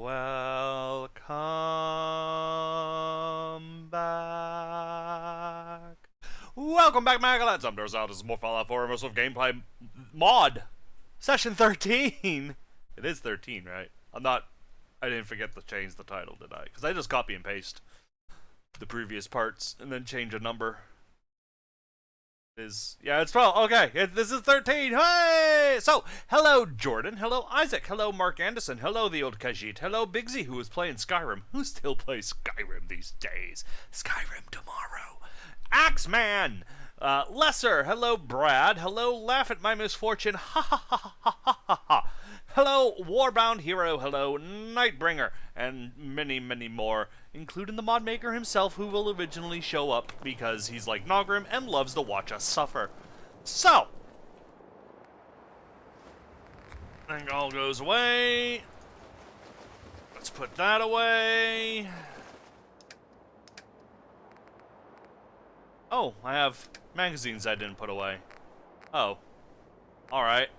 Welcome back. Welcome back, Magalads. I'm Darth. This is more Fallout 4 Immersive Gameplay Mod. Session 13. It is 13, right? I didn't forget to change the title, did I? Because I just copy and paste the previous parts and then change a number. Yeah, it's 12. Okay, this is 13. Hey! So, hello Jordan, hello Isaac, hello Mark Anderson, hello the old Khajiit, hello Bigsy, who is playing Skyrim. Who still plays Skyrim these days? Skyrim tomorrow. Axeman! Lesser, hello Brad, hello Laugh at My Misfortune, ha ha ha ha ha ha ha. Hello Warbound Hero, hello Nightbringer, and many, many more, including the mod maker himself, who will originally show up because he's like Nogrim and loves to watch us suffer. So, and all goes away. Let's put that away. Oh, I have magazines I didn't put away. Oh. Alright.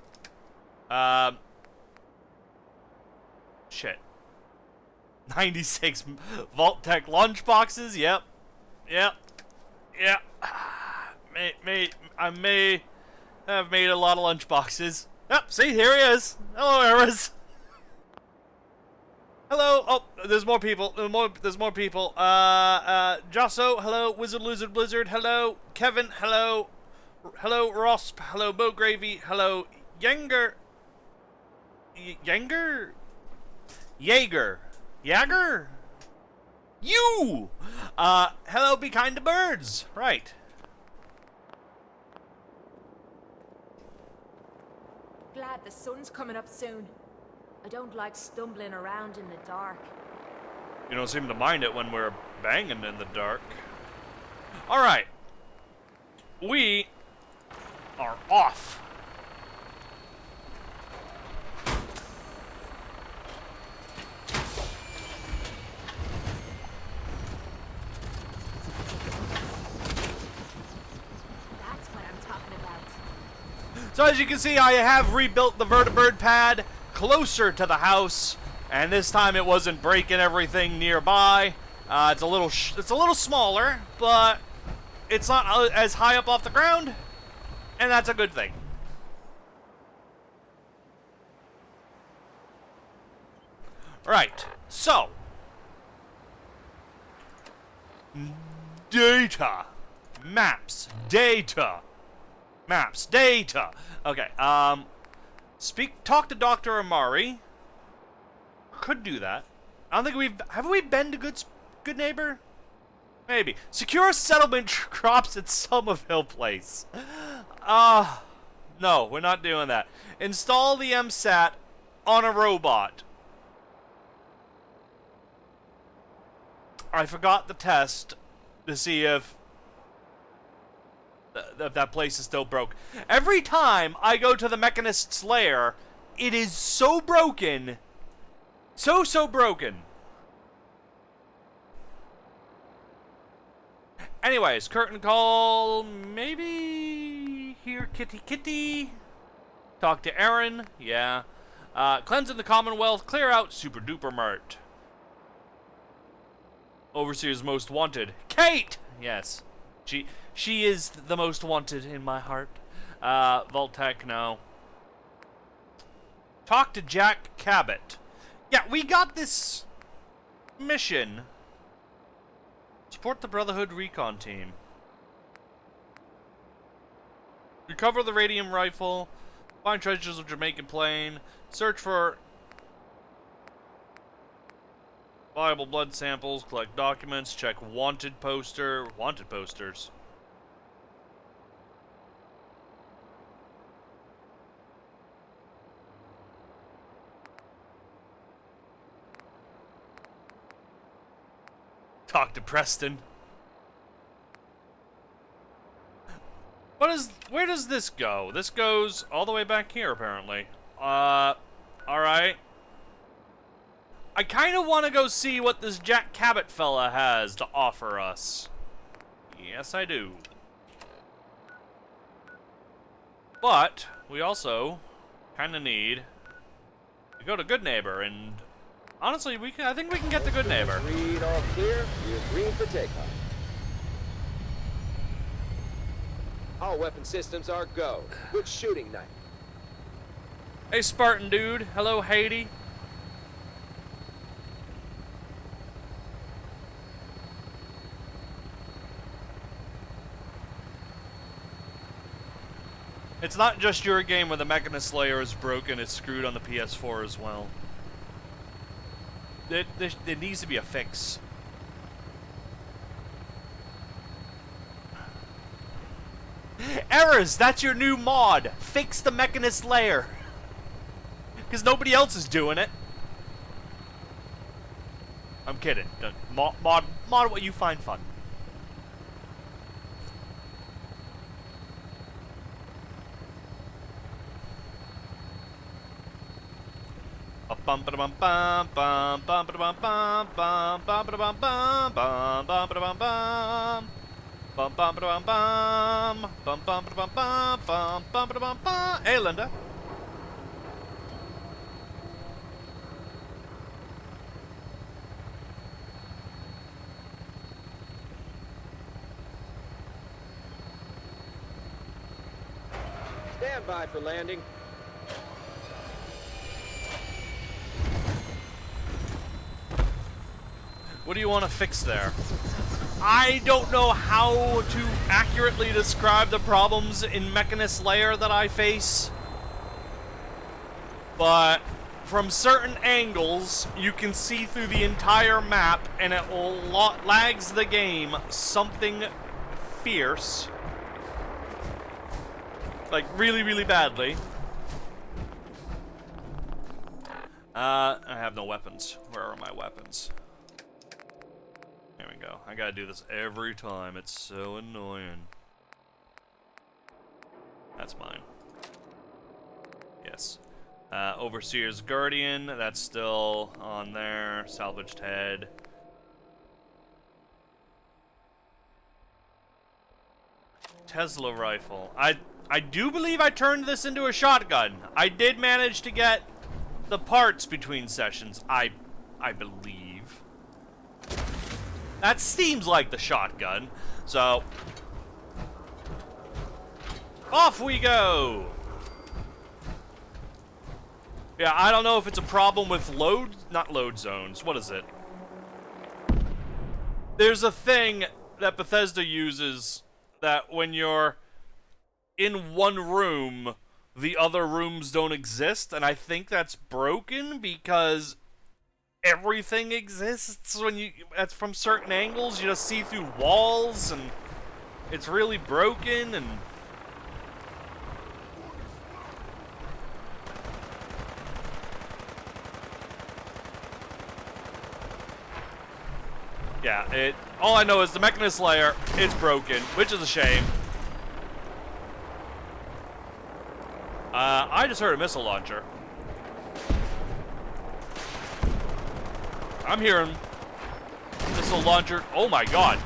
Shit. 96 Vault-Tec lunchboxes, yep. Yep. Yep. I may have made a lot of lunchboxes. Yep, see, here he is. Hello, Eras. Hello. Oh, there's more people. There's more people. Josso, hello. Wizard Lizard Blizzard, hello. Kevin, hello. Hello, Ross. Hello, Bo Gravy. Hello, Yenger. Yenger? Jaeger? You! Hello, Be Kind to Birds. Right. Glad the sun's coming up soon. I don't like stumbling around in the dark. You don't seem to mind it when we're banging in the dark. Alright. We are off. So as you can see, I have rebuilt the vertibird pad closer to the house, and this time it wasn't breaking everything nearby. It's a little smaller, but it's not as high up off the ground, and that's a good thing. Right. So data, maps, data. Maps, data. Okay, talk to Dr. Amari. Could do that. I don't think have we been to Goodneighbor? Maybe. Secure settlement crops at Somerville Place. No, we're not doing that. Install the MSAT on a robot. I forgot the test to see if that place is still broke. Every time I go to the Mechanist's lair, it is so broken. So broken. Anyways, curtain call. Maybe here, kitty. Talk to Aaron. Yeah. Cleansing the Commonwealth. Clear out Super Duper Mart. Overseer's most wanted. Kate! Yes. She is the most wanted in my heart. Vault-Tec, no. Talk to Jack Cabot. Yeah, we got this mission. Support the Brotherhood Recon Team. Recover the radium rifle. Find treasures of Jamaican Plain. Search for viable blood samples. Collect documents. Check wanted posters. Talk to Preston. Where does this go? This goes all the way back here, apparently. Alright. I kind of want to go see what this Jack Cabot fella has to offer us. Yes, I do. But we also kind of need to go to Goodneighbor and Honestly, I think we can get the Goodneighbor. Read all clear. You're green for takeoff. All weapon systems are go. Good shooting night. Hey, Spartan dude. Hello, Haiti. It's not just your game where the Mechanist layer is broken, it's screwed on the PS4 as well. There needs to be a fix. Errors! That's your new mod! Fix the Mechanist layer! Because nobody else is doing it. I'm kidding. Mod what you find fun. Bum ba bum bum bum bum ba bum bum bum bum ba bum bum bum bum ba bum bum bum bum ba bum bum bum bum ba bum bum bum bum ba bum bum. Hey, Linda. Stand by for landing. What do you want to fix there? I don't know how to accurately describe the problems in Mechanist layer that I face, but from certain angles you can see through the entire map and it lags the game something fierce, like really, really badly. I have no weapons. Where are my weapons? There we go. I gotta do this every time. It's so annoying. That's mine. Yes. Overseer's Guardian. That's still on there. Salvaged head. Tesla rifle. I do believe I turned this into a shotgun. I did manage to get the parts between sessions. I believe. That seems like the shotgun. So, off we go. Yeah, I don't know if it's a problem with not load zones. What is it? There's a thing that Bethesda uses that when you're in one room, the other rooms don't exist, and I think that's broken because everything exists when that's from certain angles. You just see through walls, and it's really broken. And yeah, all I know is the Mechanist layer, it's broken, which is a shame. I just heard a missile launcher. I'm hearing missile launcher. Oh my god.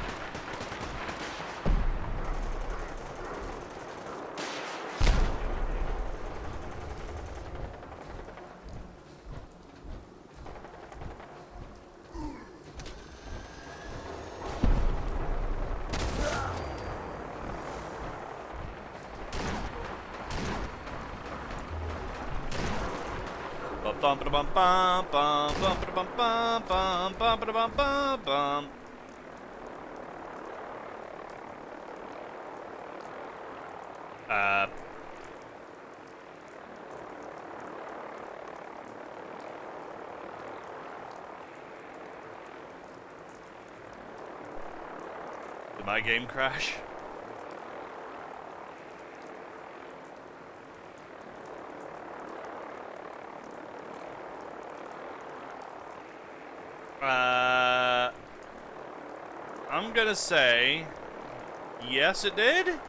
Bum ba bum bum bum bum ba bum bum bum bum bum bum bum. Did my game crash? I'm gonna say, yes, it did.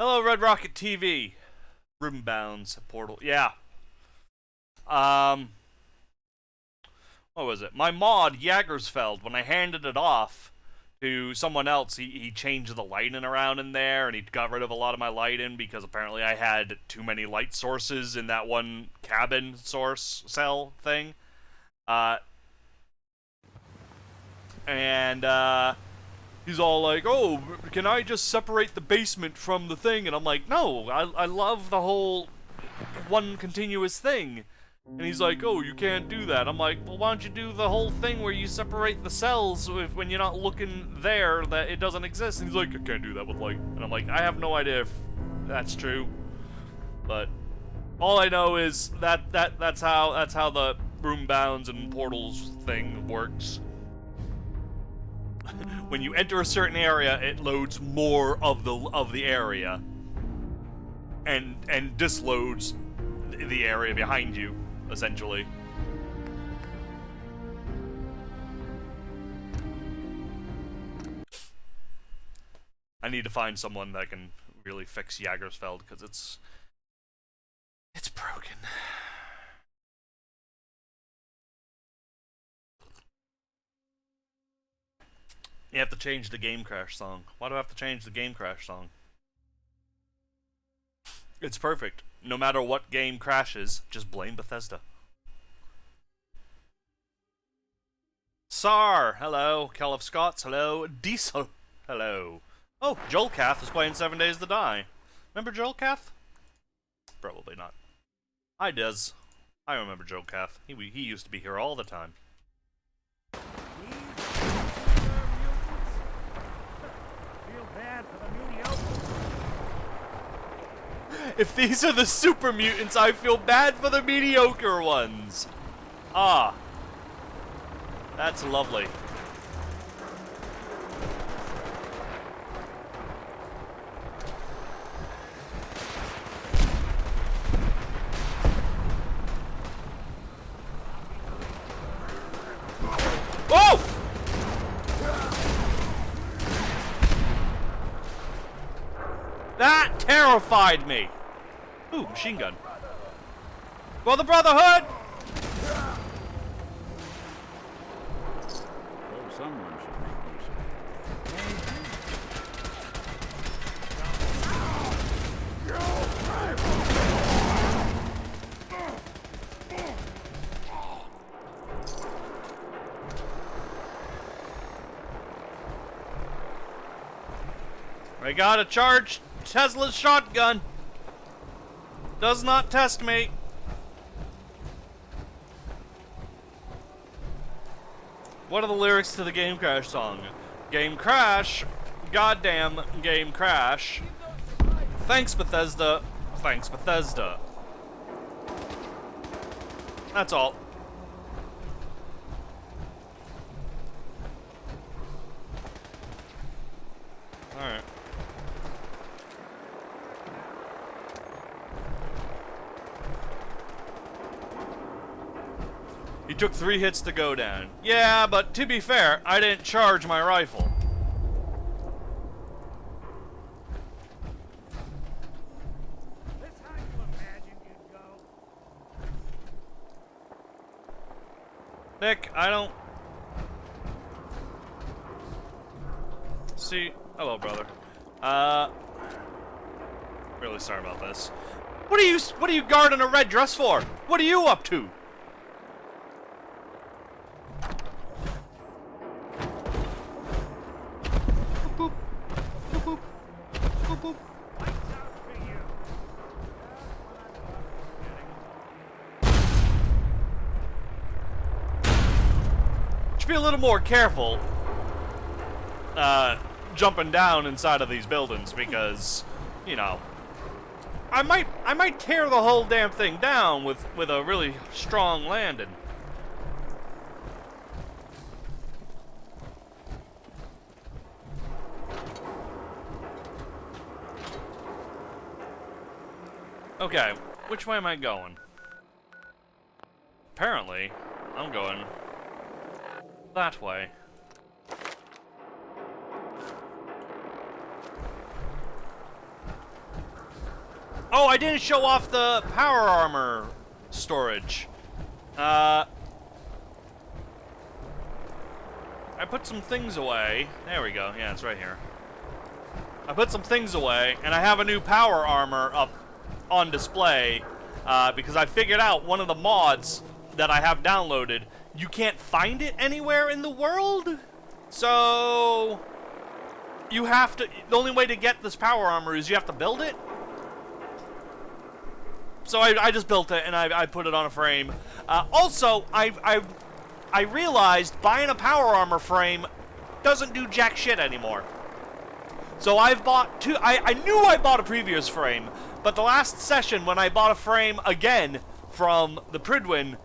Hello, Red Rocket TV. Roombounds portal. Yeah. What was it? My mod, Jagersfeld, when I handed it off to someone else, he changed the lighting around in there, and he got rid of a lot of my lighting because apparently I had too many light sources in that one cabin source cell thing. He's all like, oh, can I just separate the basement from the thing? And I'm like, no, I love the whole one continuous thing. And he's like, oh, you can't do that. I'm like, well, why don't you do the whole thing where you separate the cells when you're not looking there, that it doesn't exist? And he's like, I can't do that with light. And I'm like, I have no idea if that's true. But all I know is that's how the room bounds and portals thing works. When you enter a certain area, it loads more of the area, and disloads the area behind you, essentially. I need to find someone that can really fix Jagersfeld because it's broken. You have to change the Game Crash song. Why do I have to change the Game Crash song? It's perfect. No matter what game crashes, just blame Bethesda. Sar, hello. Kel of Scots, hello. Diesel, hello. Oh, Joel Cath is playing 7 Days to Die. Remember Joel Cath? Probably not. I does. I remember Joel Cath. He used to be here all the time. If these are the super mutants, I feel bad for the mediocre ones. Ah. That's lovely. Whoa! That terrified me. Ooh, machine gun. For the Brotherhood! Well, someone should make use I got a charged Tesla's shotgun. Does not test me. What are the lyrics to the Game Crash song? Game Crash. Goddamn Game Crash. Thanks, Bethesda. Thanks, Bethesda. That's all. Alright. He took 3 hits to go down. Yeah, but to be fair, I didn't charge my rifle. That's how you imagine you'd go. Nick, I don't... See... Hello, brother. Really sorry about this. What are you guarding a red dress for? What are you up to? Boop, boop, boop, boop, boop. Should be a little more careful jumping down inside of these buildings because, you know, I might tear the whole damn thing down with a really strong landing. Okay, which way am I going? Apparently, I'm going that way. Oh, I didn't show off the power armor storage. I put some things away. There we go. Yeah, it's right here. I put some things away, and I have a new power armor up on display because I figured out one of the mods that I have downloaded. You can't find it anywhere in the world, so you have to. The only way to get this power armor is you have to build it. So I just built it and I put it on a frame. Also, I realized buying a power armor frame doesn't do jack shit anymore. So I've bought two. I knew I bought a previous frame, but the last session when I bought a frame again from the Pridwin,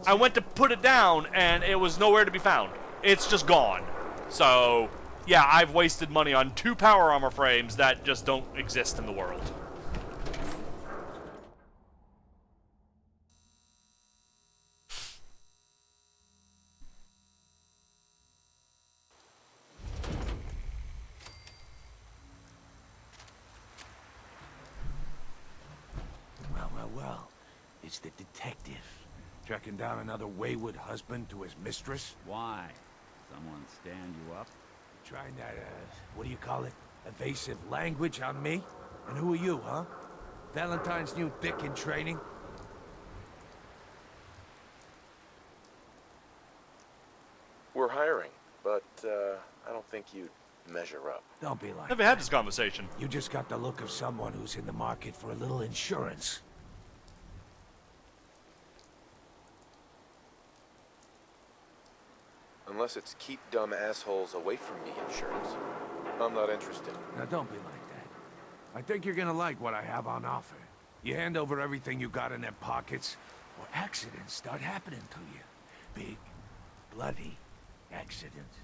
I went to put it down and it was nowhere to be found. It's just gone. So yeah, I've wasted money on two power armor frames that just don't exist in the world. Well, it's the detective. Tracking down another wayward husband to his mistress? Why? Someone stand you up? Trying that, what do you call it? Evasive language on me? And who are you, huh? Valentine's new dick in training? We're hiring, but I don't think you'd measure up. Don't be like Never had this conversation. You just got the look of someone who's in the market for a little insurance. Unless it's keep dumb assholes away from me insurance. I'm not interested. Now don't be like that. I think you're gonna like what I have on offer. You hand over everything you got in them pockets, or accidents start happening to you. Big, bloody accidents.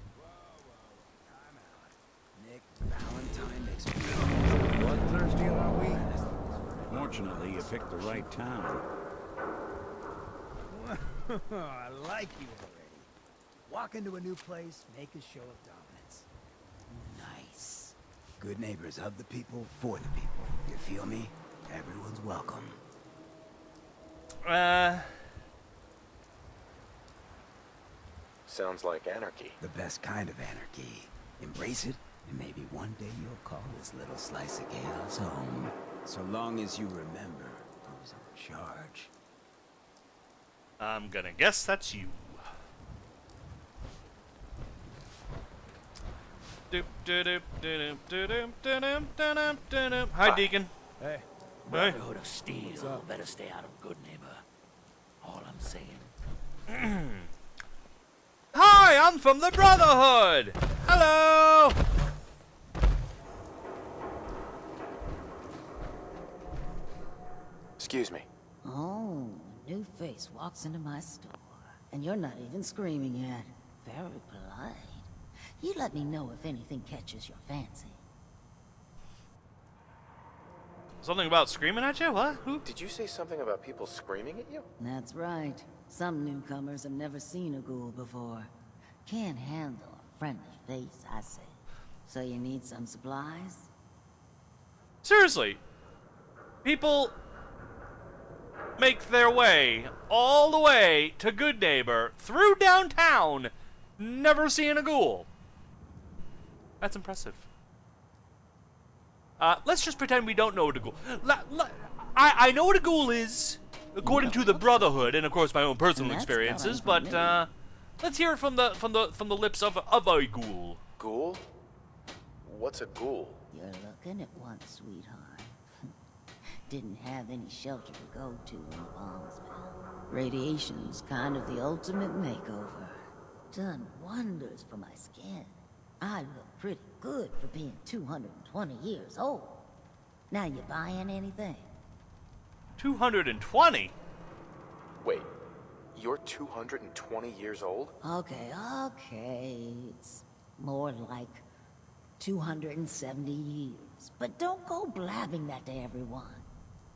Nick Valentine makes me bloodthirsty, are we? Fortunately, you picked the right town. I like you already. Walk into a new place, make a show of dominance. Nice. Good neighbors of the people, for the people. You feel me? Everyone's welcome. Sounds like anarchy. The best kind of anarchy. Embrace it, and maybe one day you'll call this little slice of chaos home. So long as you remember who's in charge. I'm gonna guess that's you. Hi, Deacon. Hey. Hey. Brotherhood of Steel. Better stay out of Goodneighbor. All I'm saying. Hi, I'm from the Brotherhood. Hello. Excuse me. Oh, a new face walks into my store. And you're not even screaming yet. Very polite. You let me know if anything catches your fancy. Something about screaming at you? What? Who? Did you say something about people screaming at you? That's right. Some newcomers have never seen a ghoul before. Can't handle a friendly face, I say. So you need some supplies? Seriously, people make their way all the way to Goodneighbor through downtown, never seeing a ghoul. That's impressive. Let's just pretend we don't know what a ghoul. I know what a ghoul is, according to the Brotherhood, and of course my own personal experiences. But let's hear it from the lips of a ghoul. Ghoul? What's a ghoul? You're looking at one, sweetheart. Didn't have any shelter to go to in Bombsville. Radiation's kind of the ultimate makeover. Done wonders for my skin. I look pretty good for being 220 years old. Now you buying anything? 220? Wait, you're 220 years old? Okay. It's more like 270 years. But don't go blabbing that to everyone.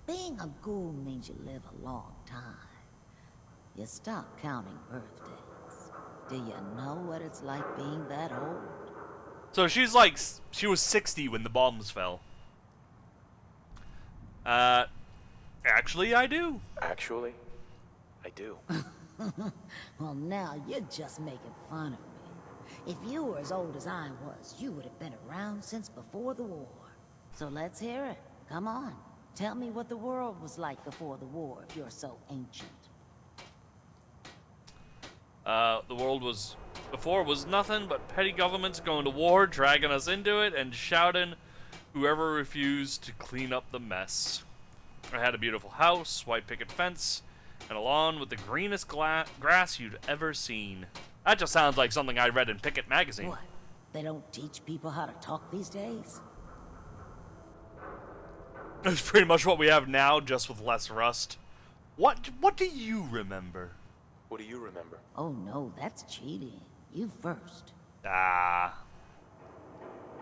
Being a ghoul means you live a long time. You stop counting birthdays. Do you know what it's like being that old? So she was 60 when the bombs fell. Actually, I do. Actually, I do. Well, now you're just making fun of me. If you were as old as I was, you would have been around since before the war. So let's hear it. Come on. Tell me what the world was like before the war, if you're so ancient. The world before was nothing but petty governments going to war, dragging us into it, and shouting whoever refused to clean up the mess. I had a beautiful house, white picket fence, and a lawn with the greenest grass you'd ever seen. That just sounds like something I read in Picket magazine. What? They don't teach people how to talk these days? It's pretty much what we have now, just with less rust. What do you remember? What do you remember? Oh no, that's cheating. You first. Ah.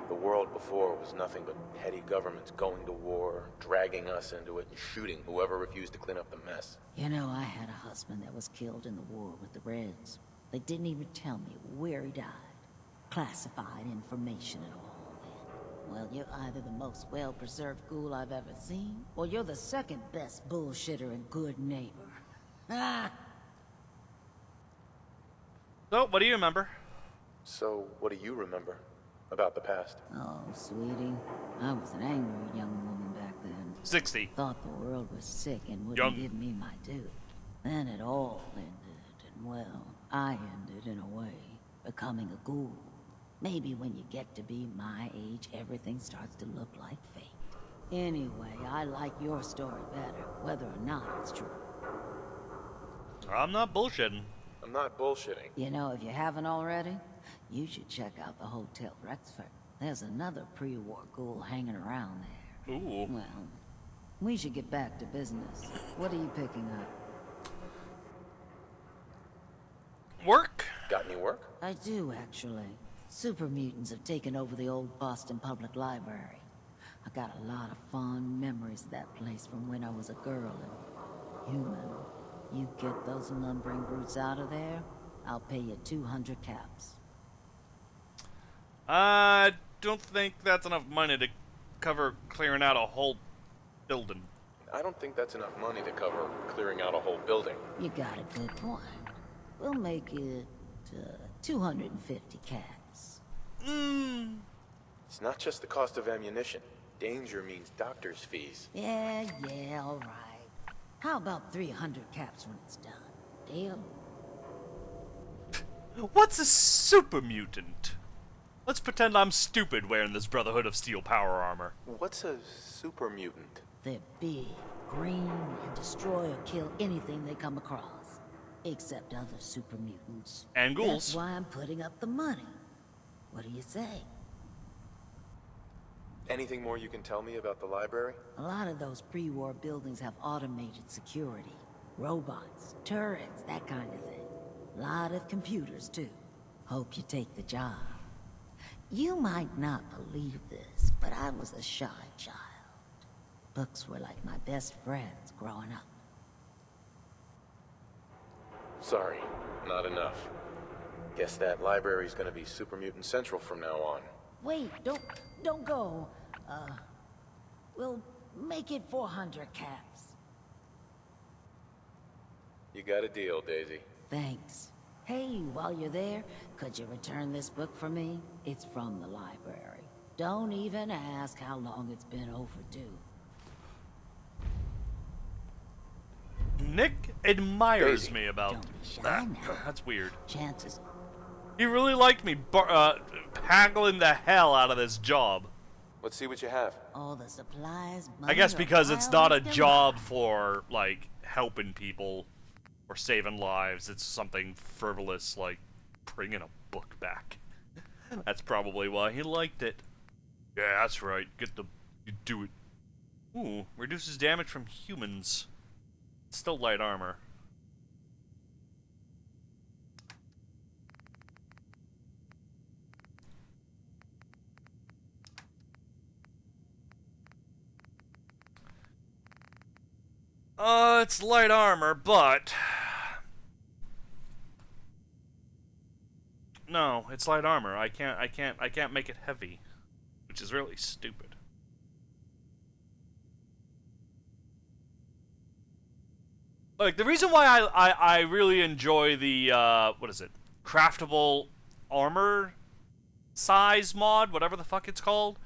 The world before was nothing but petty governments going to war, dragging us into it, and shooting whoever refused to clean up the mess. You know, I had a husband that was killed in the war with the Reds. They didn't even tell me where he died. Classified information and all that. Well, you're either the most well-preserved ghoul I've ever seen, or you're the second best bullshitter and Goodneighbor. Ah! So, what do you remember? So, what do you remember about the past? Oh, sweetie, I was an angry young woman back then. 60. Thought the world was sick and wouldn't Young. give me my due. Then it all ended, and well, I ended in a way, becoming a ghoul. Maybe when you get to be my age, everything starts to look like fate. Anyway, I like your story better, whether or not it's true. I'm not bullshitting. I'm not bullshitting. You know, if you haven't already, you should check out the Hotel Rexford. There's another pre-war ghoul hanging around there. Ooh. Well, we should get back to business. What are you picking up? Work? Got any work? I do, actually. Super mutants have taken over the old Boston Public Library. I got a lot of fond memories of that place from when I was a girl and human. You get those lumbering brutes out of there, I'll pay you 200 caps. I don't think that's enough money to cover clearing out a whole building. I don't think that's enough money to cover clearing out a whole building. You got a good point. We'll make it 250 caps. It's not just the cost of ammunition. Danger means doctor's fees. Yeah, all right. How about 300 caps when it's done? Deal? What's a super mutant? Let's pretend I'm stupid wearing this Brotherhood of Steel power armor. What's a super mutant? They're big, green, and destroy or kill anything they come across. Except other super mutants. And ghouls. That's why I'm putting up the money. What do you say? Anything more you can tell me about the library? A lot of those pre-war buildings have automated security. Robots, turrets, that kind of thing. A lot of computers, too. Hope you take the job. You might not believe this, but I was a shy child. Books were like my best friends growing up. Sorry, not enough. Guess that library's gonna be Super Mutant Central from now on. Wait, don't go. We'll make it 400 caps. You got a deal, Daisy. Thanks. Hey, while you're there, could you return this book for me? It's from the library. Don't even ask how long it's been overdue. Nick admires Daisy. me about Don't be shy that. now. That's weird. Chances. He really liked me haggling the hell out of this job. Let's see what you have. All the supplies, I money, guess or because it's not a files can job buy. for, like, helping people or saving lives. It's something frivolous, like bringing a book back. That's probably why he liked it. Yeah, that's right. You do it. Ooh, reduces damage from humans. It's still light armor. It's light armor, but no, it's light armor. I can't make it heavy, which is really stupid. Like, the reason why I really enjoy the, what is it? Craftable armor size mod, whatever the fuck it's called,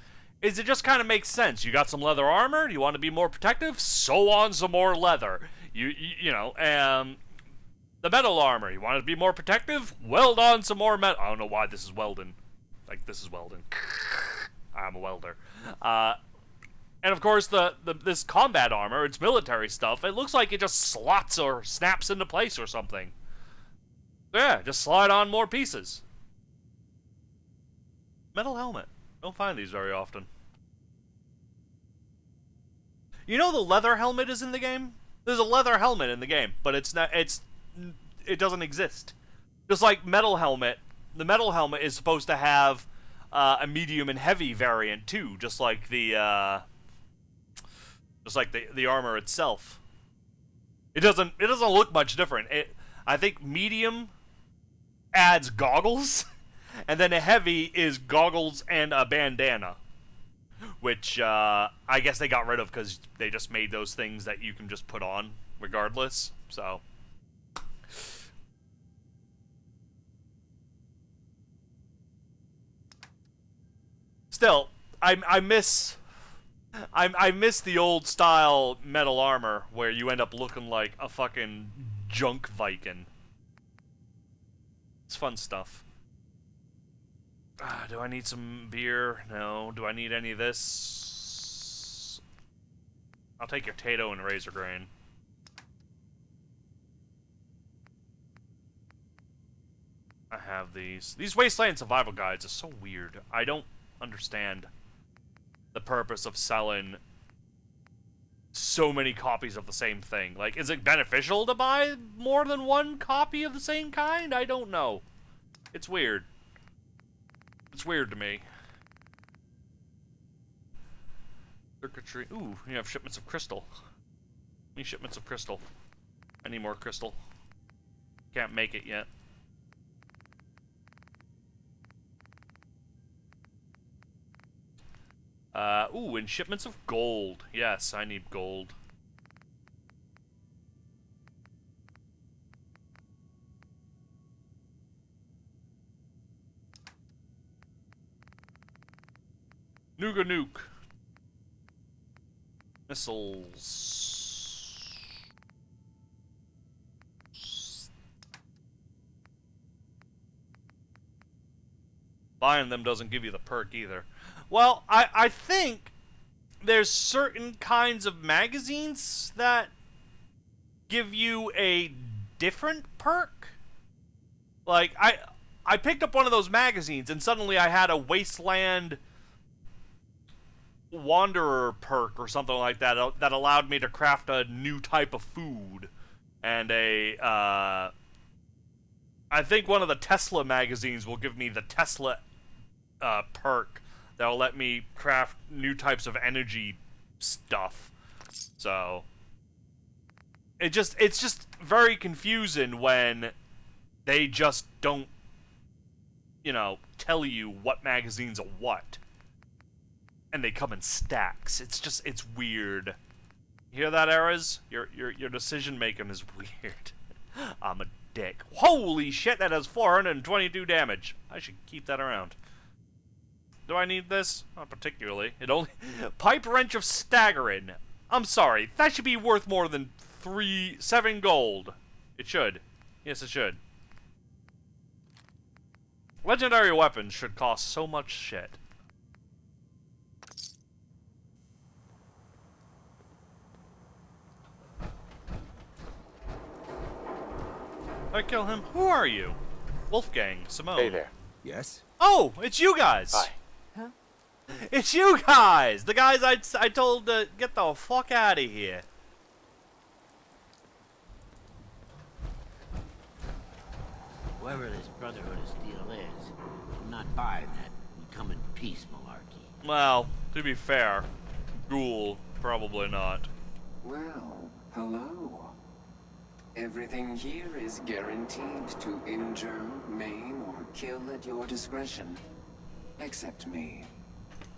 is it just kind of makes sense. You got some leather armor, you want to be more protective, sew on some more leather. You know, the metal armor, you want it to be more protective, weld on some more metal. I don't know why this is welding. Like, this is welding. I'm a welder. And of course, this combat armor, it's military stuff. It looks like it just slots or snaps into place or something. Yeah, just slide on more pieces. Metal helmet. Don't find these very often. You know the leather helmet is in the game? There's a leather helmet in the game, but it doesn't exist. Just like metal helmet, the metal helmet is supposed to have a medium and heavy variant too, just like the armor itself. It doesn't look much different. I think medium adds goggles, and then a heavy is goggles and a bandana, which I guess they got rid of because they just made those things that you can just put on regardless. So still, I miss the old style metal armor where you end up looking like a fucking junk Viking. It's fun stuff. Do I need some beer? No. Do I need any of this? I'll take your Tato and razor grain. I have these. These Wasteland Survival Guides are so weird. I don't understand the purpose of selling so many copies of the same thing. Like, is it beneficial to buy more than one copy of the same kind? I don't know. It's weird. It's weird to me. Circuitry. Ooh, you have shipments of crystal. Any shipments of crystal? I need more crystal. Can't make it yet. Ooh, and shipments of gold. Yes, I need gold. Nooga Nuke. Missiles. Buying them doesn't give you the perk either. Well, I think there's certain kinds of magazines that give you a different perk. Like, I picked up one of those magazines and suddenly I had a Wasteland Wanderer perk or something like that that allowed me to craft a new type of food. And I think one of the Tesla magazines will give me the Tesla perk that'll let me craft new types of energy stuff. So it's just very confusing when they just don't, you know, tell you what magazines are what. And they come in stacks. It's weird. You hear that, Erez? Your decision making is weird. I'm a dick. Holy shit, that has 422 damage. I should keep that around. Do I need this? Not particularly. It only... Pipe Wrench of Staggering. I'm sorry. That should be worth more than 7 gold. It should. Yes, it should. Legendary weapons should cost so much shit. I kill him. Who are you? Wolfgang, Simone. Hey there. Yes? Oh, it's you guys. Hi. Huh? It's you guys. The guys I told to get the fuck out of here. Whoever this Brotherhood of Steel is, I'm not buying that we come in peace malarkey. Well, to be fair, Ghoul, probably not. Well, hello. Everything here is guaranteed to injure, maim, or kill at your discretion. Except me.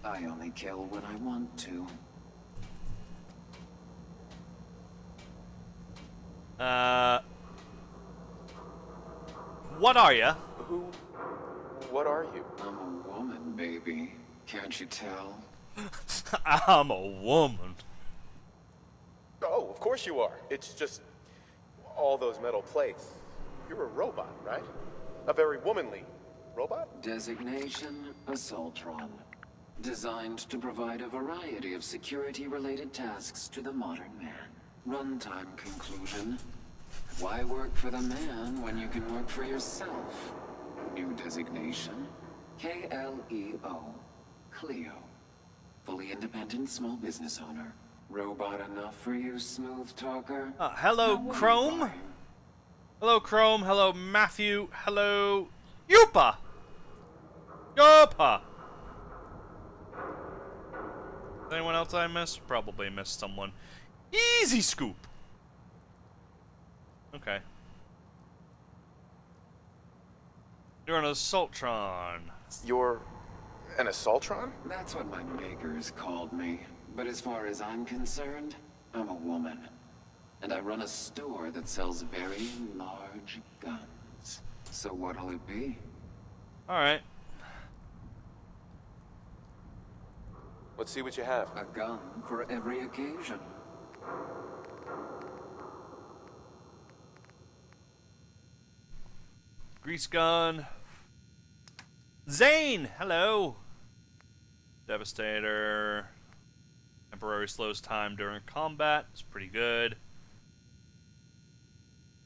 I only kill when I want to. What are you? What are you? I'm a woman, baby. Can't you tell? I'm a woman. Oh, of course you are. It's just all those metal plates. You're a robot, right? A very womanly robot? Designation Assaultron. Designed to provide a variety of security-related tasks to the modern man. Runtime conclusion. Why work for the man when you can work for yourself? New designation. KLEO. Cleo. Fully independent small business owner. Robot enough for you, smooth talker? Hello, Chrome. Hello, Chrome. Hello, Matthew. Hello, Yupa. Yupa. Anyone else I missed? Probably missed someone. Easy scoop. Okay. You're an Assaultron. You're an Assaultron? That's what my makers called me. But as far as I'm concerned, I'm a woman. And I run a store that sells very large guns. So what'll it be? Alright. Let's see what you have. A gun for every occasion. Grease gun. Zane! Hello! Devastator. Temporary slows time during combat. It's pretty good.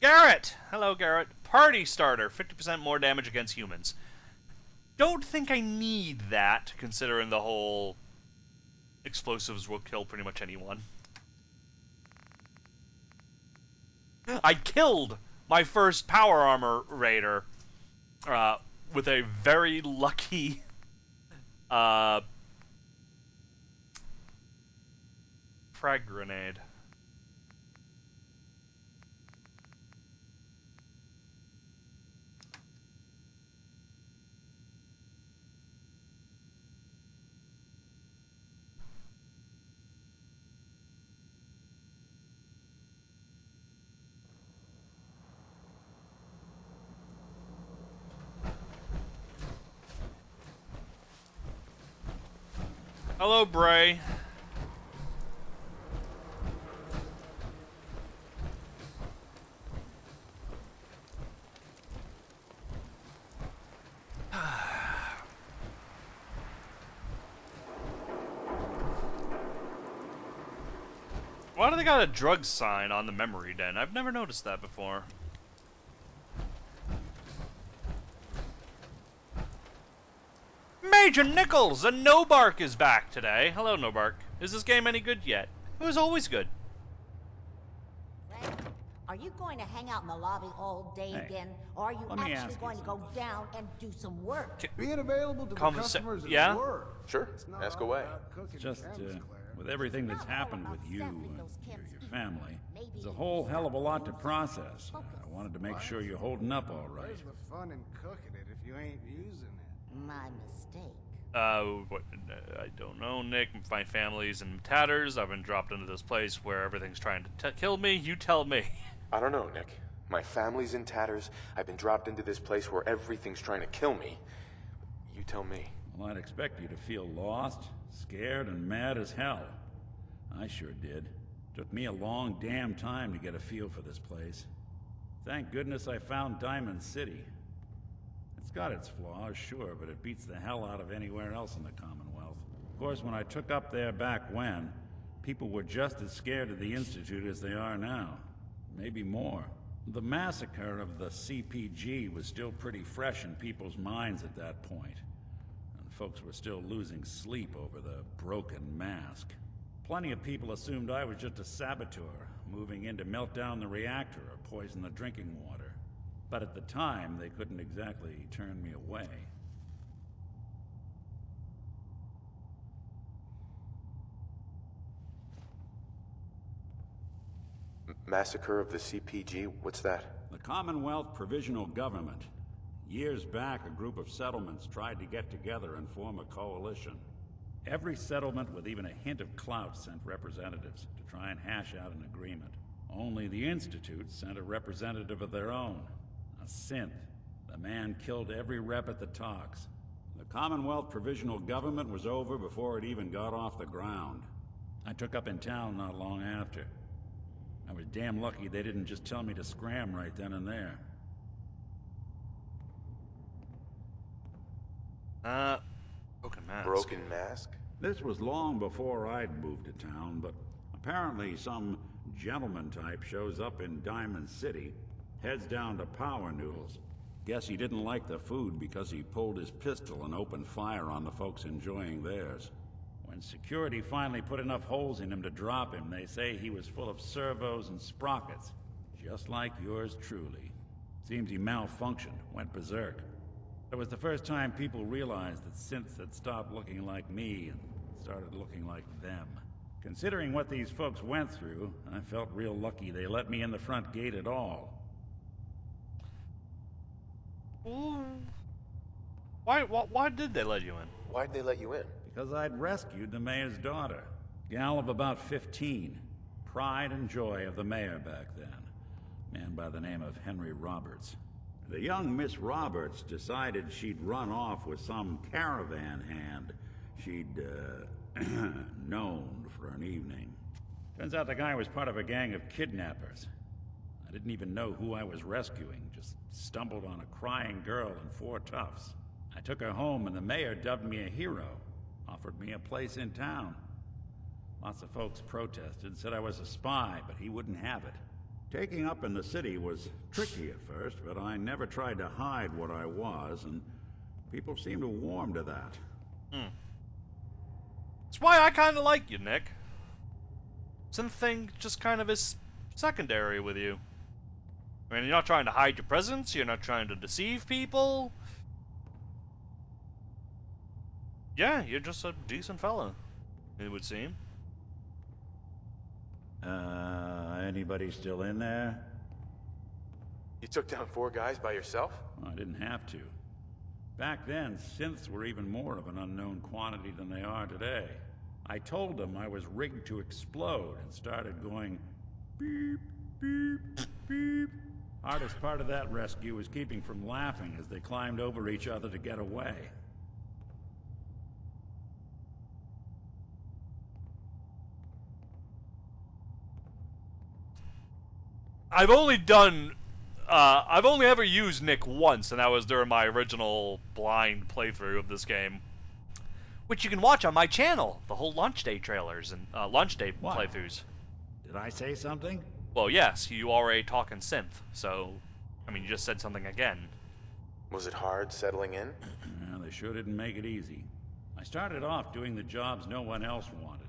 Garrett! Hello, Garrett. Party starter. 50% more damage against humans. Don't think I need that, considering the whole explosives will kill pretty much anyone. I killed my first power armor raider with a very lucky frag grenade. Hello, Bray. Why do they got a drug sign on the memory den? I've never noticed that before. Major Nichols! A No-Bark is back today. Hello, No-Bark. Is this game any good yet? It was always good. Are you going to hang out in the lobby all day again? Or are you actually going to go down and do some work? Being available to the customers is work. Sure, ask away. Just, with everything that's happened with you and your family, there's a whole hell of a lot to process. I wanted to make sure you're holding up all right. Where's the fun in cooking it if you ain't using it? My mistake. What, I don't know, Nick. My family's in tatters. I've been dropped into this place where everything's trying to kill me. You tell me. I don't know, Nick. My family's in tatters. I've been dropped into this place where everything's trying to kill me. You tell me. Well, I'd expect you to feel lost, scared, and mad as hell. I sure did. Took me a long damn time to get a feel for this place. Thank goodness I found Diamond City. It's got its flaws, sure, but it beats the hell out of anywhere else in the Commonwealth. Of course, when I took up there back when, people were just as scared of the Institute as they are now. Maybe more. The massacre of the CPG was still pretty fresh in people's minds at that point, and folks were still losing sleep over the broken mask. Plenty of people assumed I was just a saboteur, moving in to melt down the reactor or poison the drinking water. But at the time, they couldn't exactly turn me away. Massacre of the CPG? What's that? The Commonwealth Provisional Government. Years back, a group of settlements tried to get together and form a coalition. Every settlement with even a hint of clout sent representatives to try and hash out an agreement. Only the Institute sent a representative of their own. A synth. The man killed every rep at the talks. The Commonwealth Provisional Government was over before it even got off the ground. I took up in town not long after. I was damn lucky they didn't just tell me to scram right then and there. Broken mask. Broken mask? This was long before I'd moved to town, but apparently some gentleman type shows up in Diamond City, heads down to Power Noodles. Guess he didn't like the food because he pulled his pistol and opened fire on the folks enjoying theirs. When security finally put enough holes in him to drop him, they say he was full of servos and sprockets, just like yours truly. Seems he malfunctioned, went berserk. It was the first time people realized that synths had stopped looking like me and started looking like them. Considering what these folks went through, I felt real lucky they let me in the front gate at all. Why did they let you in? Why'd they let you in? Because I'd rescued the mayor's daughter. Gal of about 15. Pride and joy of the mayor back then. Man by the name of Henry Roberts. The young Miss Roberts decided she'd run off with some caravan hand she'd, known for an evening. Turns out the guy was part of a gang of kidnappers. I didn't even know who I was rescuing, just stumbled on a crying girl and 4 toughs. I took her home and the mayor dubbed me a hero, offered me a place in town. Lots of folks protested, said I was a spy, but he wouldn't have it. Taking up in the city was tricky at first, but I never tried to hide what I was, and people seemed to warm to that. That's why I kind of like you, Nick. Something just kind of is secondary with you. I mean, you're not trying to hide your presence, you're not trying to deceive people. Yeah, you're just a decent fella, it would seem. Anybody still in there? You took down 4 guys by yourself? Well, I didn't have to. Back then, synths were even more of an unknown quantity than they are today. I told them I was rigged to explode and started going beep, beep, beep. Hardest part of that rescue was keeping from laughing as they climbed over each other to get away. I've only ever used Nick once, and that was during my original blind playthrough of this game, which you can watch on my channel, the whole launch day trailers and launch day playthroughs. Did I say something? Well, yes, you already talking synth, so, I mean, you just said something again. Was it hard settling in? Yeah, they sure didn't make it easy. I started off doing the jobs no one else wanted.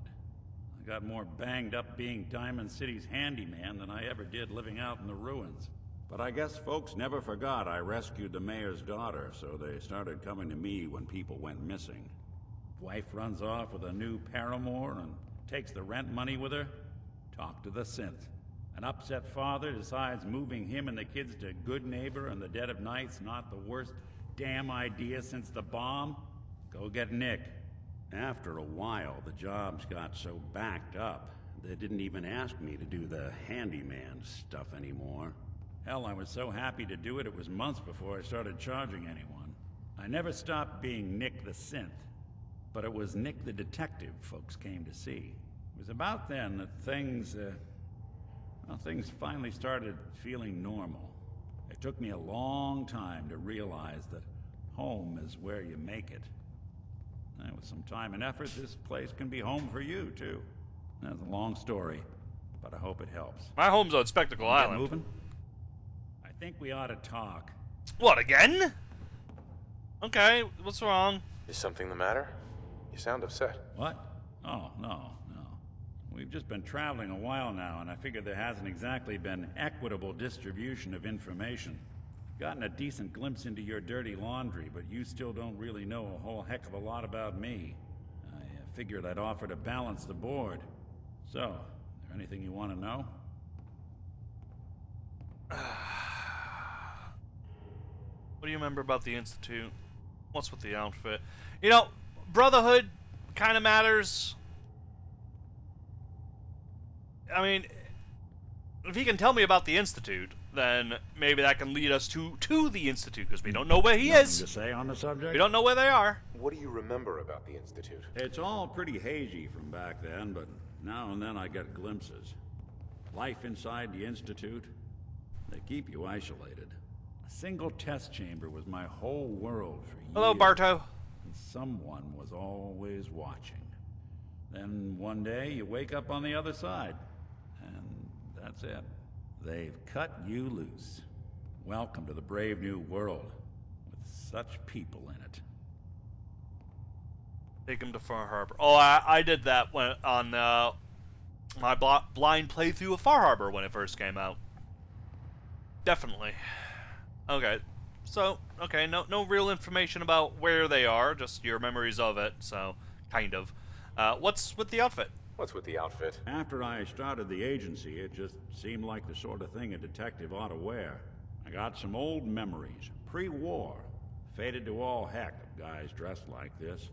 I got more banged up being Diamond City's handyman than I ever did living out in the ruins. But I guess folks never forgot I rescued the mayor's daughter, so they started coming to me when people went missing. Wife runs off with a new paramour and takes the rent money with her. Talk to the synth. An upset father decides moving him and the kids to Goodneighbor in the dead of night's not the worst damn idea since the bomb. Go get Nick. After a while, the jobs got so backed up, they didn't even ask me to do the handyman stuff anymore. Hell, I was so happy to do it, it was months before I started charging anyone. I never stopped being Nick the Synth, but it was Nick the Detective folks came to see. It was about then that things finally started feeling normal. It took me a long time to realize that home is where you make it. And with some time and effort, this place can be home for you, too. That's a long story, but I hope it helps. My home's on Spectacle Island. Moving? I think we ought to talk. What, again? Okay, what's wrong? Is something the matter? You sound upset. What? Oh, no. We've just been traveling a while now, and I figure there hasn't exactly been equitable distribution of information. Gotten a decent glimpse into your dirty laundry, but you still don't really know a whole heck of a lot about me. I figured I'd offer to balance the board. So, is there anything you want to know? What do you remember about the Institute? What's with the outfit? You know, Brotherhood kind of matters. I mean, if he can tell me about the Institute, then maybe that can lead us to the Institute, because we don't know where he is. To say on the subject? We don't know where they are. What do you remember about the Institute? It's all pretty hazy from back then, but now and then I get glimpses. Life inside the Institute, they keep you isolated. A single test chamber was my whole world for years. Hello, Barto. And someone was always watching. Then one day you wake up on the other side, and that's it. They've cut you loose. Welcome to the brave new world, with such people in it. Take him to Far Harbor. Oh, I did that on my blind playthrough of Far Harbor when it first came out. Definitely. Okay, so no real information about where they are, just your memories of it. So kind of. What's with the outfit? What's with the outfit? After I started the agency, it just seemed like the sort of thing a detective ought to wear. I got some old memories, pre-war. Faded to all heck of guys dressed like this,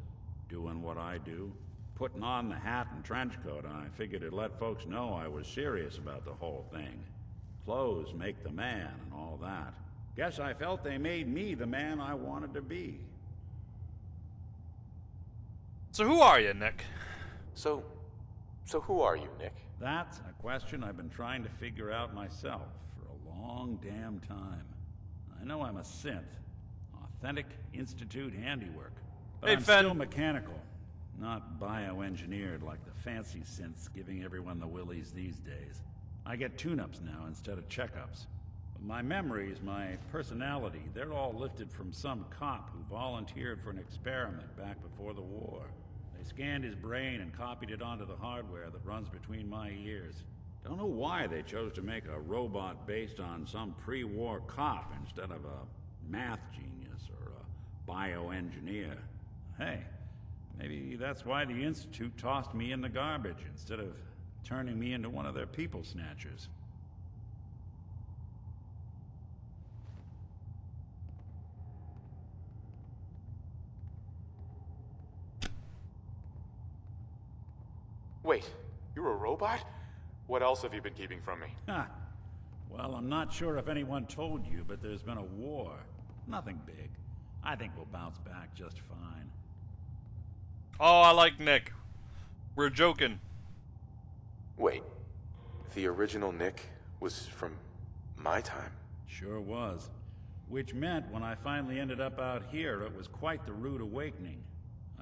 doing what I do. Putting on the hat and trench coat, I figured it'd let folks know I was serious about the whole thing. Clothes make the man and all that. Guess I felt they made me the man I wanted to be. So who are you, Nick? So who are you, Nick? That's a question I've been trying to figure out myself for a long damn time. I know I'm a synth. Authentic Institute handiwork. But hey, I'm Fen. still mechanical. Not bioengineered like the fancy synths giving everyone the willies these days. I get tune-ups now instead of checkups. But my memories, my personality, they're all lifted from some cop who volunteered for an experiment back before the war. They scanned his brain and copied it onto the hardware that runs between my ears. Don't know why they chose to make a robot based on some pre-war cop instead of a math genius or a bioengineer. Hey, maybe that's why the Institute tossed me in the garbage instead of turning me into one of their people snatchers. Wait, you're a robot? What else have you been keeping from me? Ha! Well, I'm not sure if anyone told you, but there's been a war. Nothing big. I think we'll bounce back just fine. Oh, I like Nick. We're joking. Wait, the original Nick was from my time? Sure was. Which meant when I finally ended up out here, it was quite the rude awakening.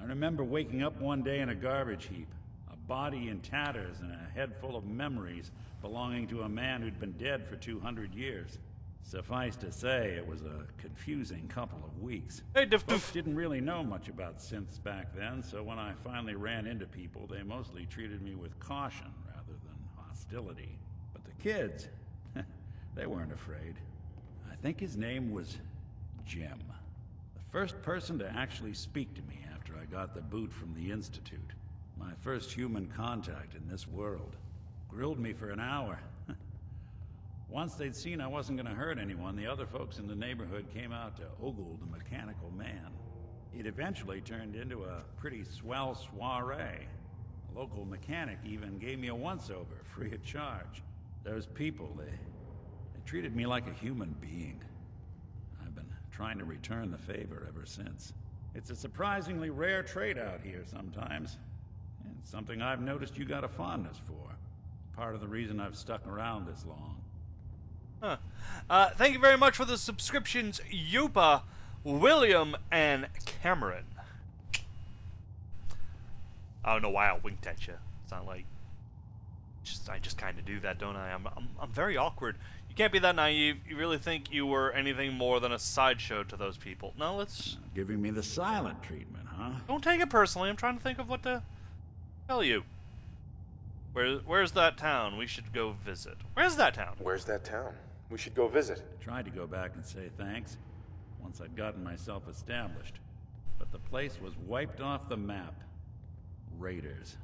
I remember waking up one day in a garbage heap. A body in tatters and a head full of memories belonging to a man who'd been dead for 200 years. Suffice to say, it was a confusing couple of weeks. Hey, Folks didn't really know much about synths back then, so when I finally ran into people, they mostly treated me with caution rather than hostility. But the kids, they weren't afraid. I think his name was Jim. The first person to actually speak to me after I got the boot from the Institute. My first human contact in this world. Grilled me for an hour. Once they'd seen I wasn't going to hurt anyone, the other folks in the neighborhood came out to ogle the mechanical man. It eventually turned into a pretty swell soiree. A local mechanic even gave me a once-over, free of charge. Those people, they treated me like a human being. I've been trying to return the favor ever since. It's a surprisingly rare trait out here sometimes. And something I've noticed you got a fondness for. Part of the reason I've stuck around this long. Huh. Thank you very much for the subscriptions, Yupa, William, and Cameron. I don't know why I winked at you. It's not like... I just kind of do that, don't I? I'm very awkward. You can't be that naive. You really think you were anything more than a sideshow to those people. No, let's... Giving me the silent treatment, huh? Don't take it personally. I'm trying to think of what to tell you. Where's that town? We should go visit. Where's that town? Where's that town? We should go visit. Tried to go back and say thanks, once I'd gotten myself established. But the place was wiped off the map. Raiders.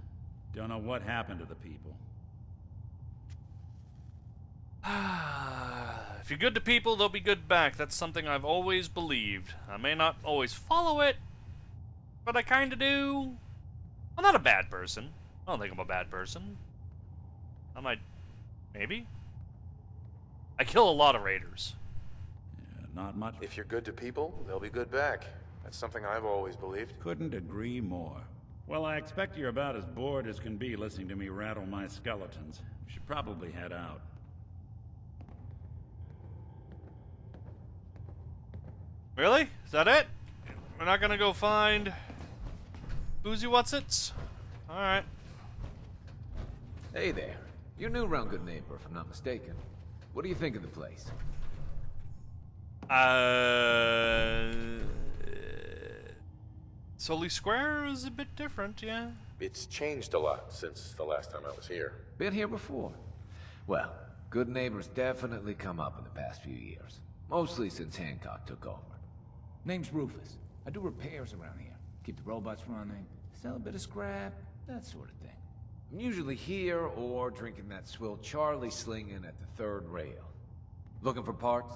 Don't know what happened to the people. If you're good to people, they'll be good back. That's something I've always believed. I may not always follow it, but I kinda do. I'm not a bad person. I don't think I'm a bad person. I might... maybe? I kill a lot of raiders. Yeah, not much. If you're good to people, they'll be good back. That's something I've always believed. Couldn't agree more. Well, I expect you're about as bored as can be listening to me rattle my skeletons. We should probably head out. Really? Is that it? We're not gonna go find Boozy Whatsits? Alright. Hey there. You're new around Goodneighbor, if I'm not mistaken. What do you think of the place? Solely Square is a bit different, yeah. It's changed a lot since the last time I was here. Been here before. Well, Goodneighbor's definitely come up in the past few years. Mostly since Hancock took over. Name's Rufus. I do repairs around here. Keep the robots running, sell a bit of scrap, that sort of thing. I'm usually here or drinking that swill Charlie slinging at the third rail. Looking for parts?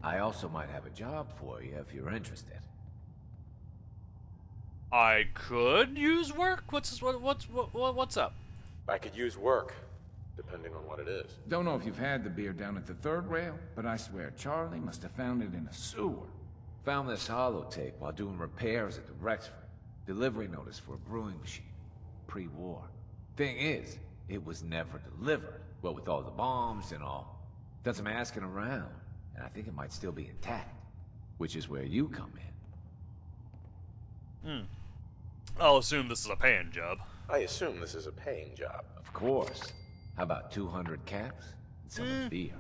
I also might have a job for you if you're interested. I could use work? What's up? I could use work, depending on what it is. Don't know if you've had the beer down at the third rail, but I swear Charlie must have found it in a sewer. Found this holotape while doing repairs at the Rexford. Delivery notice for a brewing machine. Pre-war. Thing is, it was never delivered. Well, with all the bombs and all. Done some asking around, and I think it might still be intact. Which is where you come in. I'll assume this is a paying job. I assume this is a paying job. Of course. How about 200 caps? And some beer.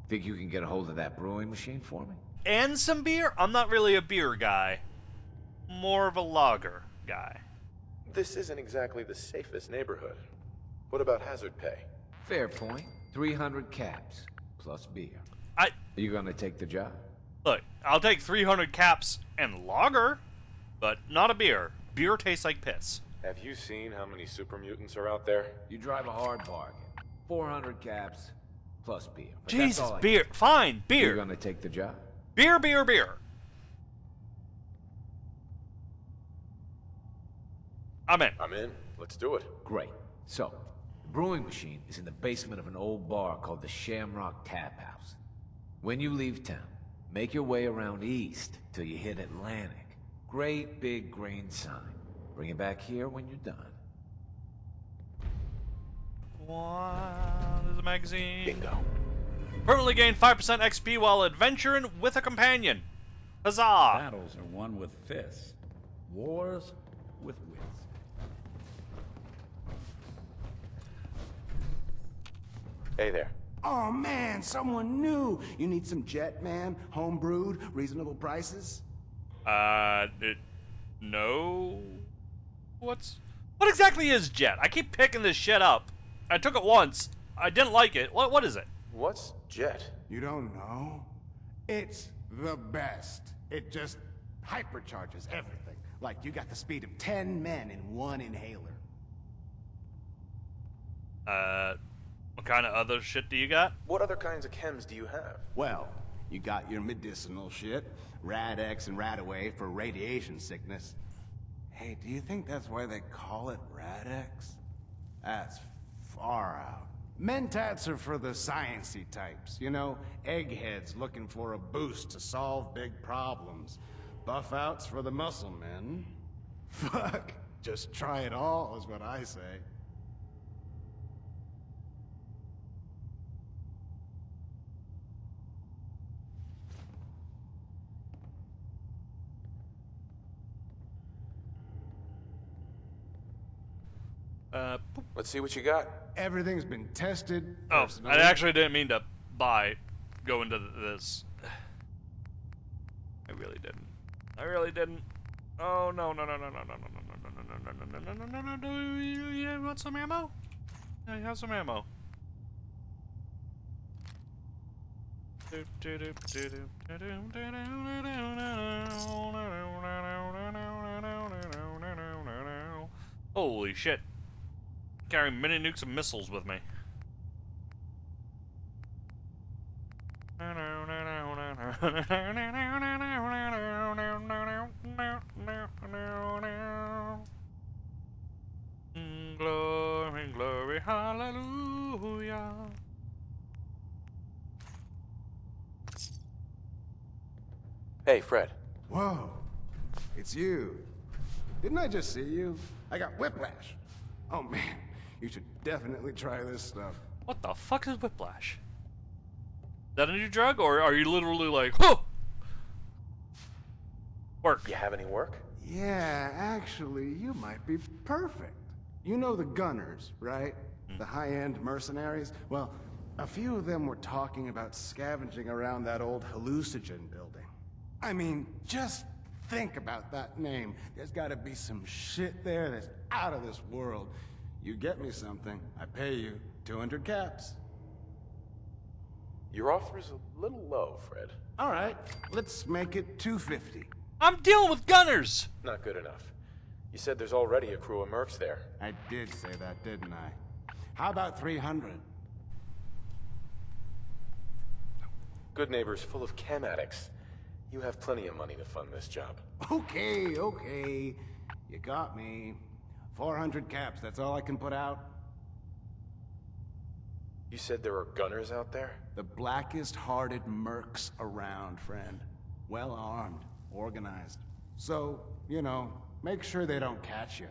Think you can get a hold of that brewing machine for me? And some beer? I'm not really a beer guy. More of a lager guy. This isn't exactly the safest neighborhood. What about hazard pay? Fair point. 300 caps. Plus beer. Are you gonna take the job? Look, I'll take 300 caps and lager, but not a beer. Beer tastes like piss. Have you seen how many super mutants are out there? You drive a hard bargain. 400 caps, plus beer. But Jesus, beer. Fine, beer. You gonna take the job? Beer, beer, beer. I'm in. I'm in. Let's do it. Great. So, the brewing machine is in the basement of an old bar called the Shamrock Tap House. When you leave town, make your way around east till you hit Atlantic. Great big green sign. Bring it back here when you're done. What is a magazine? Bingo. Permanently gain 5% XP while adventuring with a companion. Huzzah! Battles are won with fists. Wars with wits. Hey there. Oh man, someone new. You need some jet, man? Home brewed, reasonable prices? No. What exactly is jet? I keep picking this shit up. I took it once. I didn't like it. What is it? What's jet? You don't know? It's the best. It just hypercharges everything. Like you got the speed of 10 men in one inhaler. What kind of other shit do you got? What other kinds of chems do you have? Well, you got your medicinal shit, Rad-X and Rad-Away for radiation sickness. Hey, do you think that's why they call it Rad-X? That's far out. Mentats are for the sciencey types, you know, eggheads looking for a boost to solve big problems. Buff outs for the muscle men. Fuck, just try it all is what I say. Let's see what you got. Everything's been tested. Oh, personally. I actually didn't mean to go into this. I really didn't. Oh no. Do you want some ammo? I have some ammo. Holy shit. Carrying mini nukes and missiles with me. Glory, glory, hallelujah. Hey, Fred. Whoa. It's you. Didn't I just see you? I got whiplash. Oh man, you should definitely try this stuff. What the fuck is whiplash? Is that a new drug, or are you literally like, whoa? Work. You have any work? Yeah, actually, you might be perfect. You know the gunners, right? The high-end mercenaries? Well, a few of them were talking about scavenging around that old hallucinogen building. I mean, just think about that name. There's gotta be some shit there that's out of this world. You get me something, I pay you 200 caps. Your offer's a little low, Fred. All right, let's make it 250. I'm dealing with gunners! Not good enough. You said there's already a crew of mercs there. I did say that, didn't I? How about 300? Goodneighbor's full of chem addicts. You have plenty of money to fund this job. Okay. You got me. 400 caps, that's all I can put out. You said there are gunners out there? The blackest-hearted mercs around, friend. Well-armed, organized. So, you know, make sure they don't catch you.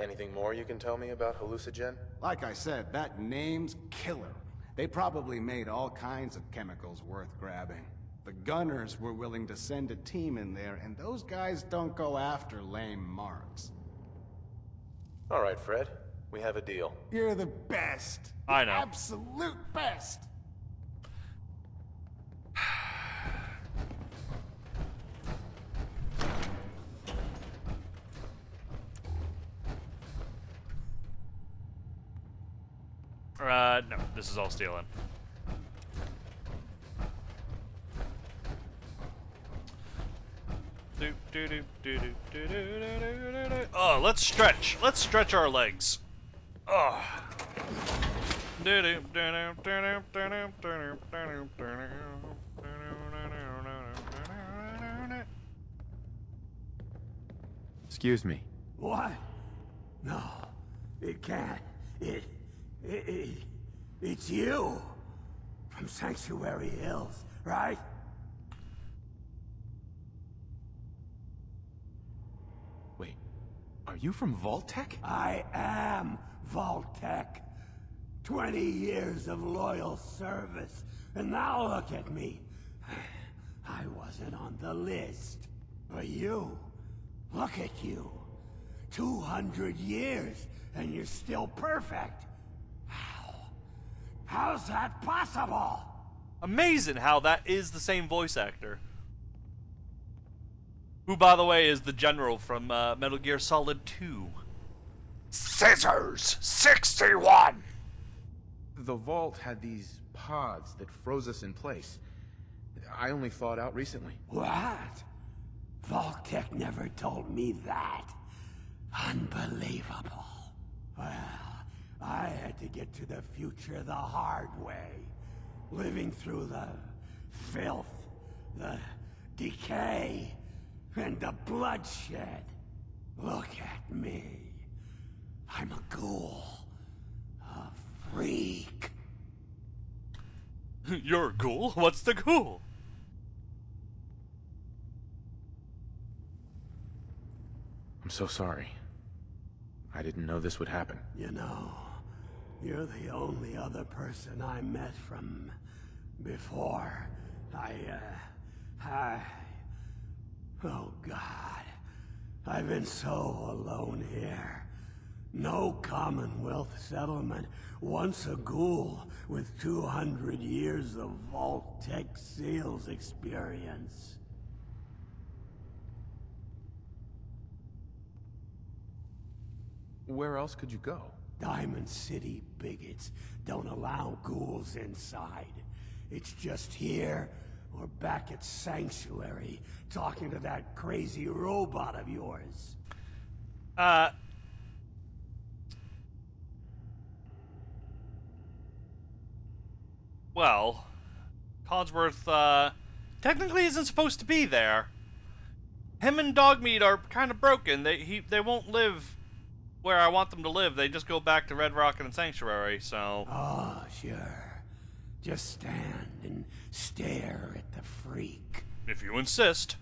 Anything more you can tell me about hallucinogen? Like I said, that name's killer. They probably made all kinds of chemicals worth grabbing. The gunners were willing to send a team in there, and those guys don't go after lame marks. All right, Fred. We have a deal. You're the best. I know. Absolute best. No, this is all stealing. Oh, let's stretch. Let's stretch our legs. Oh. Excuse me. What? No, it can't. It's you. From Sanctuary Hills, right? Wait, are you from Vault-Tec? I am Vault-Tec. 20 years of loyal service, and now look at me. I wasn't on the list. But you, look at you. 200 years, and you're still perfect. How's that possible? Amazing how that is the same voice actor. Who, by the way, is the general from Metal Gear Solid 2. Scissors 61! The vault had these pods that froze us in place. I only thawed out recently. What? Vault-Tec never told me that. Unbelievable. Well, I had to get to the future the hard way. Living through the filth, the decay, and the bloodshed. Look at me. I'm a ghoul. A freak. You're a ghoul? What's the ghoul? I'm so sorry. I didn't know this would happen. You know, you're the only other person I met from before. Oh God. I've been so alone here. No Commonwealth settlement. Once a ghoul with 200 years of Vault-Tec sales experience. Where else could you go? Diamond City bigots don't allow ghouls inside. It's just here or back at Sanctuary talking to that crazy robot of yours. Well, Codsworth, technically isn't supposed to be there. Him and Dogmeat are kind of broken. They won't live where I want them to live. They just go back to Red Rock and Sanctuary, so... Oh, sure. Just stand and stare at the freak. If you insist.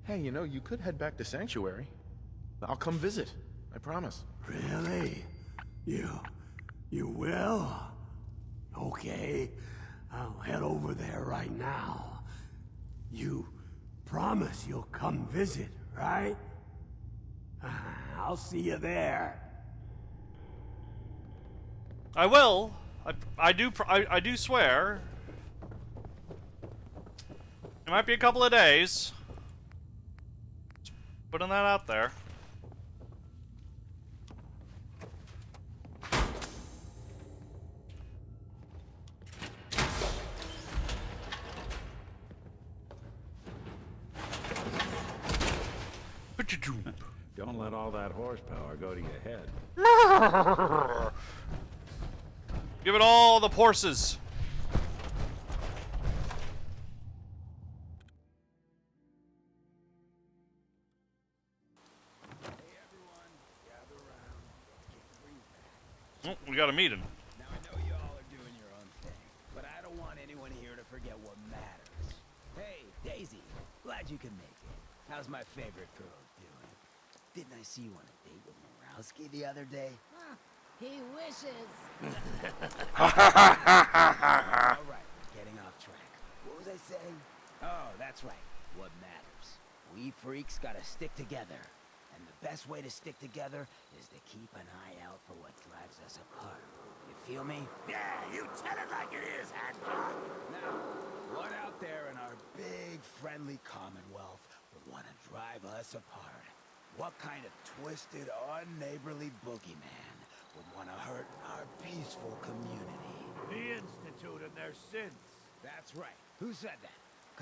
Hey, you know, you could head back to Sanctuary. I'll come visit. I promise. Really? You will? Okay, I'll head over there right now. You promise you'll come visit, right? I'll see you there. I will. I do swear. It might be a couple of days. Just putting that out there. Don't let all that horsepower go to your head. Give it all the horses. Oh, we got a meeting. Now I know you all are doing your own thing, but I don't want anyone here to forget what matters. Hey, Daisy, glad you could make it. How's my favorite girl doing? Didn't I see you on a date with Morowski the other day? Huh, he wishes. All right, getting off track. What was I saying? Oh, that's right. What matters. We freaks gotta stick together. And the best way to stick together is to keep an eye out for what drives us apart. You feel me? Yeah, you tell it like it is, Hancock. Now, what out there in our big, friendly Commonwealth would want to drive us apart? What kind of twisted, unneighborly boogeyman would want to hurt our peaceful community? The Institute and their sins. That's right. Who said that?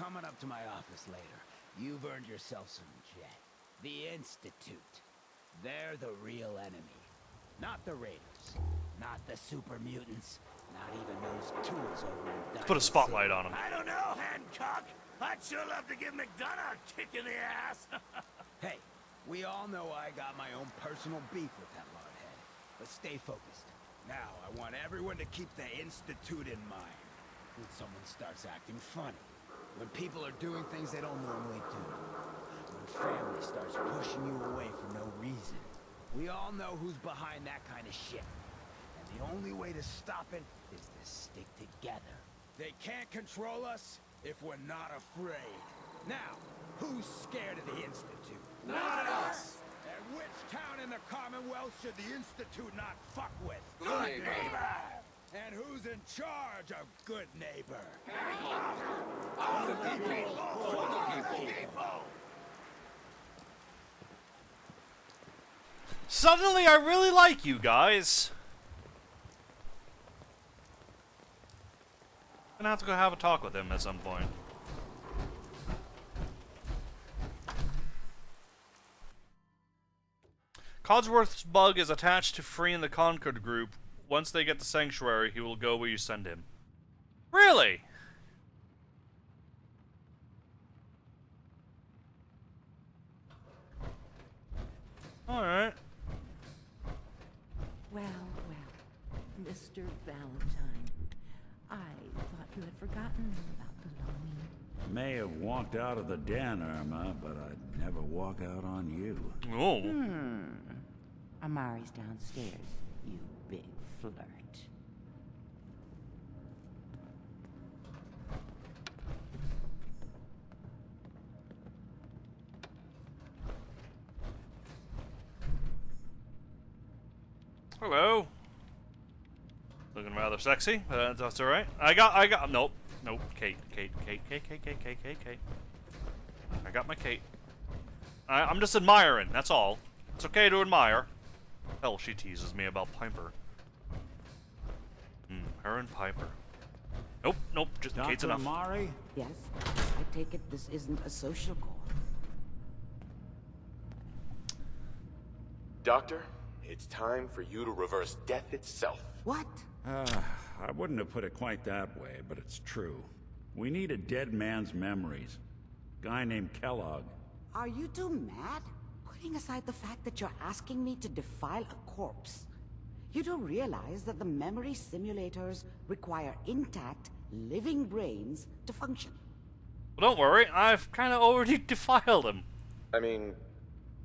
Coming up to my office later. You've earned yourself some jet. The Institute. They're the real enemy. Not the Raiders. Not the super mutants. Not even those tools over in Let's put a spotlight on them. I don't know, Hancock. I'd sure love to give McDonough a kick in the ass. Hey, we all know I got my own personal beef with that hardhead. But stay focused. Now, I want everyone to keep the Institute in mind. When someone starts acting funny. When people are doing things they don't normally do. When family starts pushing you away for no reason. We all know who's behind that kind of shit. And the only way to stop it is to stick together. They can't control us if we're not afraid. Now, who's scared of the Institute? Not us! And which town in the Commonwealth should the Institute not fuck with? Goodneighbor! And who's in charge of Goodneighbor? All the people! For the people! Suddenly, I really like you guys. I'm gonna have to go have a talk with him at some point. Codsworth's bug is attached to freeing the Concord group. Once they get the Sanctuary, he will go where you send him. Really? Alright. Well, Mr. Valentine, I thought you had forgotten about the longing. May have walked out of the den, Irma, but I'd never walk out on you. Oh. Amari's downstairs, you big flirt. Hello. Looking rather sexy, but that's alright. Nope. Kate. I got my Kate. I'm just admiring, that's all. It's okay to admire. Hell, she teases me about Piper. Her and Piper. Nope, just Dr. Kate's enough. Amari? Yes, I take it this isn't a social call. Doctor, it's time for you to reverse death itself. What? I wouldn't have put it quite that way, but it's true. We need a dead man's memories. Guy named Kellogg. Are you two mad? Putting aside the fact that you're asking me to defile a corpse. You do realize that the memory simulators require intact, living brains to function. Well, don't worry, I've kind of already defiled him. I mean,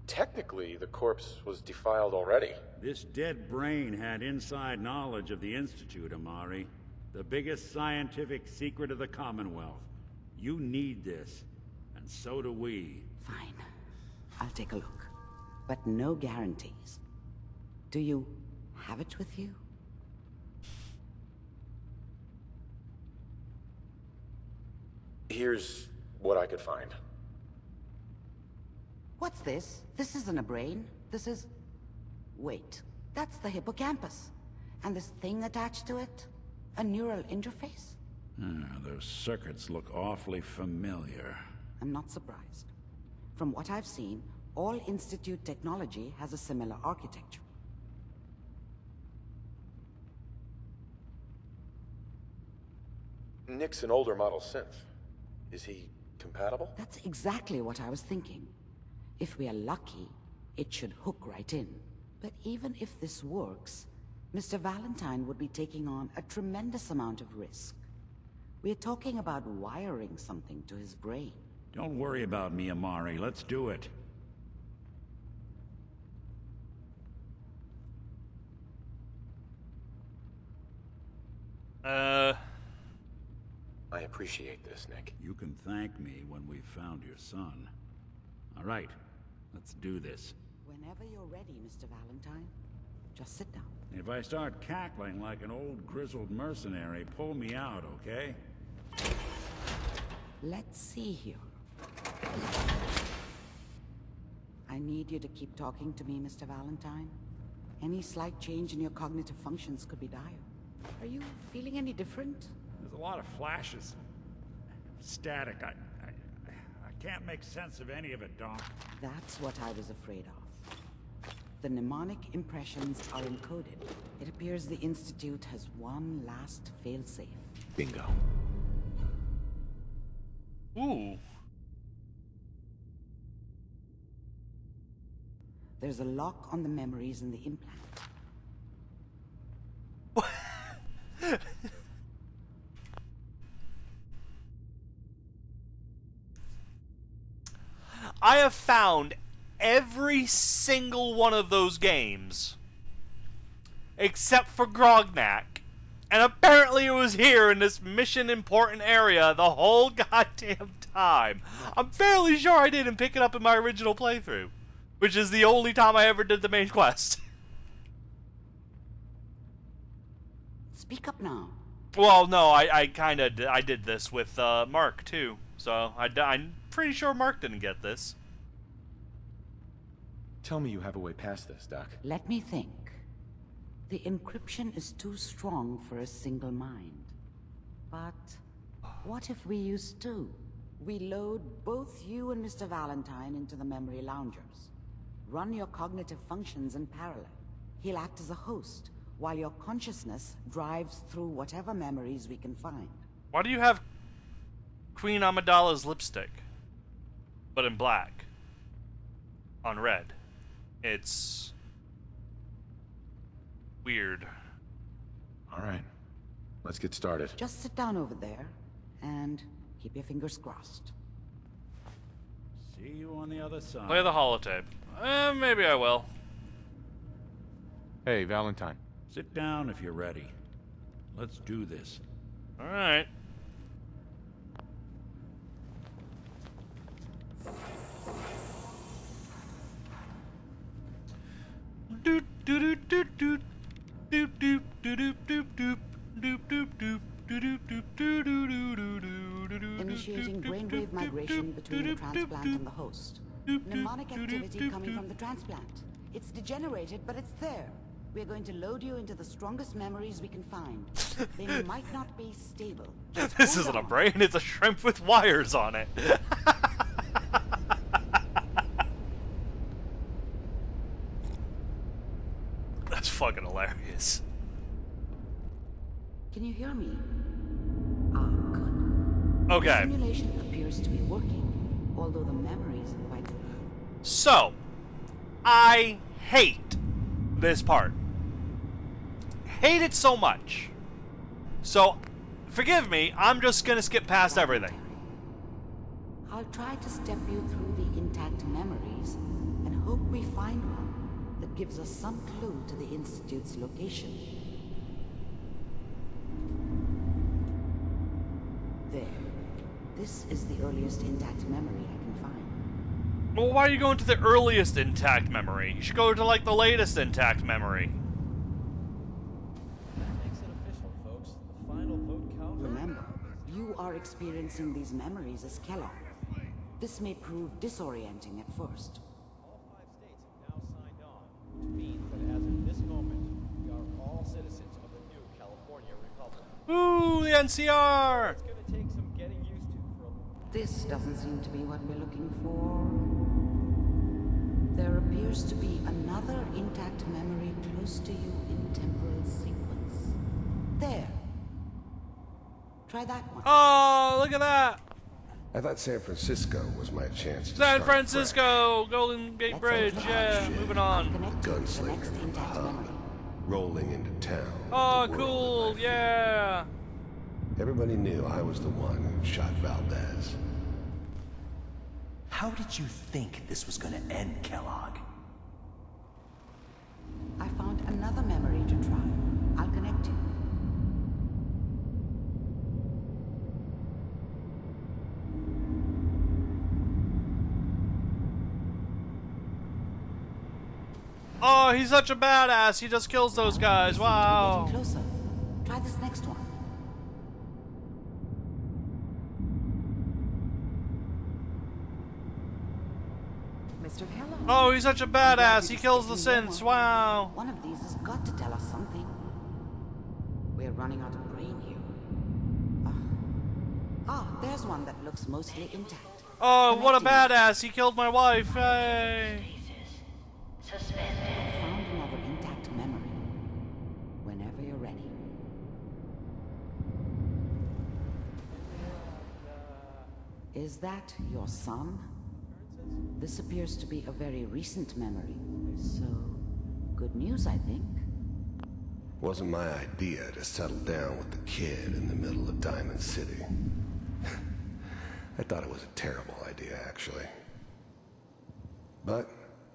technically, the corpse was defiled already. This dead brain had inside knowledge of the Institute, Amari. The biggest scientific secret of the Commonwealth. You need this, and so do we. Fine. I'll take a look. But no guarantees. Do you have it with you? Here's what I could find. What's this? This isn't a brain. This is... Wait. That's the hippocampus. And this thing attached to it? A neural interface? Those circuits look awfully familiar. I'm not surprised. From what I've seen, all Institute technology has a similar architecture. Nick's an older model synth. Is he compatible? That's exactly what I was thinking. If we are lucky, it should hook right in. But even if this works, Mr. Valentine would be taking on a tremendous amount of risk. We're talking about wiring something to his brain. Don't worry about me, Amari. Let's do it. I appreciate this, Nick. You can thank me when we've found your son. All right, let's do this. Whenever you're ready, Mr. Valentine. Just sit down. If I start cackling like an old grizzled mercenary, pull me out, okay? Let's see here. I need you to keep talking to me, Mr. Valentine. Any slight change in your cognitive functions could be dire. Are you feeling any different? There's a lot of flashes. Static. I can't make sense of any of it, Doc. That's what I was afraid of. The mnemonic impressions are encoded. It appears the Institute has one last failsafe. Bingo. Ooh. There's a lock on the memories in the implant. I have found every single one of those games except for Grognak. And apparently it was here in this mission important area the whole goddamn time. I'm fairly sure I didn't pick it up in my original playthrough, which is the only time I ever did the main quest. Speak up now. Well, no, I did this with Mark too, so I'm pretty sure Mark didn't get this. Tell me you have a way past this, Doc. Let me think. The encryption is too strong for a single mind. But what if we use two? We load both you and Mr. Valentine into the memory loungers. Run your cognitive functions in parallel. He'll act as a host, while your consciousness drives through whatever memories we can find. Why do you have Queen Amidala's lipstick, but in black, on red? It's weird. All right, let's get started. Just sit down over there, and keep your fingers crossed. See you on the other side. Play the holotape. Maybe I will. Hey, Valentine. Sit down if you're ready. Let's do this. All right. Doot doot doot doot doot doot doot doot doot doot doot. Initiating brainwave migration between the transplant and the host. Mnemonic activity coming from the transplant. It's degenerated, but it's there. We're going to load you into the strongest memories we can find. They might not be stable. This isn't a brain, it's a shrimp with wires on it. That's fucking hilarious. Can you hear me? Ah, good. Okay. The simulation appears to be working, although the memory isn't quite. So, I hate this part. hate it so much. So, forgive me, I'm just gonna skip past everything. I'll try to step you through the intact memories and hope we find one that gives us some clue to the Institute's location. There. This is the earliest intact memory I can find. Well, why are you going to the earliest intact memory? You should go to, like, the latest intact memory. Remember, you are experiencing these memories as Kellogg. This may prove disorienting at first. All 5 states have now signed on, which means that as of this moment, we are all citizens of the new California Republic. Ooh, the NCR! It's gonna take some getting used to for a This doesn't seem to be what we're looking for. There appears to be another intact memory close to you in temporal sequence. There. Try that one. Oh, look at that! I thought San Francisco was my chance to San start Francisco! Golden Gate Bridge, yeah, moving on. Gunslinger from the HUD, rolling into town. Oh, cool, yeah! Everybody knew I was the one who shot Valdez. How did you think this was gonna end, Kellogg? I found another memory to try. I'll connect you. Oh, he's such a badass. He just kills those guys. Wow. Getting closer. Try this next one. Mr. Kellogg. Oh, he's such a badass. He kills the synths. Wow. One of these has got to tell us something. We're running out of brain here. There's one that looks mostly intact. Oh, what a badass. He killed my wife. Hey. I found another intact memory. Whenever you're ready. Is that your son? This appears to be a very recent memory. So, good news, I think. Wasn't my idea to settle down with the kid in the middle of Diamond City. I thought it was a terrible idea, actually. But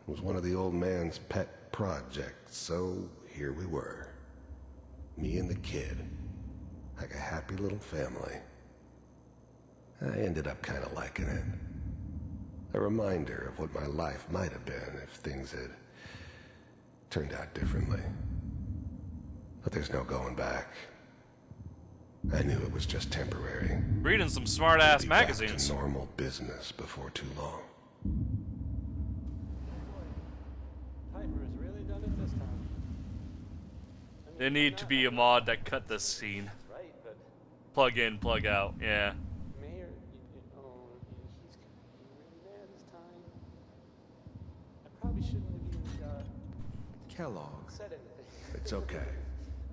it was one of the old man's pet projects, so here we were. Me and the kid. Like a happy little family. I ended up kind of liking it. A reminder of what my life might have been if things had turned out differently. But there's no going back. I knew it was just temporary. Reading some smart-ass Back magazines. to normal business before too long. Piper has really done it this time. There need to be a mod that cut this scene. Right, but Plug in, plug out. Yeah. Mayor, he's really mad this time. I probably shouldn't have even Kellogg. said anything. It's okay.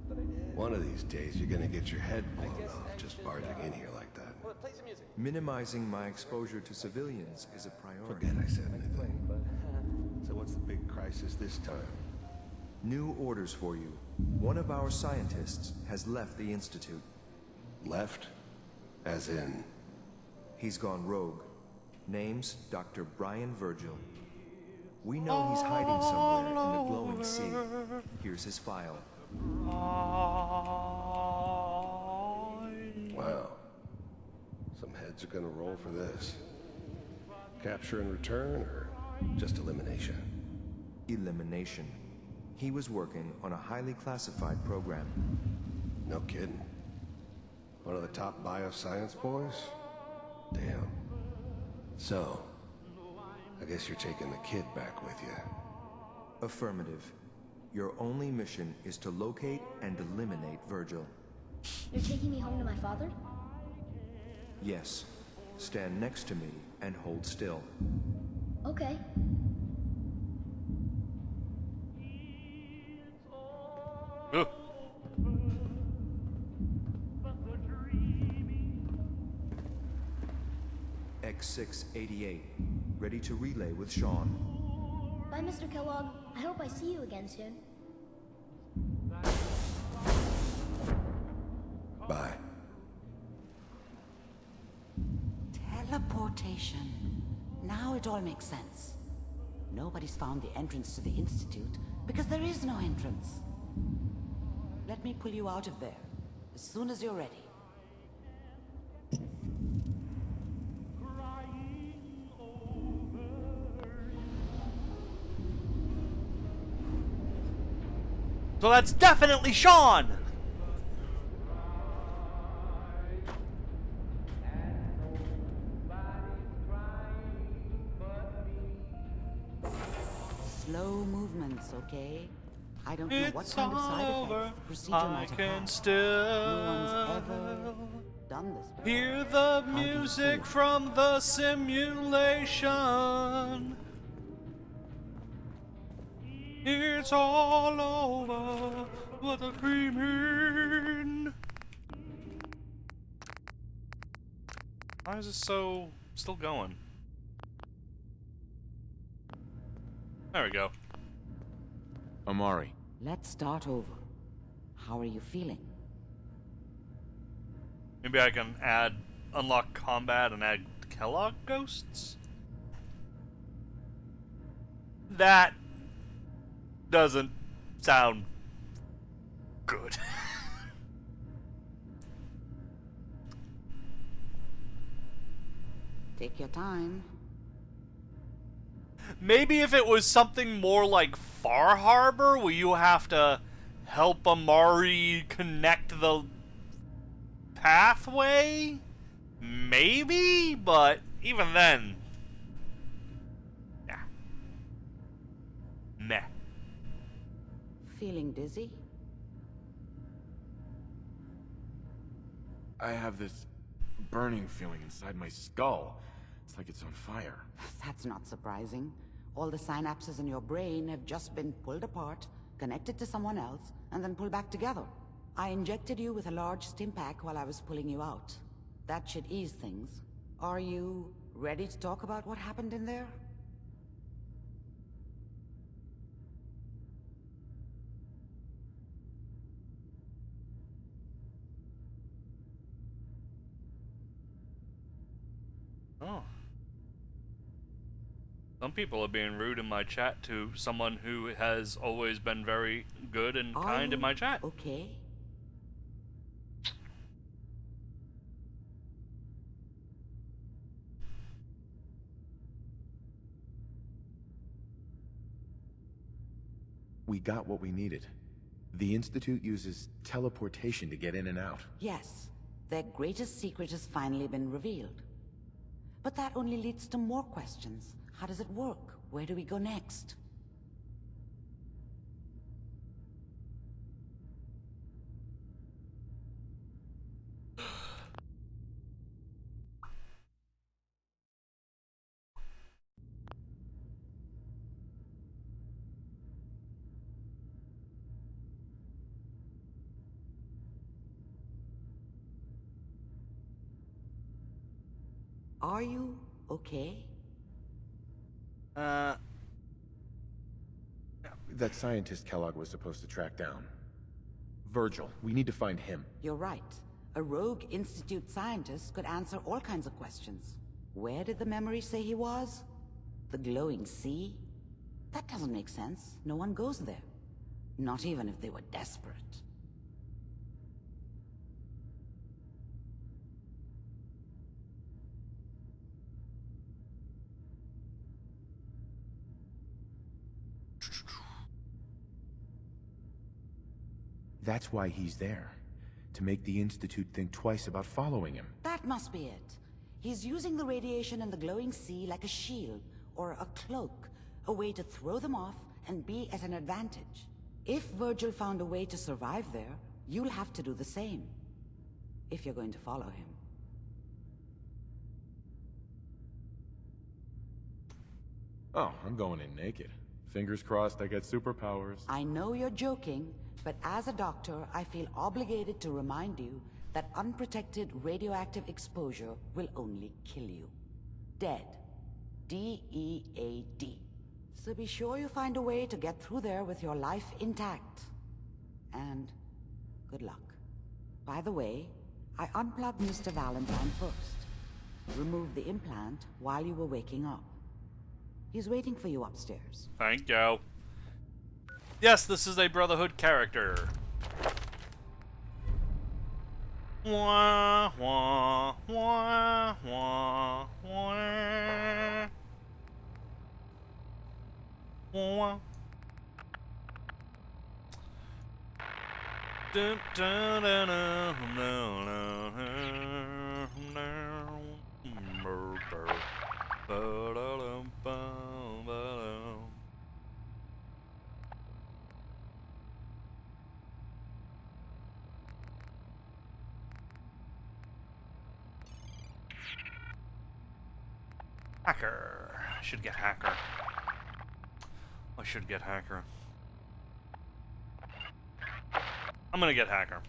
But I did. One of these days you're gonna get your head blown off just barging in here like that. Well, play some music. Minimizing my exposure to civilians is a priority. Forget I said anything. So what's the big crisis this time? New orders for you. One of our scientists has left the Institute. Left? As in? He's gone rogue. Name's Dr. Brian Virgil. We know he's hiding somewhere in the glowing sea. Here's his file. Wow. Some heads are gonna roll for this. Capture and return, or just elimination? Elimination. He was working on a highly classified program. No kidding. One of the top bioscience boys? Damn. So, I guess you're taking the kid back with you. Affirmative. Your only mission is to locate and eliminate Virgil. You're taking me home to my father? Yes. Stand next to me and hold still. Okay. Ugh. X-688. Ready to relay with Sean. Bye, Mr. Kellogg. I hope I see you again soon. Teleportation. Now it all makes sense. Nobody's found the entrance to the Institute because there is no entrance. Let me pull you out of there as soon as you're ready. So that's definitely Sean! Slow movements, okay? I don't know what It's kind of side all over. effects the procedure I might have can had. still No one's ever done this before. hear the How do you music feel? from the simulation. It's all over. What a dreaming. Why is this so still going? There we go. Amari. Let's start over. How are you feeling? Maybe I can unlock combat and add Kellogg ghosts? That doesn't sound good. Take your time. Maybe if it was something more like Far Harbor, where you have to help Amari connect the pathway? Maybe, but even then, nah. Meh. Feeling dizzy? I have this burning feeling inside my skull. It's like it's on fire. That's not surprising. All the synapses in your brain have just been pulled apart, connected to someone else, and then pulled back together. I injected you with a large stim pack while I was pulling you out. That should ease things. Are you ready to talk about what happened in there? Oh. Some people are being rude in my chat to someone who has always been very good and kind in my chat. Okay. We got what we needed. The Institute uses teleportation to get in and out. Yes, their greatest secret has finally been revealed. But that only leads to more questions. How does it work? Where do we go next? Are you okay? That scientist Kellogg was supposed to track down. Virgil, we need to find him. You're right. A rogue Institute scientist could answer all kinds of questions. Where did the memory say he was? The glowing sea? That doesn't make sense. No one goes there. Not even if they were desperate. That's why he's there. To make the Institute think twice about following him. That must be it. He's using the radiation in the glowing sea like a shield, or a cloak, a way to throw them off and be at an advantage. If Virgil found a way to survive there, you'll have to do the same. If you're going to follow him. Oh, I'm going in naked. Fingers crossed I get superpowers. I know you're joking, but as a doctor, I feel obligated to remind you that unprotected radioactive exposure will only kill you. Dead. D-E-A-D. So be sure you find a way to get through there with your life intact. And good luck. By the way, I unplugged Mr. Valentine first. removed the implant while you were waking up. He's waiting for you upstairs. Thank you. Yes, this is a Brotherhood character. Wah, wah, wah, wah, wah. Wah. Dun, dun, dun, dun, dun, dun, dun. Hacker. I should get hacker. I should get hacker. I'm gonna get hacker.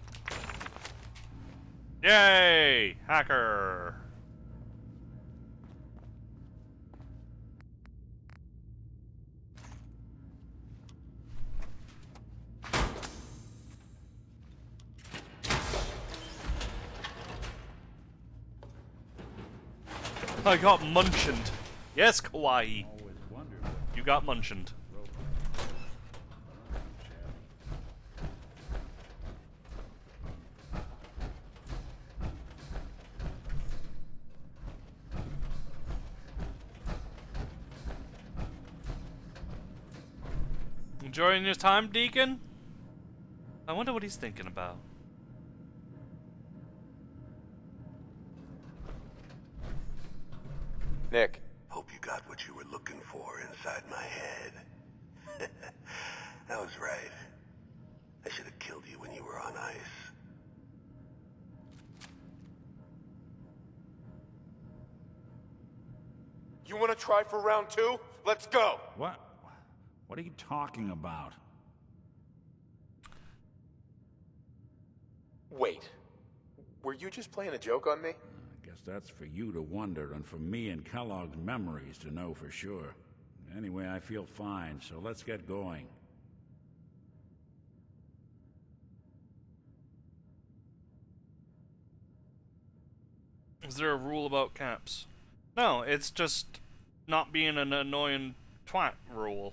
Yay! Hacker! I got munchened. Yes, Kawaii. You got munchened. Enjoying your time, Deacon? I wonder what he's thinking about. Nick. Hope you got what you were looking for inside my head. That was right. I should have killed you when you were on ice. You want to try for round 2? Let's go! What? What are you talking about? Wait. Were you just playing a joke on me? I guess that's for you to wonder, and for me and Kellogg's memories to know for sure. Anyway, I feel fine, so let's get going. Is there a rule about caps? No, it's just not being an annoying twat rule.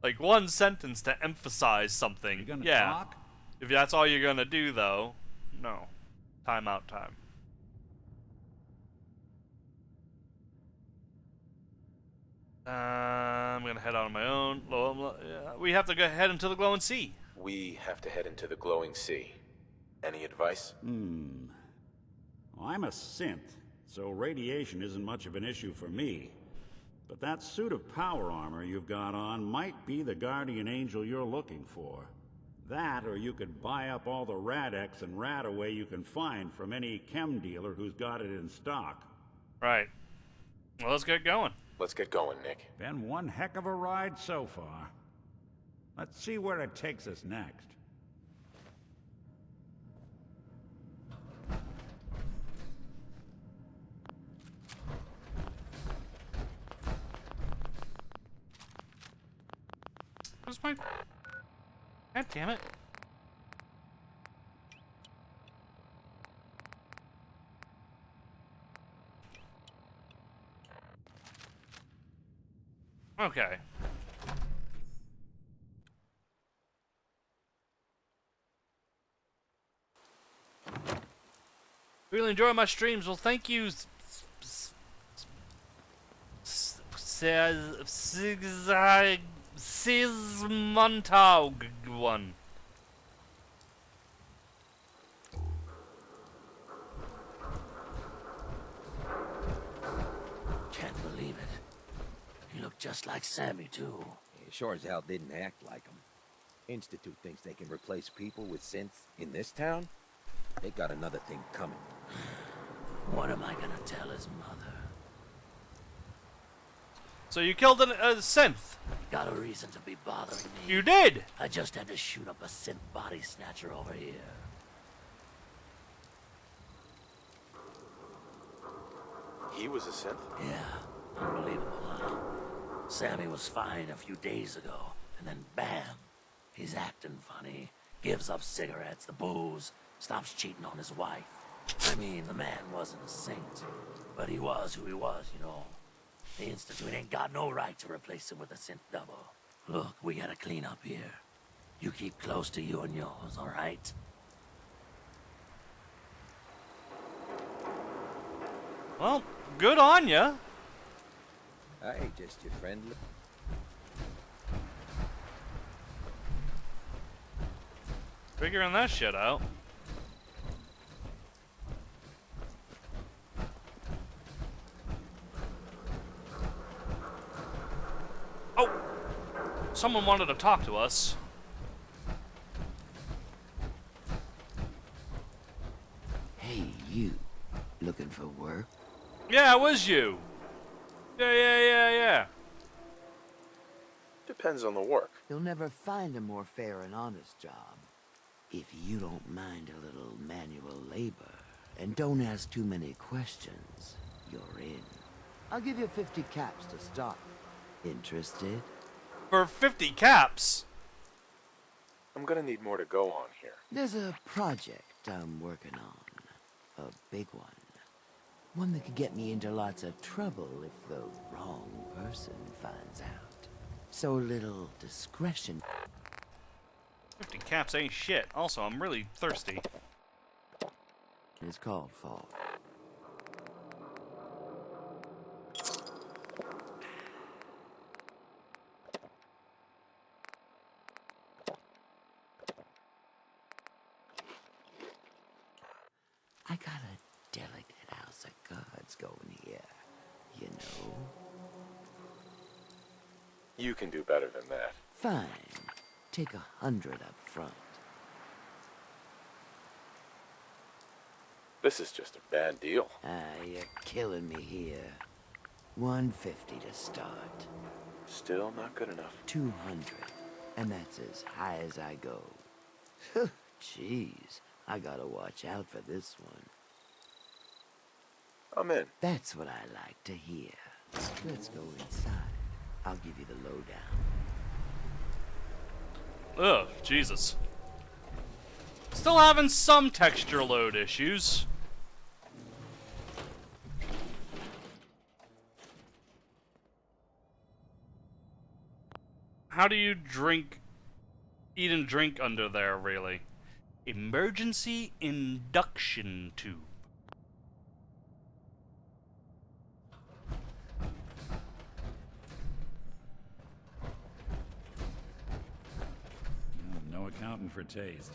Like one sentence to emphasize something. You gonna yeah. talk? If that's all you're gonna do, though, no. Time out time. I'm gonna head out on my own. We have to go head into the glowing sea. We have to head into the glowing sea. Any advice? Well, I'm a synth, so radiation isn't much of an issue for me. But that suit of power armor you've got on might be the guardian angel you're looking for. That, or you could buy up all the Rad-X and Rad-Away you can find from any chem dealer who's got it in stock. Right. Well, let's get going. Let's get going, Nick. Been one heck of a ride so far. Let's see where it takes us next. Where's my... God damn it. Okay. Really enjoy my streams. Well, thank you, Sismontag one. Can't believe it. He looked just like Sammy, too. He sure as hell didn't act like him. Institute thinks they can replace people with synths in this town? They got another thing coming. What am I gonna tell his mother? So you killed a synth. Got a reason to be bothering me. You did! I just had to shoot up a synth body snatcher over here. He was a synth? Yeah, unbelievable, huh? Sammy was fine a few days ago, and then bam! He's acting funny, gives up cigarettes, the booze, stops cheating on his wife. I mean, the man wasn't a saint, but he was who he was, you know. The Institute ain't got no right to replace him with a synth double. Look, we gotta clean up here. You keep close to you and yours, all right? Well, good on ya. I ain't just your friend. Figuring that shit out. Oh! Someone wanted to talk to us. Hey, you. Looking for work? Yeah, it was you. Yeah. Depends on the work. You'll never find a more fair and honest job. If you don't mind a little manual labor, and don't ask too many questions, you're in. I'll give you 50 caps to start. Interested? For 50 caps? I'm gonna need more to go on here. There's a project I'm working on. A big one. One that could get me into lots of trouble if the wrong person finds out. So little discretion. 50 caps ain't shit. Also, I'm really thirsty. Is called for. I got a delicate house of cards going here, you know. You can do better than that. Fine. Take 100 up front. This is just a bad deal. You're killing me here. 150 to start. Still not good enough. 200. And that's as high as I go. Jeez, I gotta watch out for this one. I'm in. That's what I like to hear. Let's go inside. I'll give you the lowdown. Ugh, Jesus. Still having some texture load issues. How do you eat and drink under there, really? Emergency induction tube. No accounting for taste.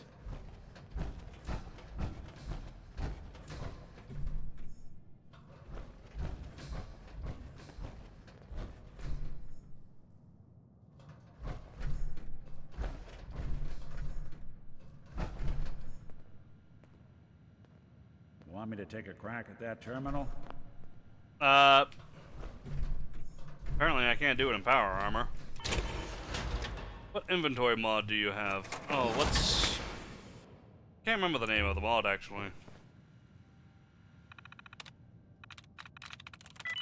Want me to take a crack at that terminal? Apparently I can't do it in power armor. What inventory mod do you have? Oh, what's... Can't remember the name of the mod, actually.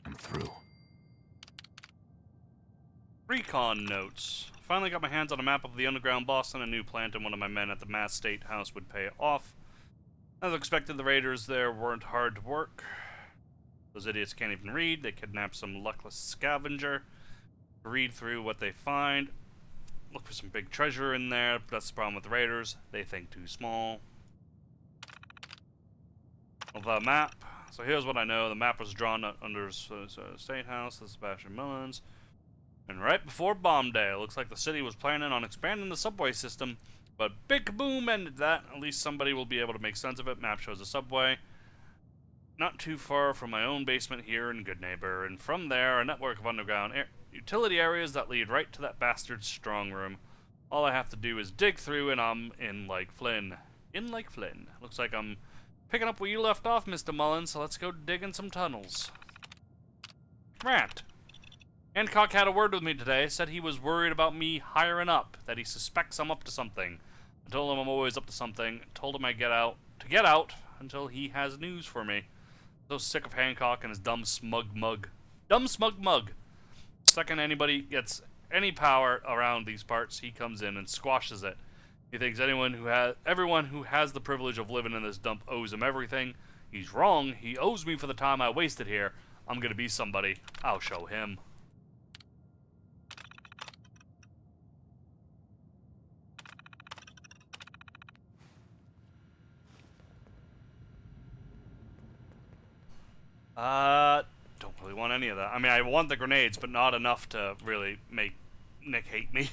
I'm through. Recon notes. Finally got my hands on a map of the underground boss and a new plant, and one of my men at the Mass State House would pay off. As expected, the raiders there weren't hard to work. Those idiots can't even read. They kidnap some luckless scavenger, read through what they find, look for some big treasure in there. But that's the problem with the raiders. They think too small. The map. So here's what I know. The map was drawn under State House, the Sebastian Mullins. And right before Bomb Day, it looks like the city was planning on expanding the subway system. But big kaboom ended that. At least somebody will be able to make sense of it. Map shows a subway not too far from my own basement here in Goodneighbor. And from there, a network of underground utility areas that lead right to that bastard's strong room. All I have to do is dig through and I'm in like Flynn. In like Flynn. Looks like I'm picking up where you left off, Mr. Mullins, so let's go dig in some tunnels. Rant. Hancock had a word with me today, said he was worried about me hiring up, that he suspects I'm up to something. I told him I'm always up to something, told him I get out until he has news for me. So sick of Hancock and his dumb smug mug. Dumb smug mug. Second anybody gets any power around these parts, he comes in and squashes it. He thinks everyone who has the privilege of living in this dump owes him everything. He's wrong. He owes me for the time I wasted here. I'm gonna be somebody. I'll show him. Don't really want any of that. I mean, I want the grenades, but not enough to really make Nick hate me.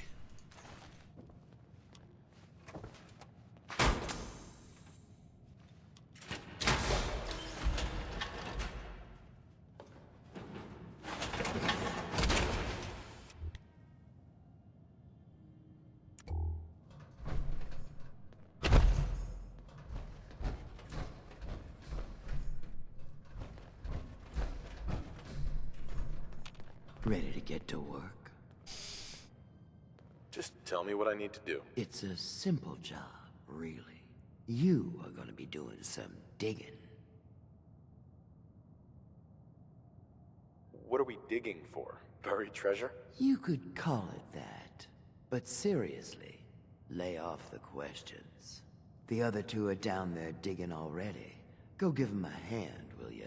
Ready to get to work? Just tell me what I need to do. It's a simple job, really. You are gonna be doing some digging. What are we digging for? Buried treasure? You could call it that. But seriously, lay off the questions. The other two are down there digging already. Go give them a hand, will ya?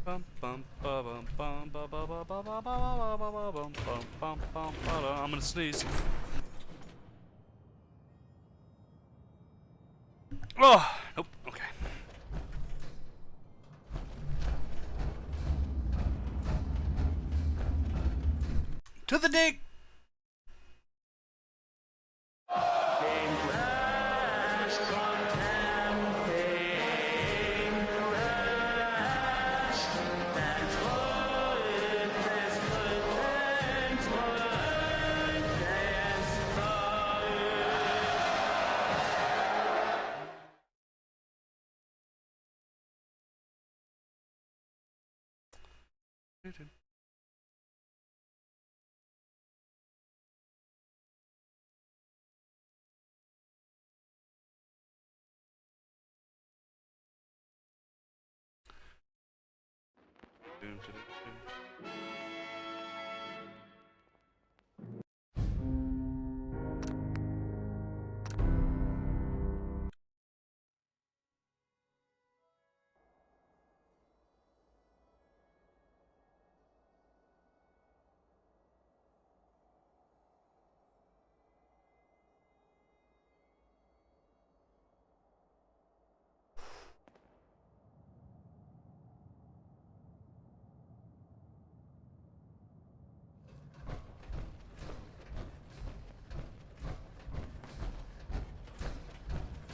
I'm gonna sneeze. Oh, nope. Okay. To the dig.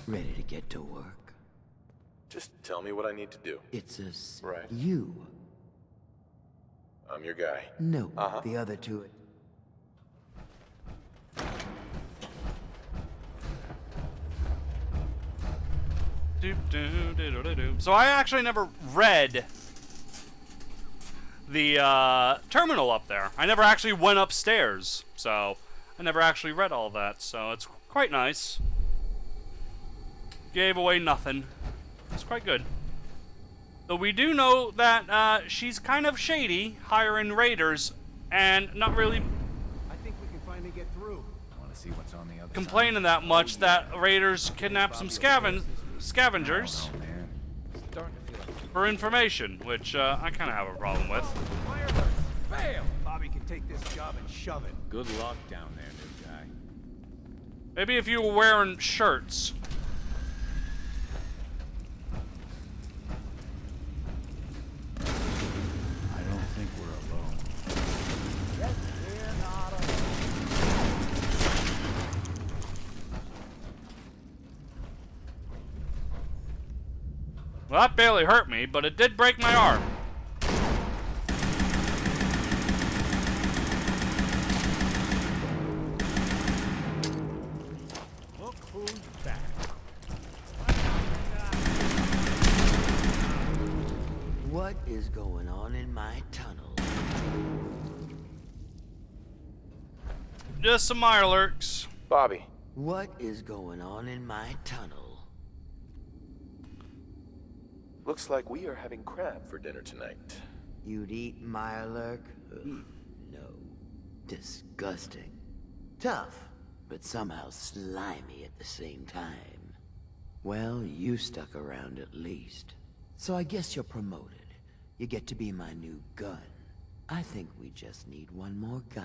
Ready to get to work? Just tell me what I need to do. It's a... Right. You. I'm your guy. No, the other two... So I actually never read the terminal up there. I never actually went upstairs, so I never actually read all that, so it's quite nice. Gave away nothing. It's quite good. Though we do know that she's kind of shady, hiring raiders, and not really I think we can finally get through. Want to see what's on the other complaining that much that raiders kidnap some scavengers for information, which I kind of have a problem with. Fail! Bobby can take this job and shove it. Good luck down there, new guy. Maybe if you were wearing shirts. I don't think we're alone. Well, that barely hurt me, but it did break my arm. Look who's back. What is going on in my tunnel? Just some mirelurks. Bobby. What is going on in my tunnel? Looks like we are having crab for dinner tonight. You'd eat Mirelurk? Ugh, no. Disgusting. Tough, but somehow slimy at the same time. Well, you stuck around at least. So I guess you're promoted. You get to be my new gun. I think we just need one more guy.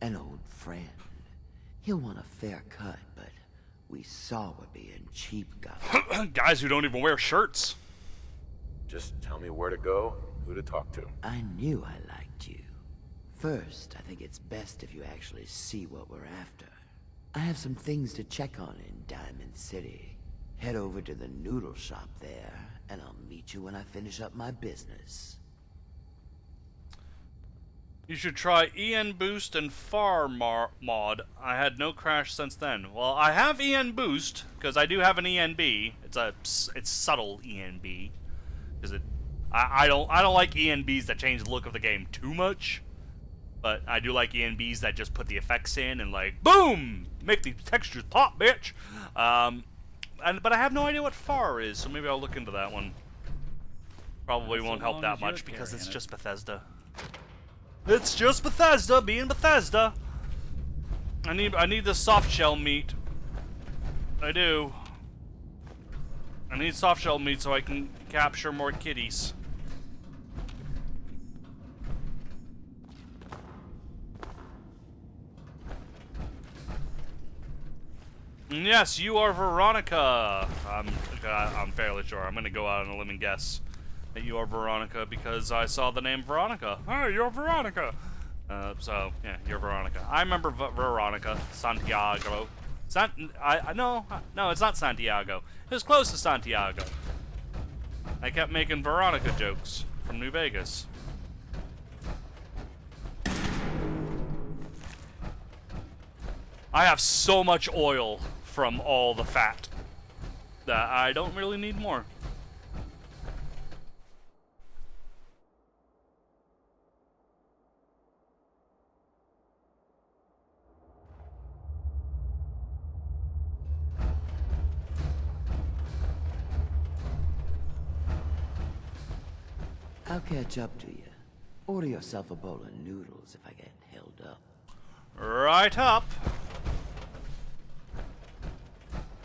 An old friend. He'll want a fair cut, but we saw we're being cheap guys. Guys who don't even wear shirts. Just tell me where to go, who to talk to. I knew I liked you. First, I think it's best if you actually see what we're after. I have some things to check on in Diamond City. Head over to the noodle shop there, and I'll meet you when I finish up my business. You should try EN Boost and FAR mod. I had no crash since then. Well, I have EN Boost because I do have an ENB. It's subtle ENB because I don't like ENBs that change the look of the game too much, but I do like ENBs that just put the effects in and like boom, make the textures pop, bitch. But I have no idea what FAR is, so maybe I'll look into that one. Probably won't help that much because it's just Bethesda. It's just Bethesda being Bethesda. I need the soft shell meat. I do. I need soft shell meat so I can capture more kitties. And yes, you are Veronica. I'm fairly sure. I'm gonna go out on a limb and guess that you are Veronica because I saw the name Veronica. Hey, you're Veronica. So yeah, you're Veronica. I remember Veronica Santiago. No, it's not Santiago. It was close to Santiago. I kept making Veronica jokes from New Vegas. I have so much oil from all the fat that I don't really need more. I'll catch up to you. Order yourself a bowl of noodles if I get held up. Right up.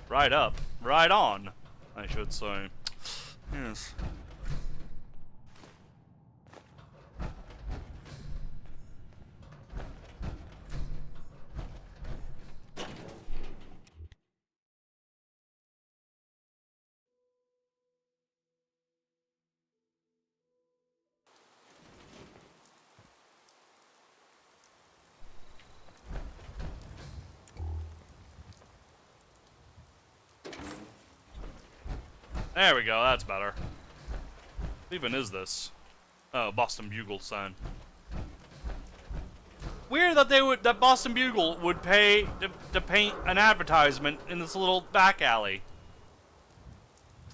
Right up. Right on, I should say. Yes. There we go, that's better. What even is this? Oh, Boston Bugle sign. Weird that that Boston Bugle would pay to paint an advertisement in this little back alley.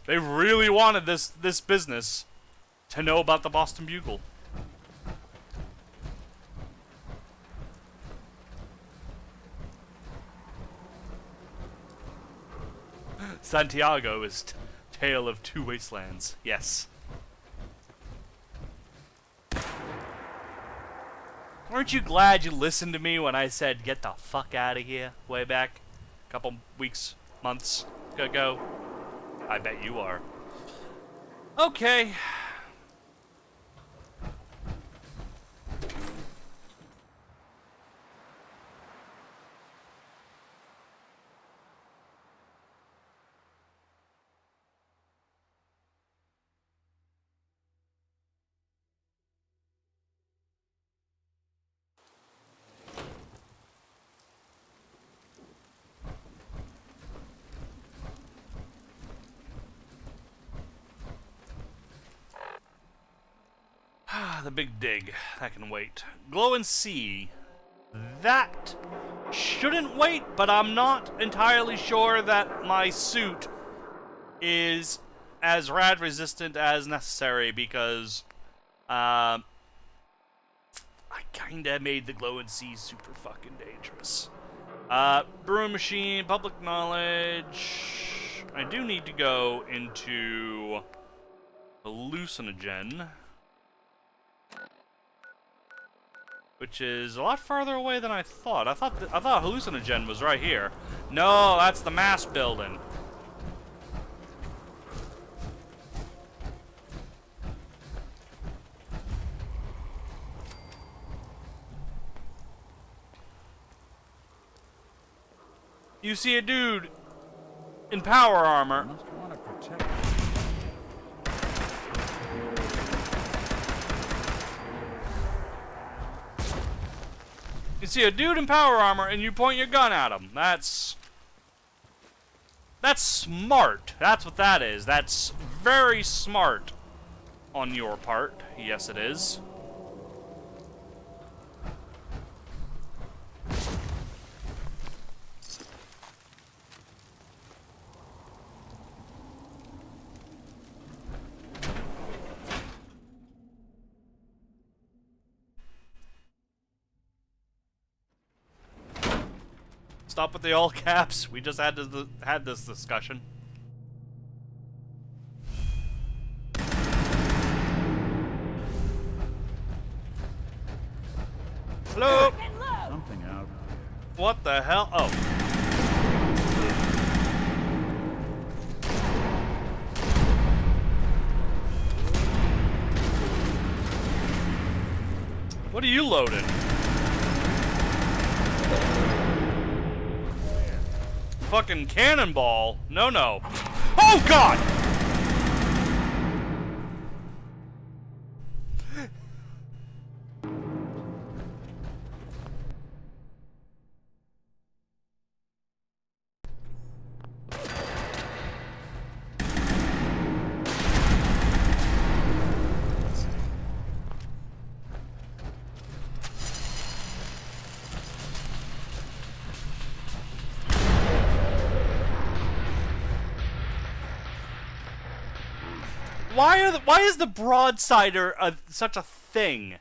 They really wanted this business to know about the Boston Bugle. Santiago is Tale of Two Wastelands. Yes. Aren't you glad you listened to me when I said get the fuck out of here way back a couple weeks, months ago? I bet you are. Okay. The big dig. That can wait. Glow and see. That shouldn't wait, but I'm not entirely sure that my suit is as rad resistant as necessary because I kinda made the glow and see super fucking dangerous. Brewing machine, public knowledge. I do need to go into hallucinogen, which is a lot farther away than I thought. I thought hallucinogen was right here. No, that's the mass building. You see a dude in power armor. Must want to protect. You see a dude in power armor and you point your gun at him. That's smart. That's what that is. That's very smart on your part. Yes, it is. Stop with the all caps. We just had this discussion. Hello. Something out. What the hell? Oh. What are you loading? Fucking cannonball. No, no. Oh, God! Why is the broadsider such a thing?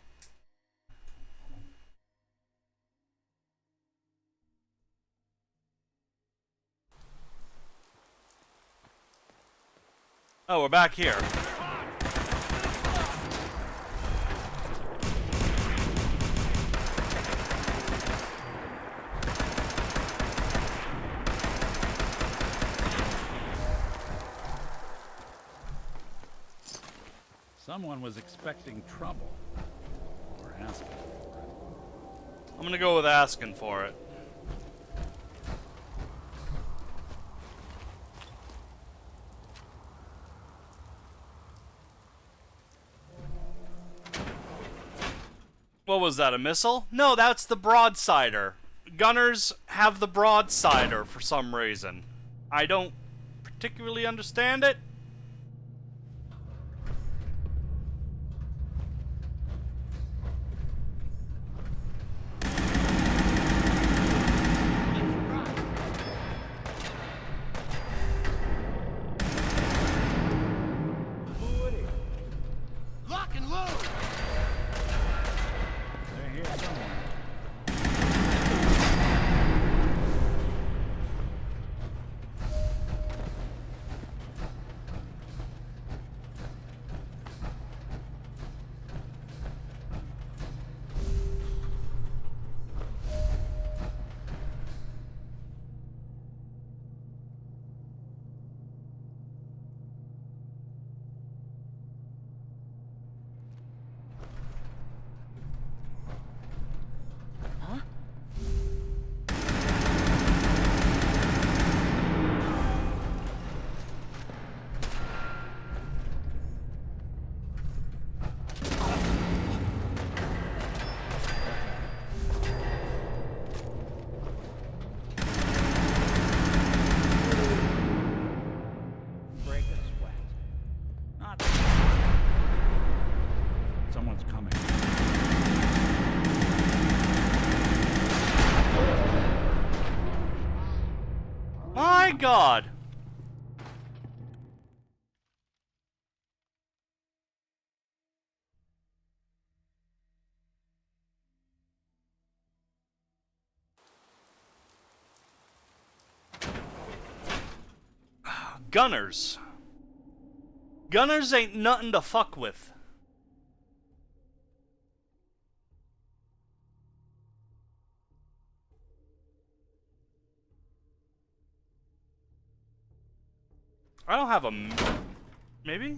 Oh, we're back here. Someone was expecting trouble. Or asking for it. I'm gonna go with asking for it. What was that, a missile? No, that's the broadsider. Gunners have the broadsider for some reason. I don't particularly understand it. Lock and load! They're here somewhere. Break a sweat. Not. Someone's coming. My God. Gunners. Gunners ain't nothing to fuck with. I don't have a... maybe?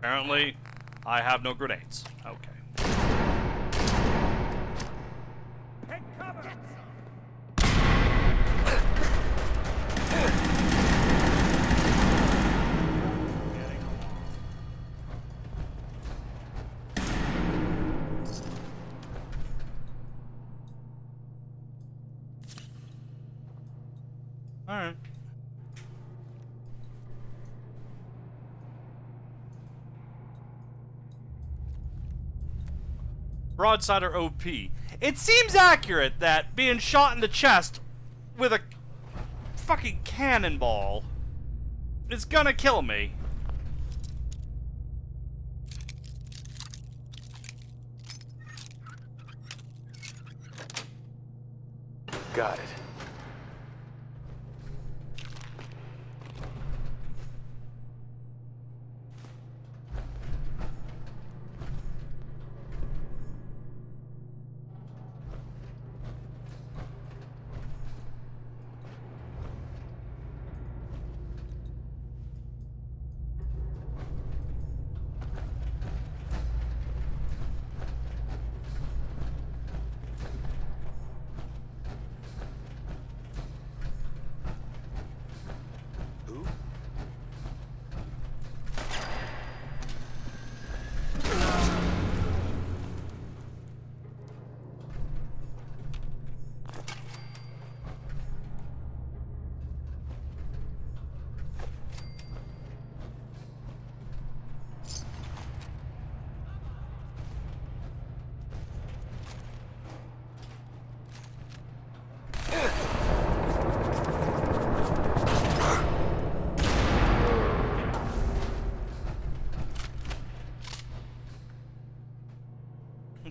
Apparently, I have no grenades. Okay. Take cover! Alright. Broadside or OP. It seems accurate that being shot in the chest with a fucking cannonball is gonna kill me. Got it.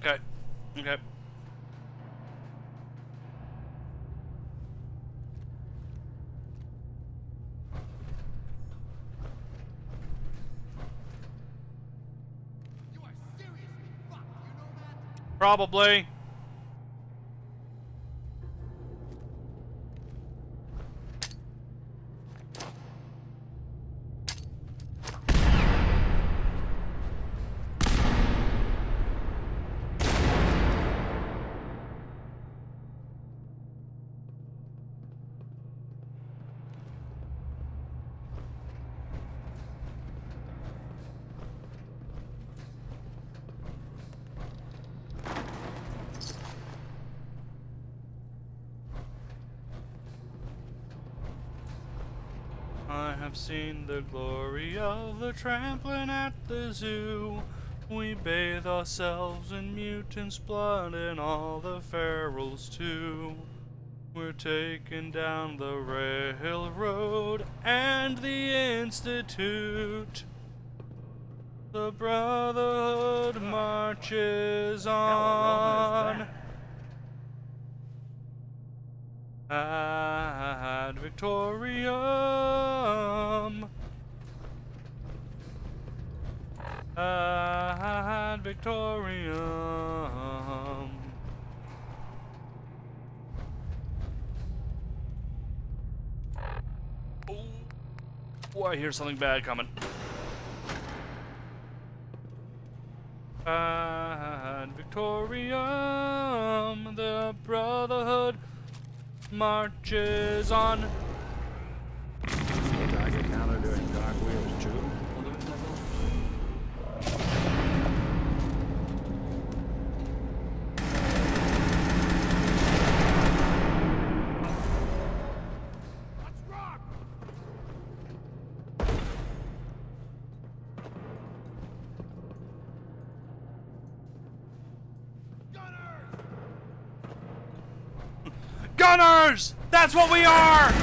Okay. Okay. Probably. I have seen the glory of the trampling at the zoo. We bathe ourselves in mutants' blood and all the ferals too. We're taking down the railroad and the institute. The Brotherhood marches on. Ad Victoriam. Ad Victoriam. Oh, I hear something bad coming. Ad Victoriam. The Brotherhood marches on. Target counter during dark wheels too. Gunners! That's what we are!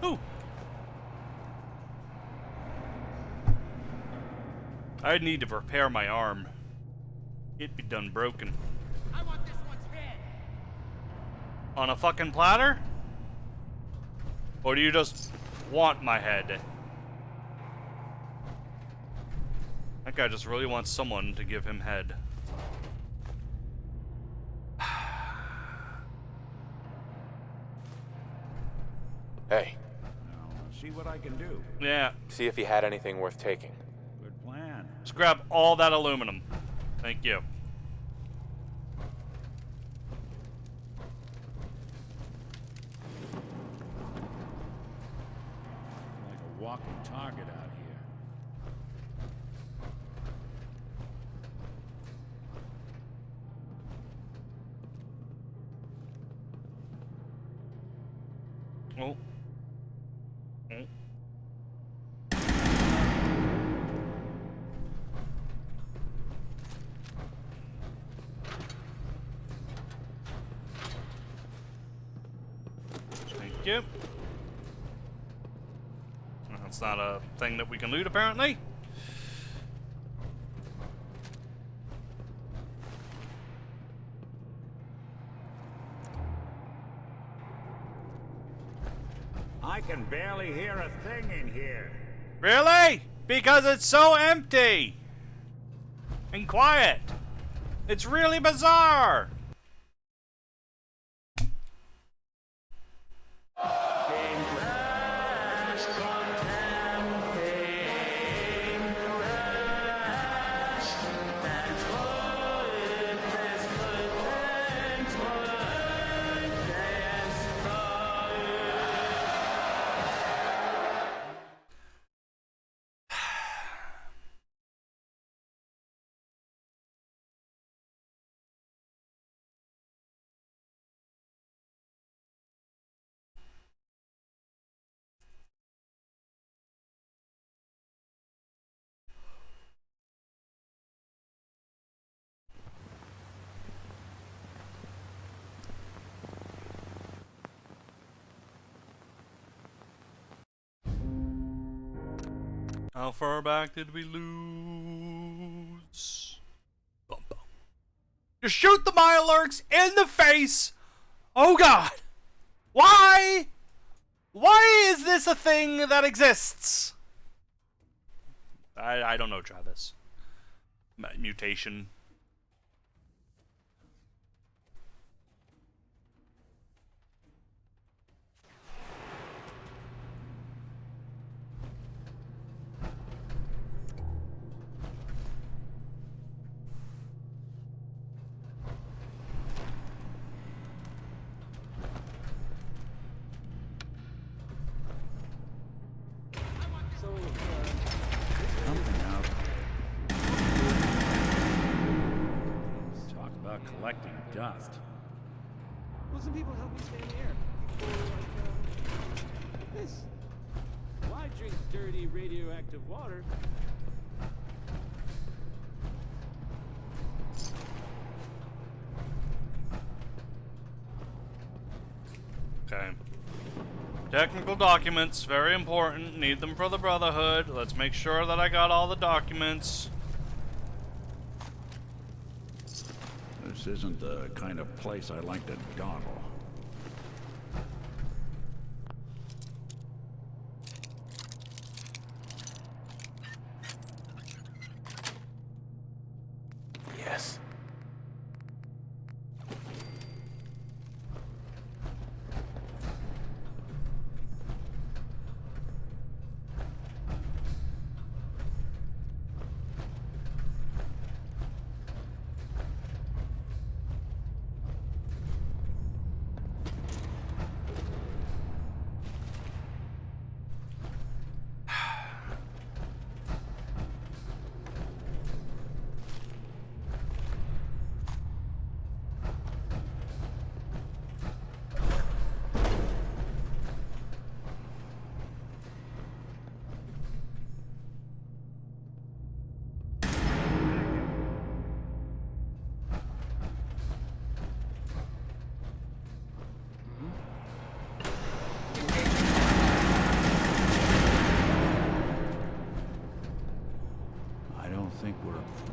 Ooh. I need to repair my arm. It be done broken. I want this one's head. On a fucking platter? Or do you just want my head? That guy just really wants someone to give him head. Hey. See what I can do. Yeah. See if he had anything worth taking. Good plan. Let's grab all that aluminum. Thank you. Like a walking target out here. Oh. Thank you. That's not a thing that we can loot, apparently. I can barely hear a thing in here. Really? Because it's so empty and quiet. It's really bizarre. How far back did we lose? Bum, bum. You shoot the Mirelurks in the face! Oh god! Why? Why is this a thing that exists? I don't know, Travis. Mutation. Talk about collecting dust. Will some people help me stay in the air? People like this. Why drink dirty radioactive water? Okay. Technical documents, very important. Need them for the Brotherhood. Let's make sure that I got all the documents. This isn't the kind of place I like to dawdle. Yes.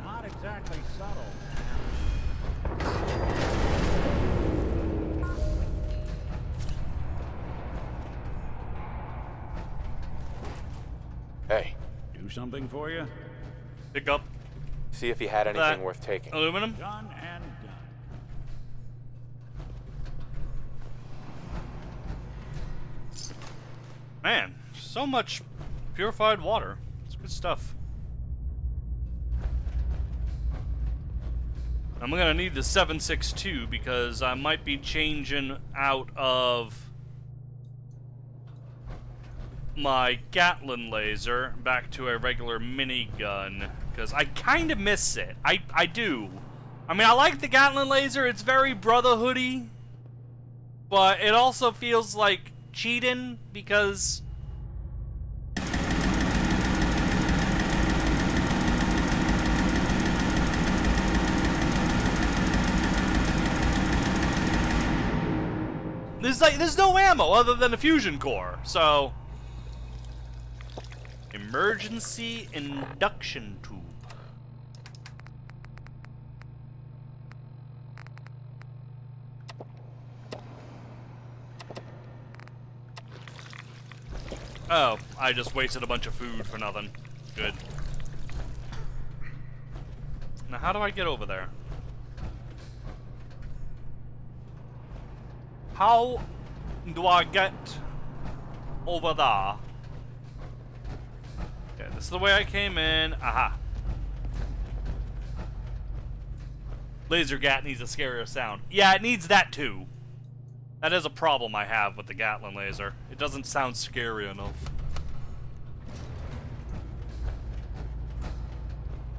Not exactly subtle. Hey. Do something for you? Pick up. See if he had anything that worth taking. aluminum. Done and done. Man, so much purified water. It's good stuff. I'm gonna need the 7.62 because I might be changing out of my Gatling laser back to a regular minigun because I kind of miss it. I do. I mean, I like the Gatling laser. It's very Brotherhoody, but it also feels like cheating because there's no ammo other than a fusion core. So emergency induction tube. Oh, I just wasted a bunch of food for nothing. Good. Now how do I get over there? How do I get over there? Okay, this is the way I came in. Aha. Laser gat needs a scarier sound. Yeah, it needs that too. That is a problem I have with the Gatling laser. It doesn't sound scary enough.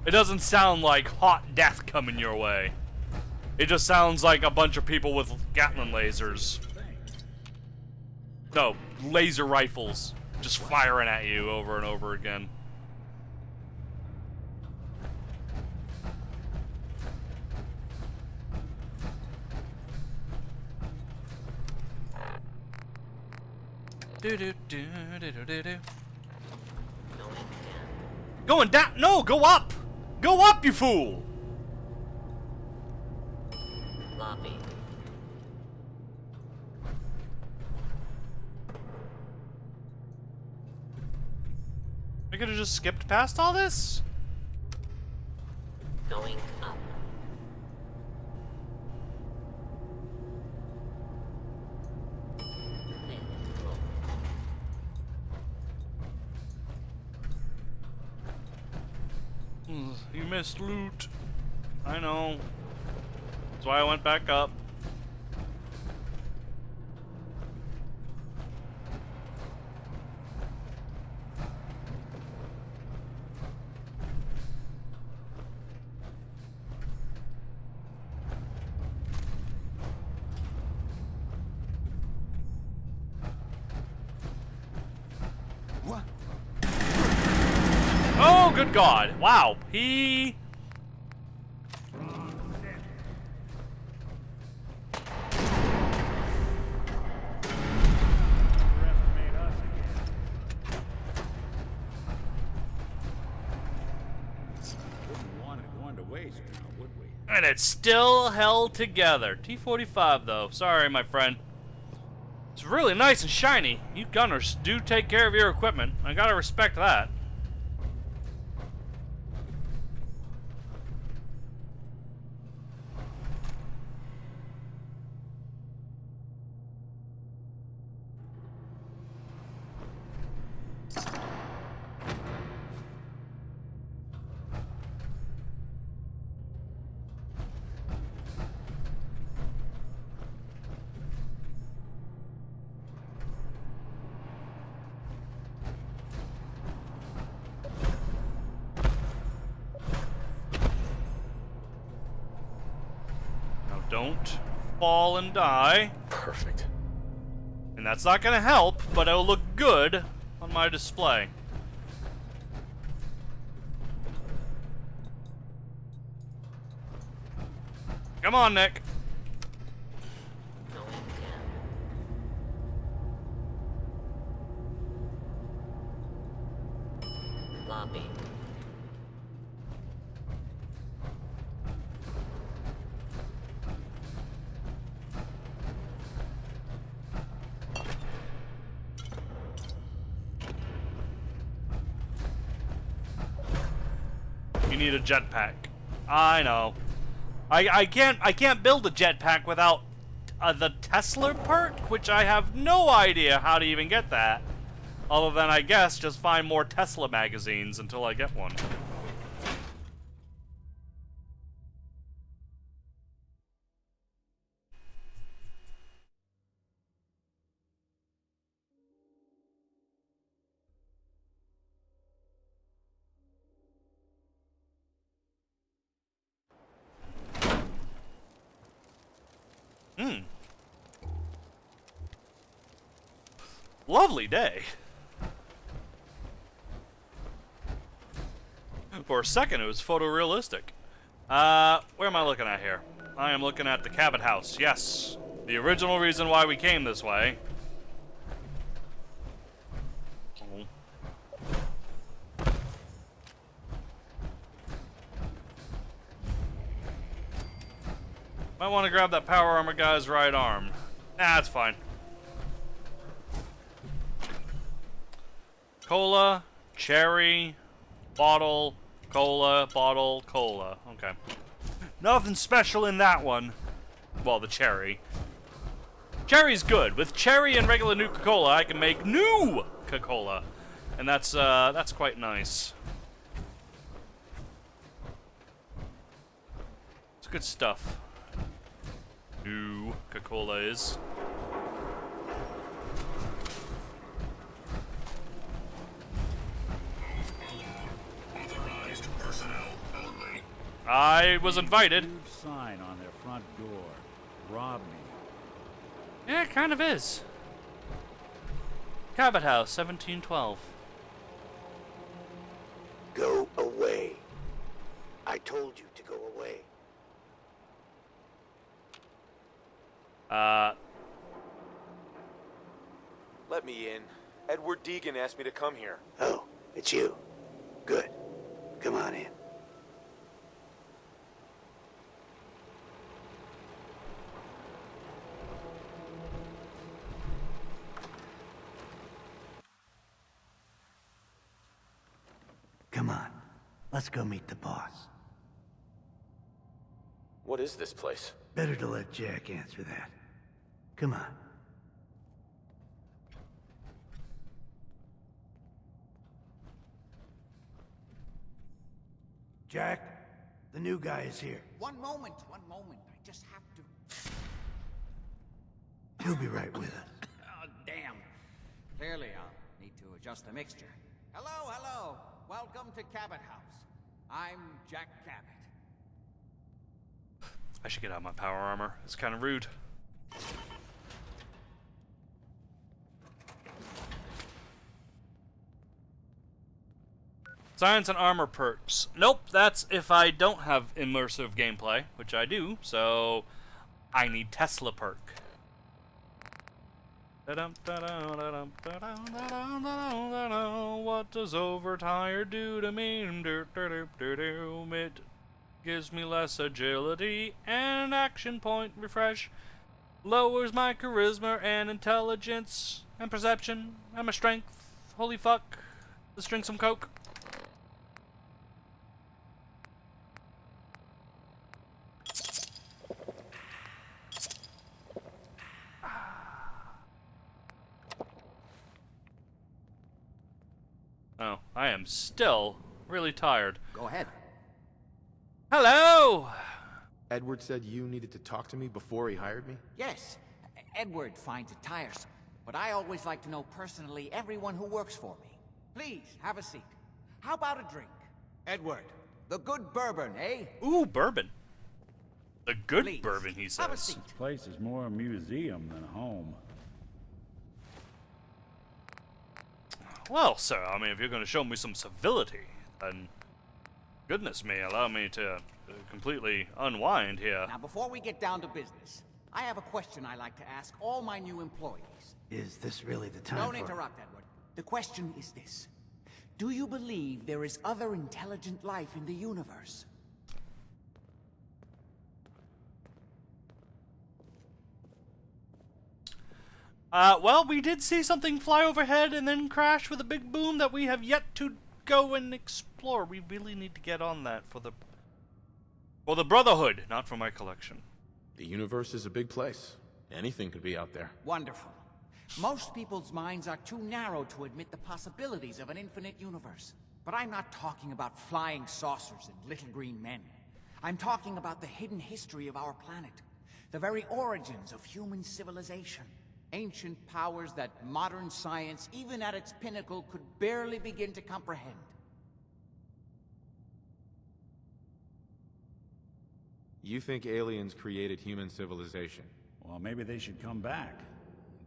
It doesn't sound like hot death coming your way. It just sounds like a bunch of people with Gatling lasers. No, laser rifles just firing at you over and over again. Going down? No, go up! Go up, you fool! Lobby. I could have just skipped past all this? Going up. You missed loot. I know. That's why I went back up. What? Oh, good God. Wow. He... And it's still held together. T-45 though. Sorry, my friend. It's really nice and shiny. You gunners do take care of your equipment. I gotta respect that. Don't fall and die. Perfect. And that's not gonna help, but it'll look good on my display. Come on, Nick. Lobby. You need a jetpack. I know. I can't build a jetpack without the Tesla perk, which I have no idea how to even get that. Other than, I guess, just find more Tesla magazines until I get one. Lovely day. For a second, it was photorealistic. Where am I looking at here? I am looking at the Cabot house. Yes, the original reason why we came this way. Might want to grab that power armor guy's right arm. Nah, it's fine. Cola, cherry, bottle, cola, bottle, cola. Okay. Nothing special in that one. Well, the cherry. Cherry's good. With cherry and regular Nuka-Cola, I can make new Coca-Cola. And that's quite nice. It's good stuff. New Coca-Cola is. I was invited. Huge sign on their front door. Rob me. Yeah, it kind of is. Cabot House, 1712. Go away. I told you to go away. Let me in. Edward Deegan asked me to come here. Oh, it's you. Good. Come on in. Come on. Let's go meet the boss. What is this place? Better to let Jack answer that. Come on. Jack, the new guy is here. One moment. I just have to... He'll be right with us. Oh, damn. Clearly, I'll need to adjust the mixture. Hello. Welcome to Cabot House. I'm Jack Cabot. I should get out my power armor. It's kind of rude. Science and armor perks. Nope, that's if I don't have immersive gameplay, which I do, so I need Tesla perk. What does overtired do to me? It gives me less agility and action point refresh. Lowers my charisma and intelligence and perception and my strength. Holy fuck. Let's drink some Coke. Oh, I am still really tired. Go ahead. Hello! Edward said you needed to talk to me before he hired me? Yes, Edward finds it tiresome, but I always like to know personally everyone who works for me. Please, have a seat. How about a drink? Edward, the good bourbon, eh? Ooh, bourbon. The good Please, bourbon, he have a says. seat. This place is more a museum than a home. Well, sir, I mean, if you're going to show me some civility, then goodness me, allow me to completely unwind here. Now, before we get down to business, I have a question I like to ask all my new employees. Is this really the time Don't for... interrupt, Edward. The question is this. Do you believe there is other intelligent life in the universe? Well, we did see something fly overhead and then crash with a big boom that we have yet to go and explore. We really need to get on that for the Brotherhood, not for my collection. The universe is a big place. Anything could be out there. Wonderful. Most people's minds are too narrow to admit the possibilities of an infinite universe. But I'm not talking about flying saucers and little green men. I'm talking about the hidden history of our planet. The very origins of human civilization. Ancient powers that modern science, even at its pinnacle, could barely begin to comprehend. You think aliens created human civilization? Well, maybe they should come back.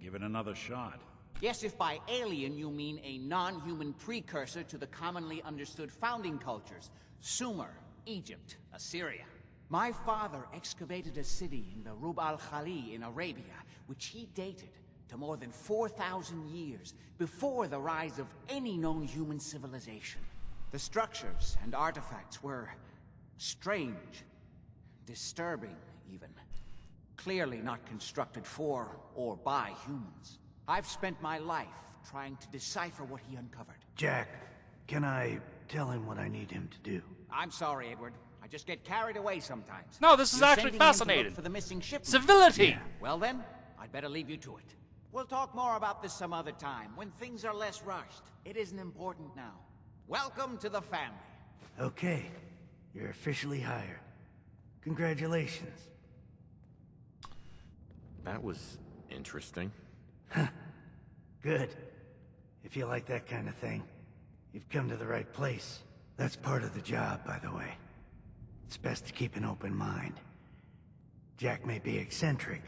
Give it another shot. Yes, if by alien you mean a non-human precursor to the commonly understood founding cultures. Sumer, Egypt, Assyria. My father excavated a city in the Rub al-Khali in Arabia, which he dated to more than 4,000 years before the rise of any known human civilization. The structures and artifacts were strange, disturbing even. Clearly not constructed for or by humans. I've spent my life trying to decipher what he uncovered. Jack, can I tell him what I need him to do? I'm sorry, Edward. I just get carried away sometimes. No, this is You're actually sending him to look fascinating. for the missing shipment. Civility! Yeah. Well then, I'd better leave you to it. We'll talk more about this some other time, when things are less rushed. It isn't important now. Welcome to the family. Okay, you're officially hired. Congratulations. That was interesting. Good. If you like that kind of thing, you've come to the right place. That's part of the job, by the way. It's best to keep an open mind. Jack may be eccentric,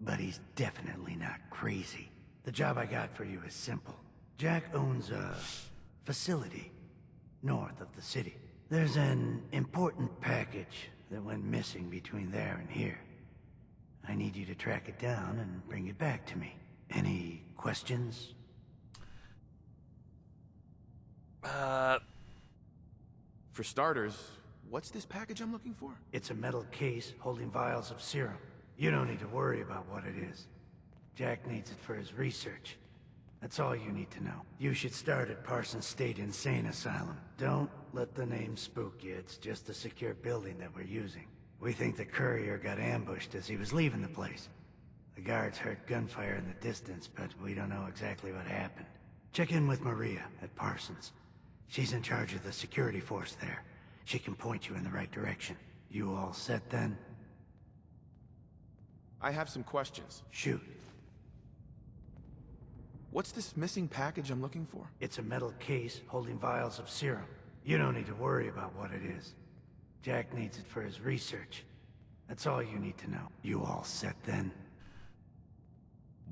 but he's definitely not crazy. The job I got for you is simple. Jack owns a facility north of the city. There's an important package that went missing between there and here. I need you to track it down and bring it back to me. Any questions? For starters, what's this package I'm looking for? It's a metal case holding vials of serum. You don't need to worry about what it is. Jack needs it for his research. That's all you need to know. You should start at Parsons State Insane Asylum. Don't let the name spook you. It's just a secure building that we're using. We think the courier got ambushed as he was leaving the place. The guards heard gunfire in the distance, but we don't know exactly what happened. Check in with Maria at Parsons. She's in charge of the security force there. She can point you in the right direction. You all set then? I have some questions. Shoot. What's this missing package I'm looking for? It's a metal case holding vials of serum. You don't need to worry about what it is. Jack needs it for his research. That's all you need to know. You all set then?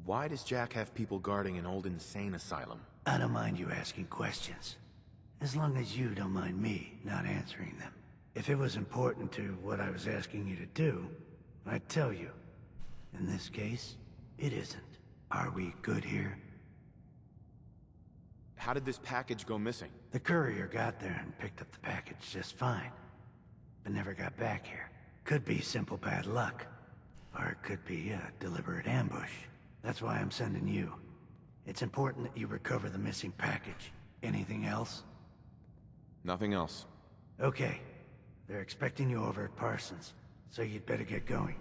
Why does Jack have people guarding an old insane asylum? I don't mind you asking questions. As long as you don't mind me not answering them. If it was important to what I was asking you to do, I'd tell you. In this case, it isn't. Are we good here? How did this package go missing? The courier got there and picked up the package just fine, but never got back here. Could be simple bad luck, or it could be a deliberate ambush. That's why I'm sending you. It's important that you recover the missing package. Anything else? Nothing else. Okay. They're expecting you over at Parsons, so you'd better get going.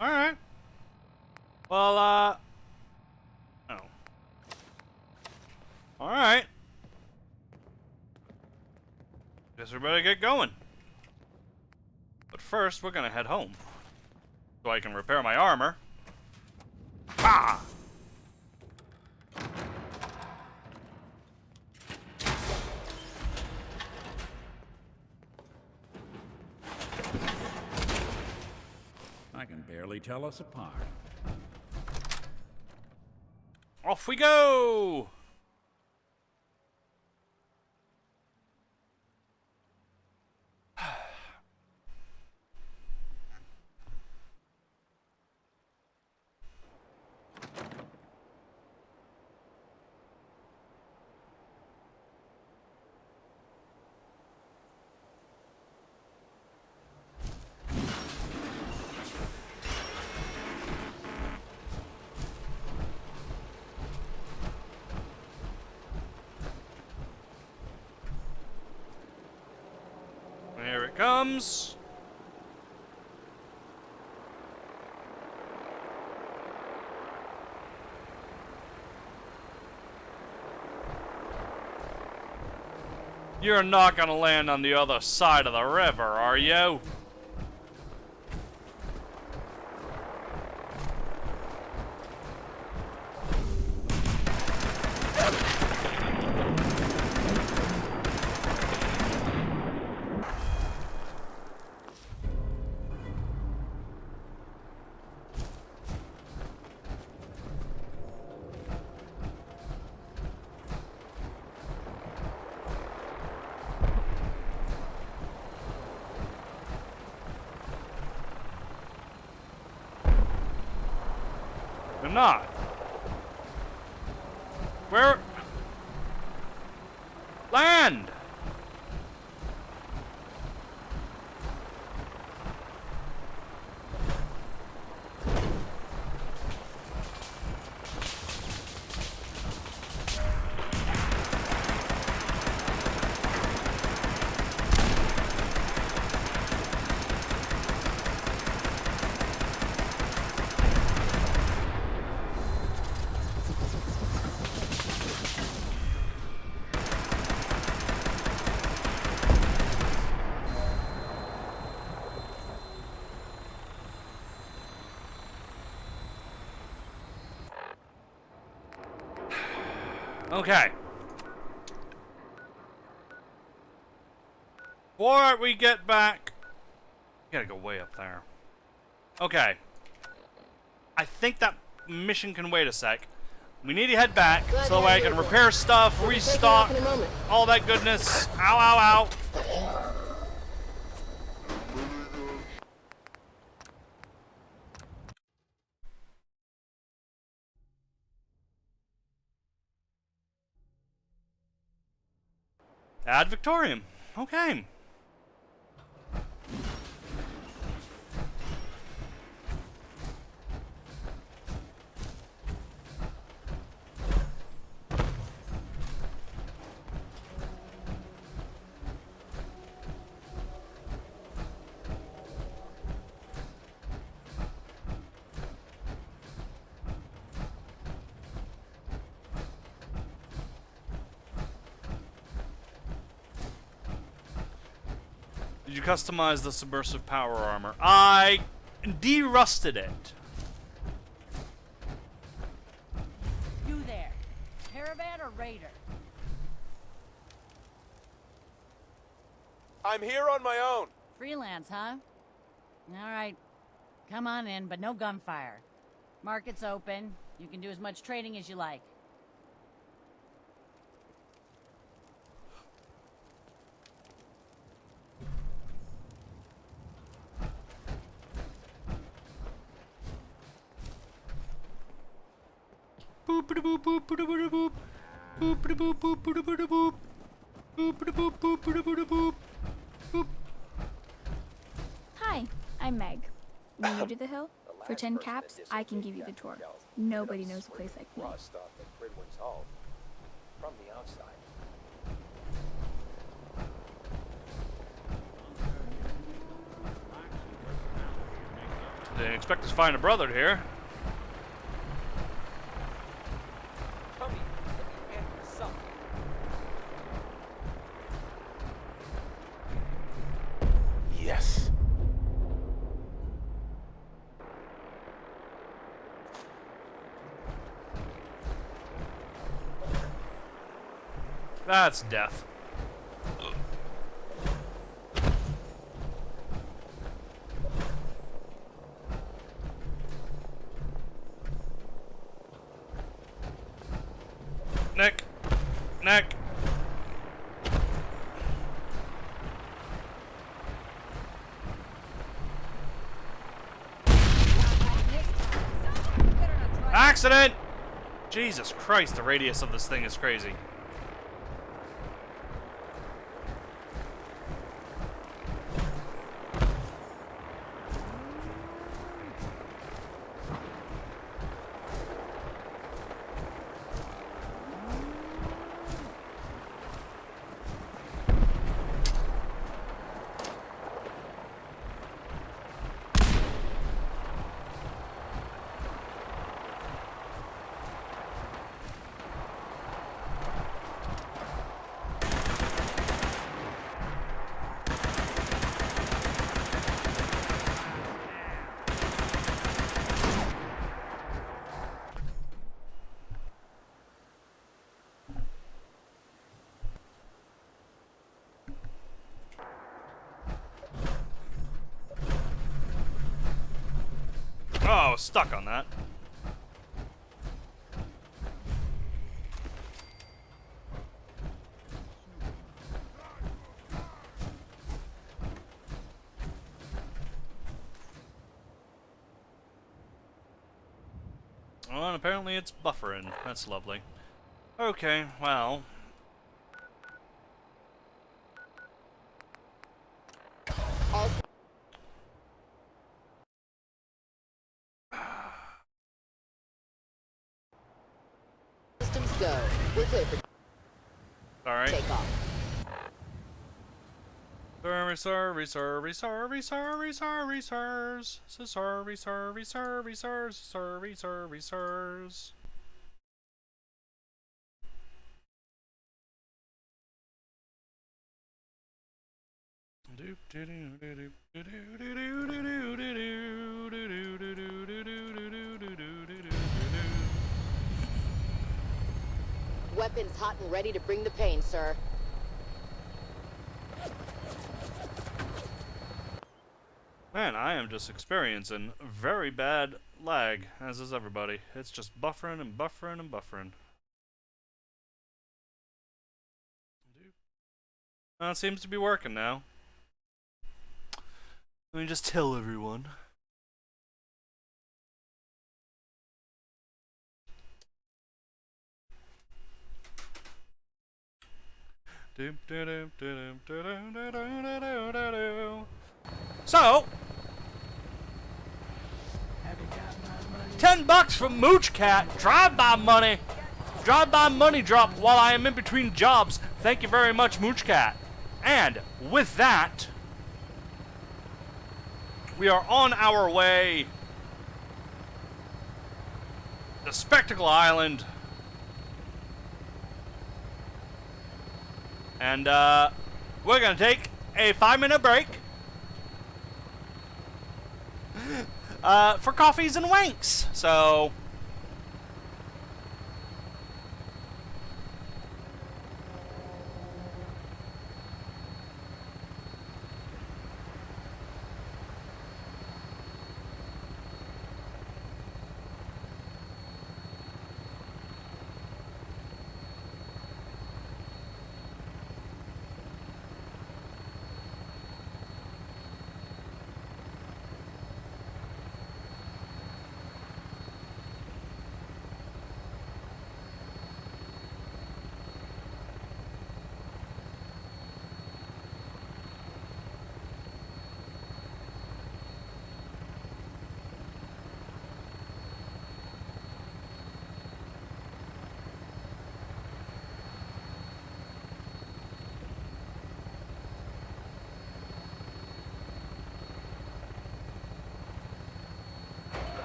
Alright. Well, oh. Alright. Guess we better get going. But first, we're gonna head home. So I can repair my armor. Ah! I can barely tell us apart. Off we go! comes. You're not gonna land on the other side of the river, are you? They're not. Where? Land! Okay. Before we get back... We gotta go way up there. Okay. I think that mission can wait a sec. We need to head back so that way I can repair stuff, restock, all that goodness. Ow, ow, ow. Ad Victorium. Okay. Did you customize the submersive power armor? I de-rusted it. You there, caravan or raider? I'm here on my own. Freelance, huh? All right. Come on in, but no gunfire. Market's open. You can do as much trading as you like. Boop boop boop boop boop boop boop boop boop boop boop boop boop boop boop boop boop. Hi, I'm Meg. New to the hill? For 10 caps, I can give you the tour. Nobody knows a place like me. From the outside. Didn't expect to find a brother here. Yes. That's death. Nick. Nick. Accident! Jesus Christ, the radius of this thing is crazy. was stuck on that. Well, and apparently it's buffering. That's lovely. Okay, well. Systems go. We're clear for Alright. takeoff. Sorry, sirs. Weapons hot and ready to bring the pain, sir. Man, I am just experiencing very bad lag, as is everybody. It's just buffering and buffering and buffering. It seems to be working now. Let me just tell everyone. So, $10 from Mooch Cat. Drive-by money. Drive-by money drop while I am in between jobs. Thank you very much, Mooch Cat. And with that, we are on our way to Spectacle Island. And we're gonna take a 5-minute break for coffees and wanks. So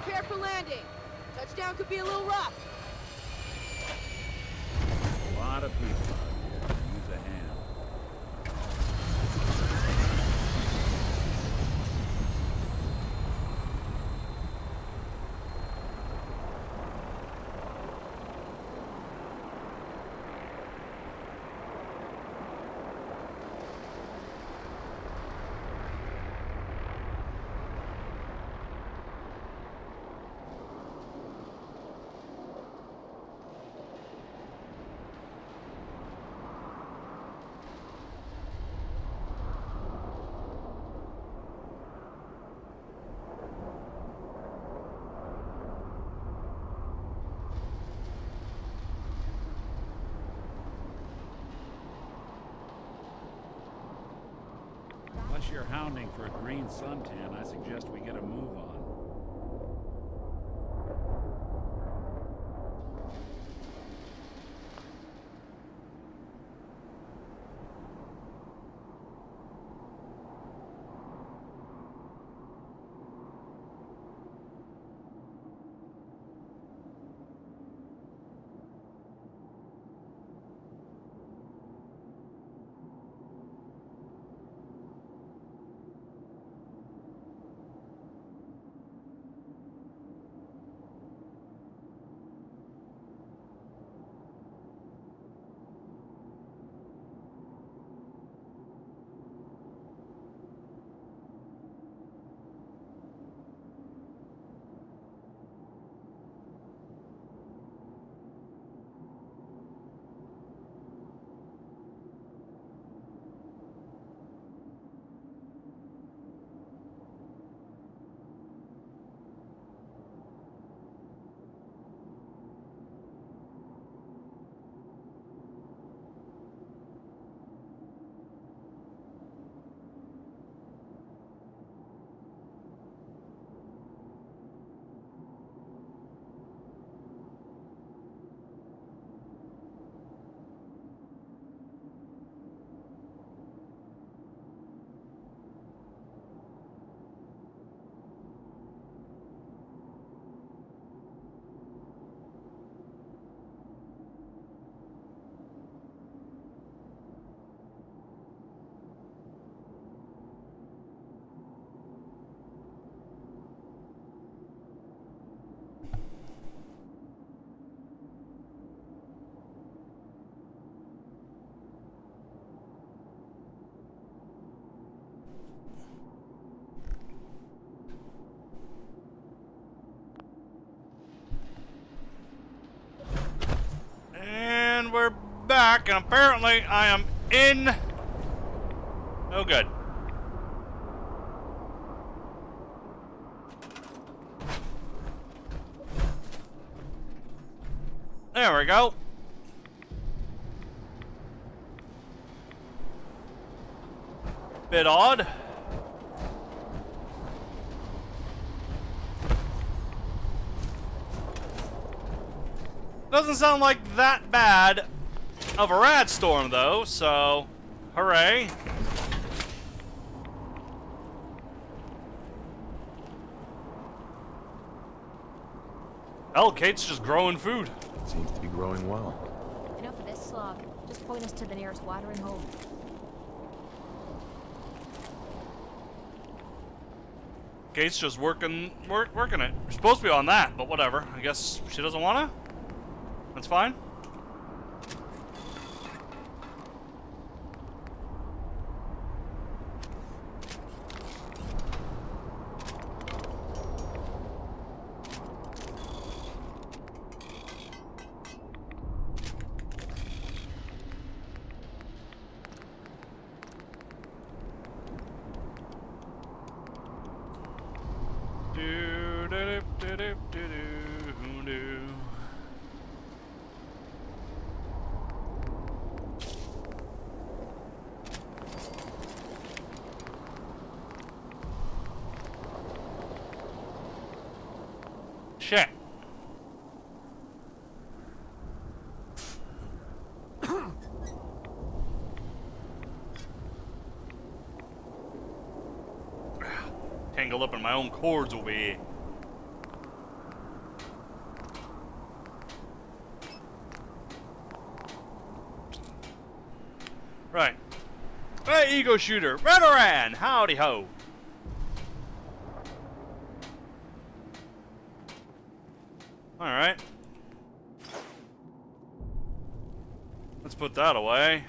Prepare for landing. Touchdown could be a little rough. A lot of people out here can use a hand. Unless you're hounding for a green suntan, I suggest we get a move on. And we're back, and apparently I am in... Oh, good. There we go. Bit odd. Doesn't sound like that bad of a rad storm, though, so hooray. Hell, Kate's just growing food. Seems to be growing well. Enough of this slog. Just point us to the nearest watering hole. Kate's just working it. We're supposed to be on that, but whatever. I guess she doesn't wanna? That's fine. Shit. Tangled up in my own cords over here. Right. Hey, ego shooter. Veteran! Howdy ho. Alright. Let's put that away.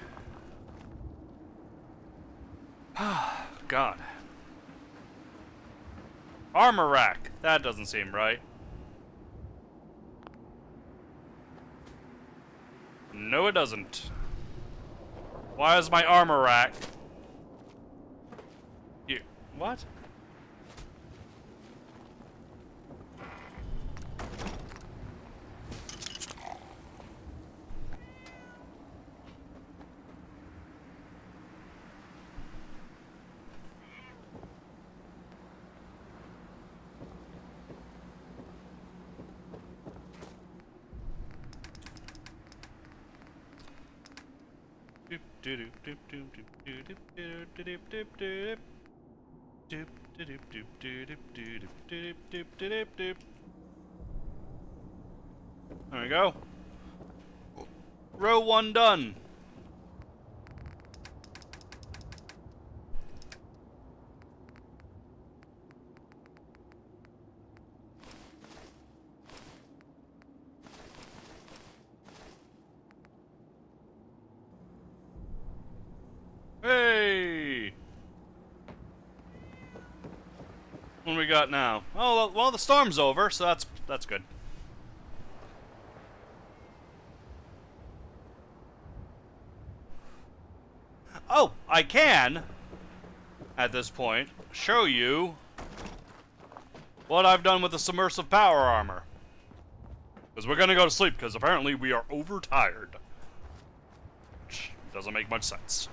God. Armor rack. That doesn't seem right. No, it doesn't. Why is my armor rack? You. What? There we go. Row 1 done. Hey! What do we got now? Oh, well, the storm's over, so that's good. Oh, I can, at this point, show you what I've done with the submersive power armor. Because we're gonna go to sleep, because apparently we are overtired. Which doesn't make much sense.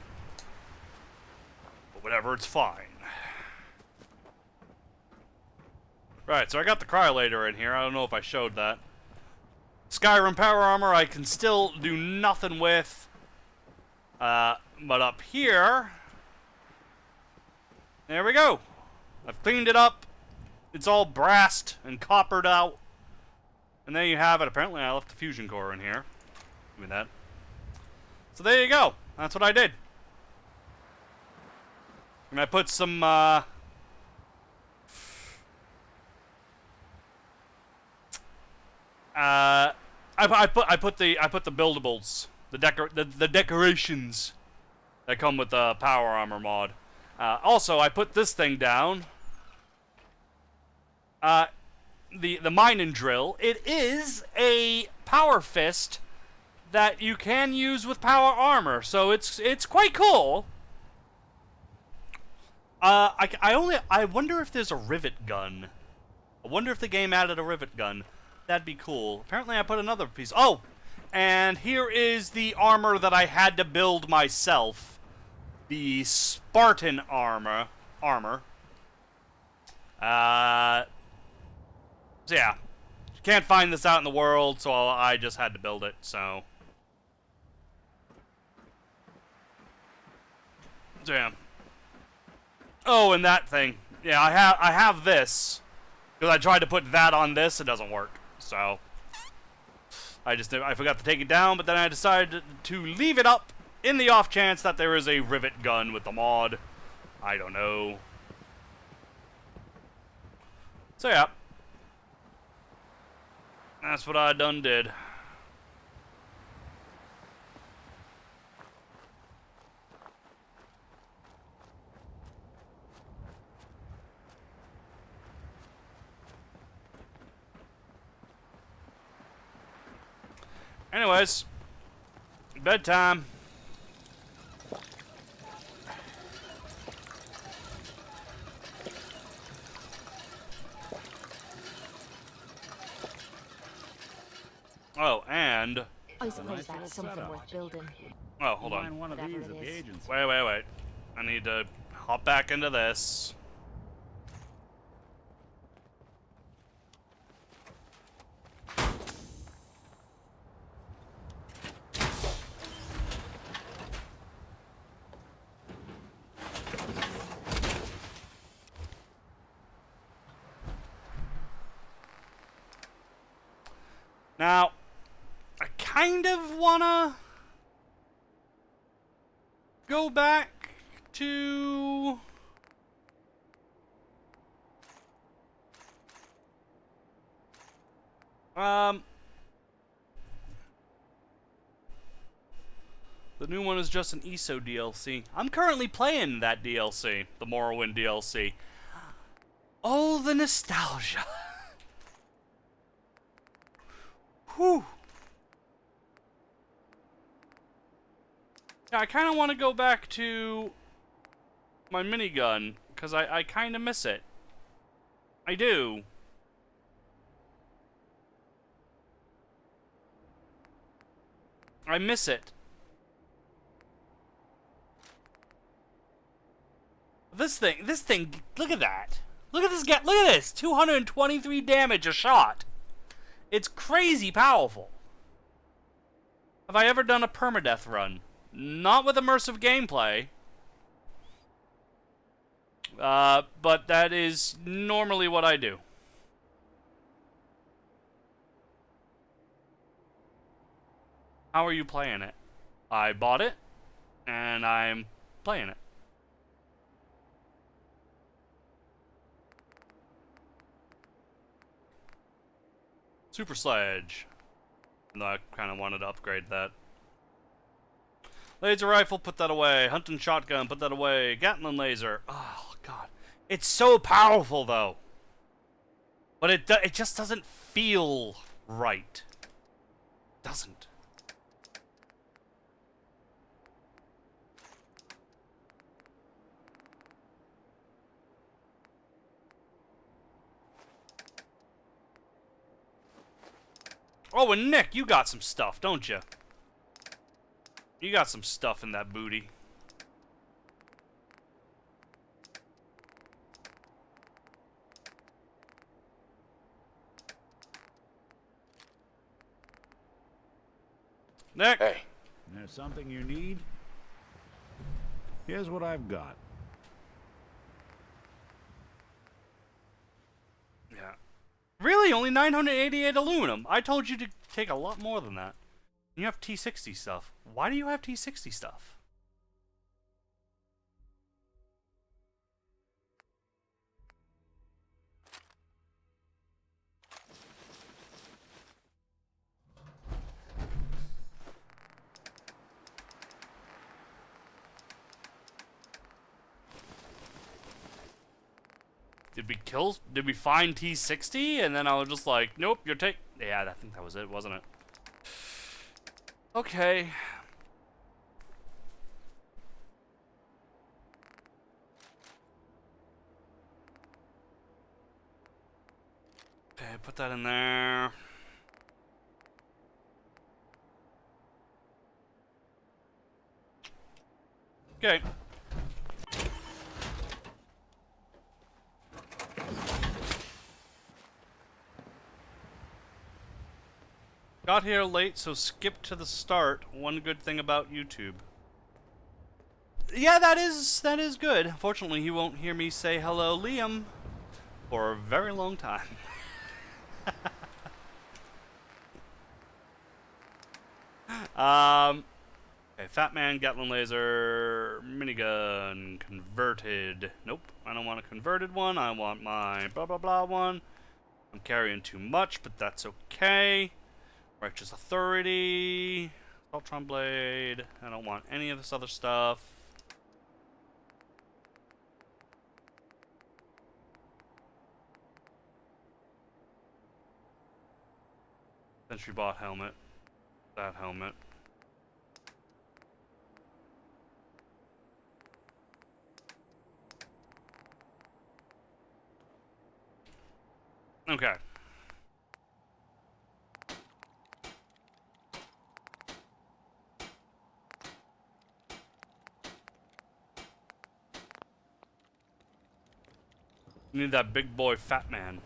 But whatever, it's fine. Right, so I got the cryolator in here. I don't know if I showed that. Skyrim power armor I can still do nothing with. But up here, there we go. I've cleaned it up. It's all brassed and coppered out. And there you have it. Apparently I left the fusion core in here. Give me that. So there you go. That's what I did. And I put some, I put the buildables, the decorations that come with the power armor mod. Also, I put this thing down. The mine and drill. It is a power fist that you can use with power armor, so it's quite cool. I wonder if there's a rivet gun. I wonder if the game added a rivet gun. That'd be cool. Apparently I put another piece. Oh, and here is the armor that I had to build myself. The Spartan armor. So yeah, can't find this out in the world, so I just had to build it. So yeah. Oh, and that thing. Yeah, I have this because I tried to put that on this. It doesn't work. So I forgot to take it down, but then I decided to leave it up in the off chance that there is a rivet gun with the mod. I don't know. So yeah, that's what I done did. Anyways, bedtime. Oh, and I suppose that's something worth building. oh, hold on. One of these at the agency. Wait. I need to hop back into this. Now, I kind of wanna go back to the new one is just an ESO DLC. I'm currently playing that DLC, the Morrowind DLC. Oh, the nostalgia. Whew. Yeah, I kind of want to go back to my minigun, because I kind of miss it. I do. I miss it. This thing, look at that. Look at this guy, look at this! 223 damage a shot. It's crazy powerful. Have I ever done a permadeath run? Not with immersive gameplay. But that is normally what I do. How are you playing it? I bought it, and I'm playing it. Super Sledge. No, I kind of wanted to upgrade that. Laser rifle, put that away. Hunting shotgun, put that away. Gatling laser. Oh, God. It's so powerful, though. But it just doesn't feel right. It doesn't. Oh, and Nick, you got some stuff, don't you? You got some stuff in that booty. Nick! Hey. There's something you need? Here's what I've got. Yeah. Really? Only 988 aluminum? I told you to take a lot more than that. You have T60 stuff. Why do you have T60 stuff? Did we find T60? And then I was just like, nope, you're yeah, I think that was it, wasn't it? Okay. Okay, put that in there. Okay. Got here late, so skip to the start. One good thing about YouTube. Yeah, that is good. Unfortunately, you won't hear me say hello, Liam, for a very long time. Okay, Fat Man, Gatling Laser, Minigun, Converted. Nope, I don't want a converted one. I want my blah blah blah one. I'm carrying too much, but that's okay. Righteous Authority, Automatron Blade. I don't want any of this other stuff. Sentry Bot helmet. That helmet. Okay. We need that big boy Fat Man.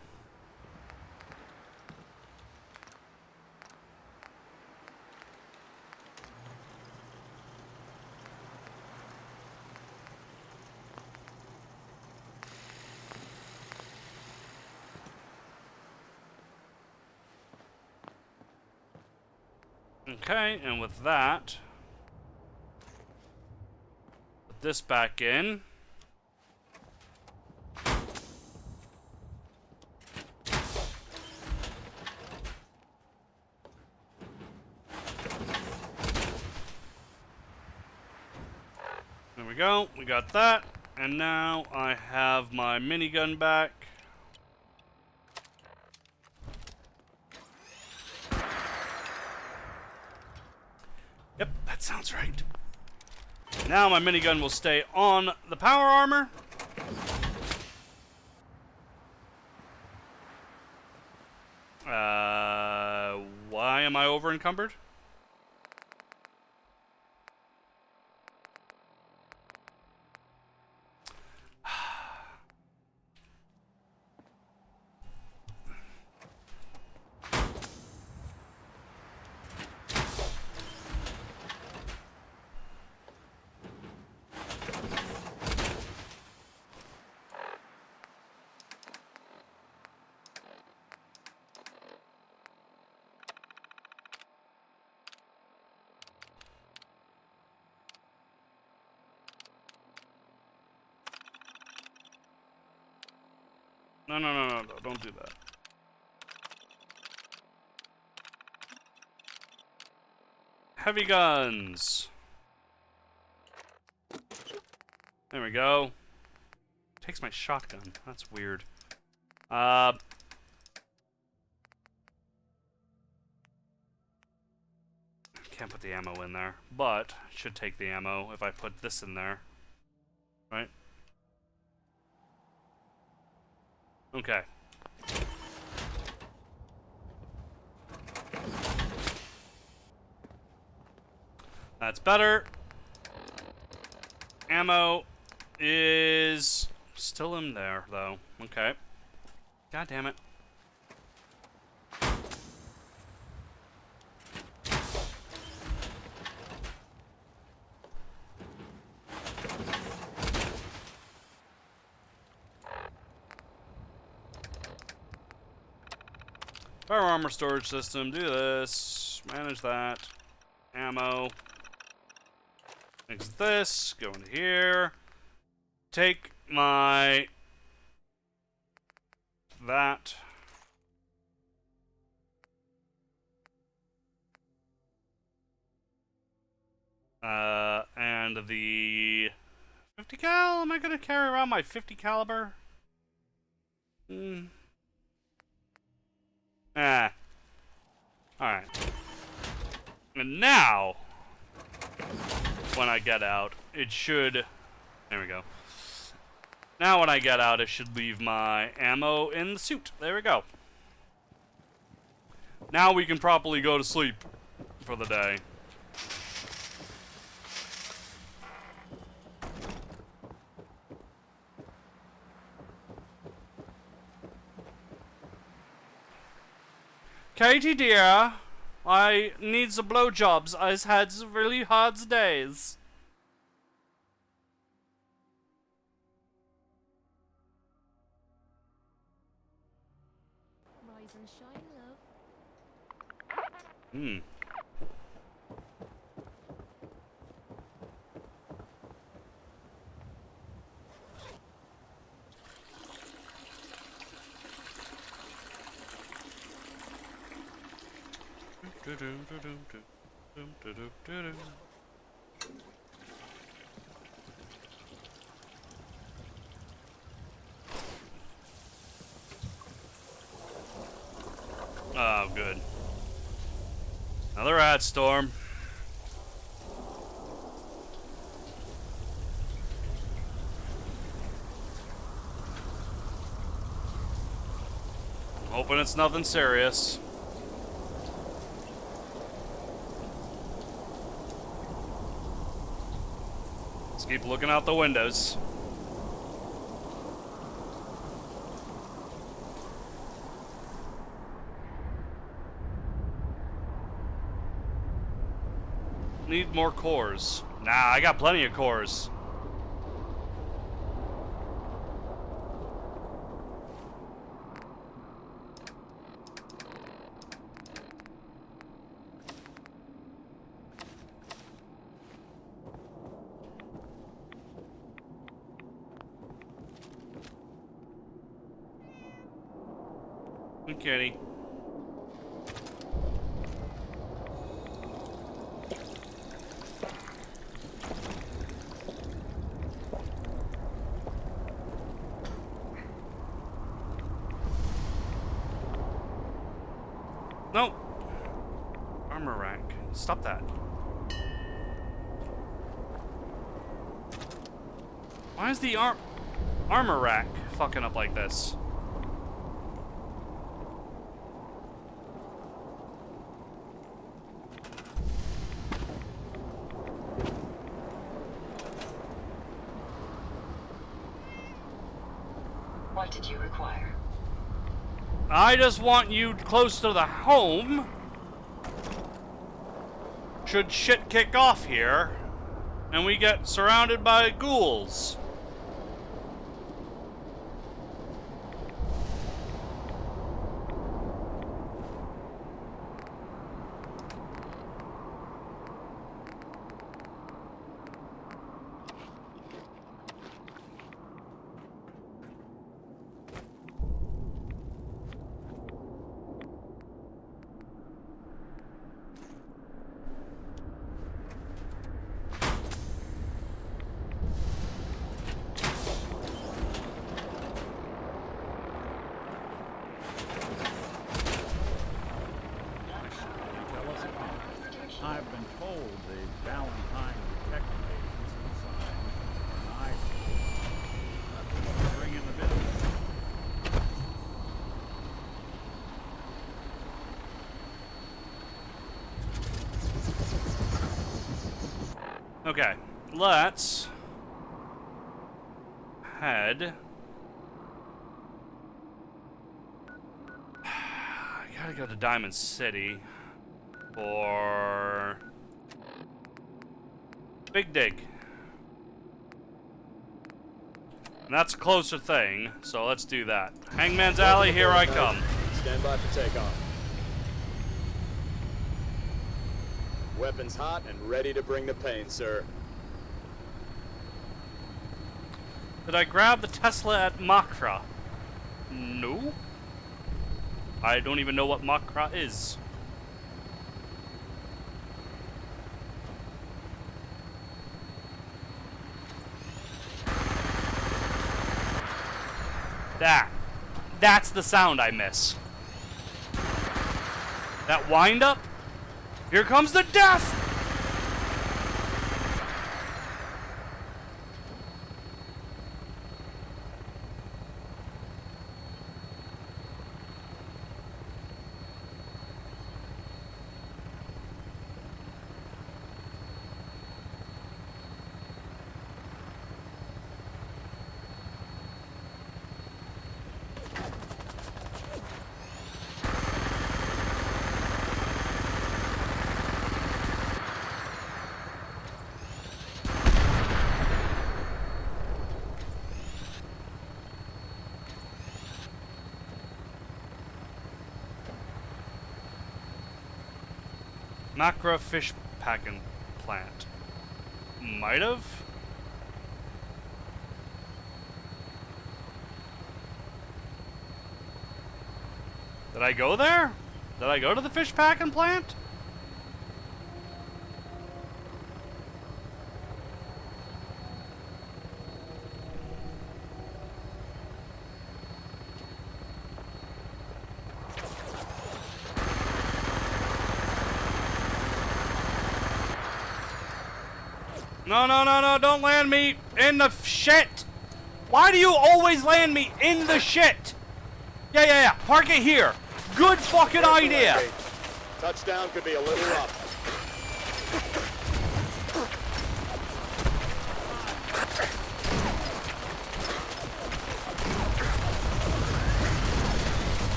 Okay, and with that, put this back in. There we go, we got that. And now I have my minigun back. Yep, that sounds right. Now my minigun will stay on the power armor. Why am I over encumbered? No, don't do that. Heavy guns. There we go. Takes my shotgun. That's weird. Can't put the ammo in there, but should take the ammo if I put this in there. Right? Okay. That's better. Ammo is still in there, though. Okay. God damn it. Fire armor storage system, do this, manage that, ammo, exit this, go into here, take my, that, and the 50 cal, am I going to carry around my 50 caliber? Ah. Alright. And now, when I get out, it should... There we go. Now when I get out, I should leave my ammo in the suit. There we go. Now we can properly go to sleep for the day. Katie dear, I need the blowjobs. I've had really hard days. Rise and shine, love. Hmm. Oh, good. Another rat storm. Hoping it's nothing serious. Let's keep looking out the windows. Need more cores. Nah, I got plenty of cores. Kitty. No. Armor rack. Stop that. Why is the armor rack fucking up like this? What did you require? I just want you close to the home. Should shit kick off here, and we get surrounded by ghouls. I've been told the Valentine detective agents inside are nice. Bring in the business. Okay, let's head. I gotta go to Diamond City for Big Dig. And that's a closer thing, so let's do that. Hangman's Alley, here I come. Stand by for takeoff. Weapons hot and ready to bring the pain, sir. Did I grab the Tesla at Makra? No. I don't even know what Makra is. That's the sound I miss. That wind up? Here comes the death! Macro fish packing plant. Might have? Did I go there? Did I go to the fish packing plant? No, don't land me in the shit! Why do you always land me in the shit? Yeah, park it here. Good fucking idea. Touchdown could be a little rough.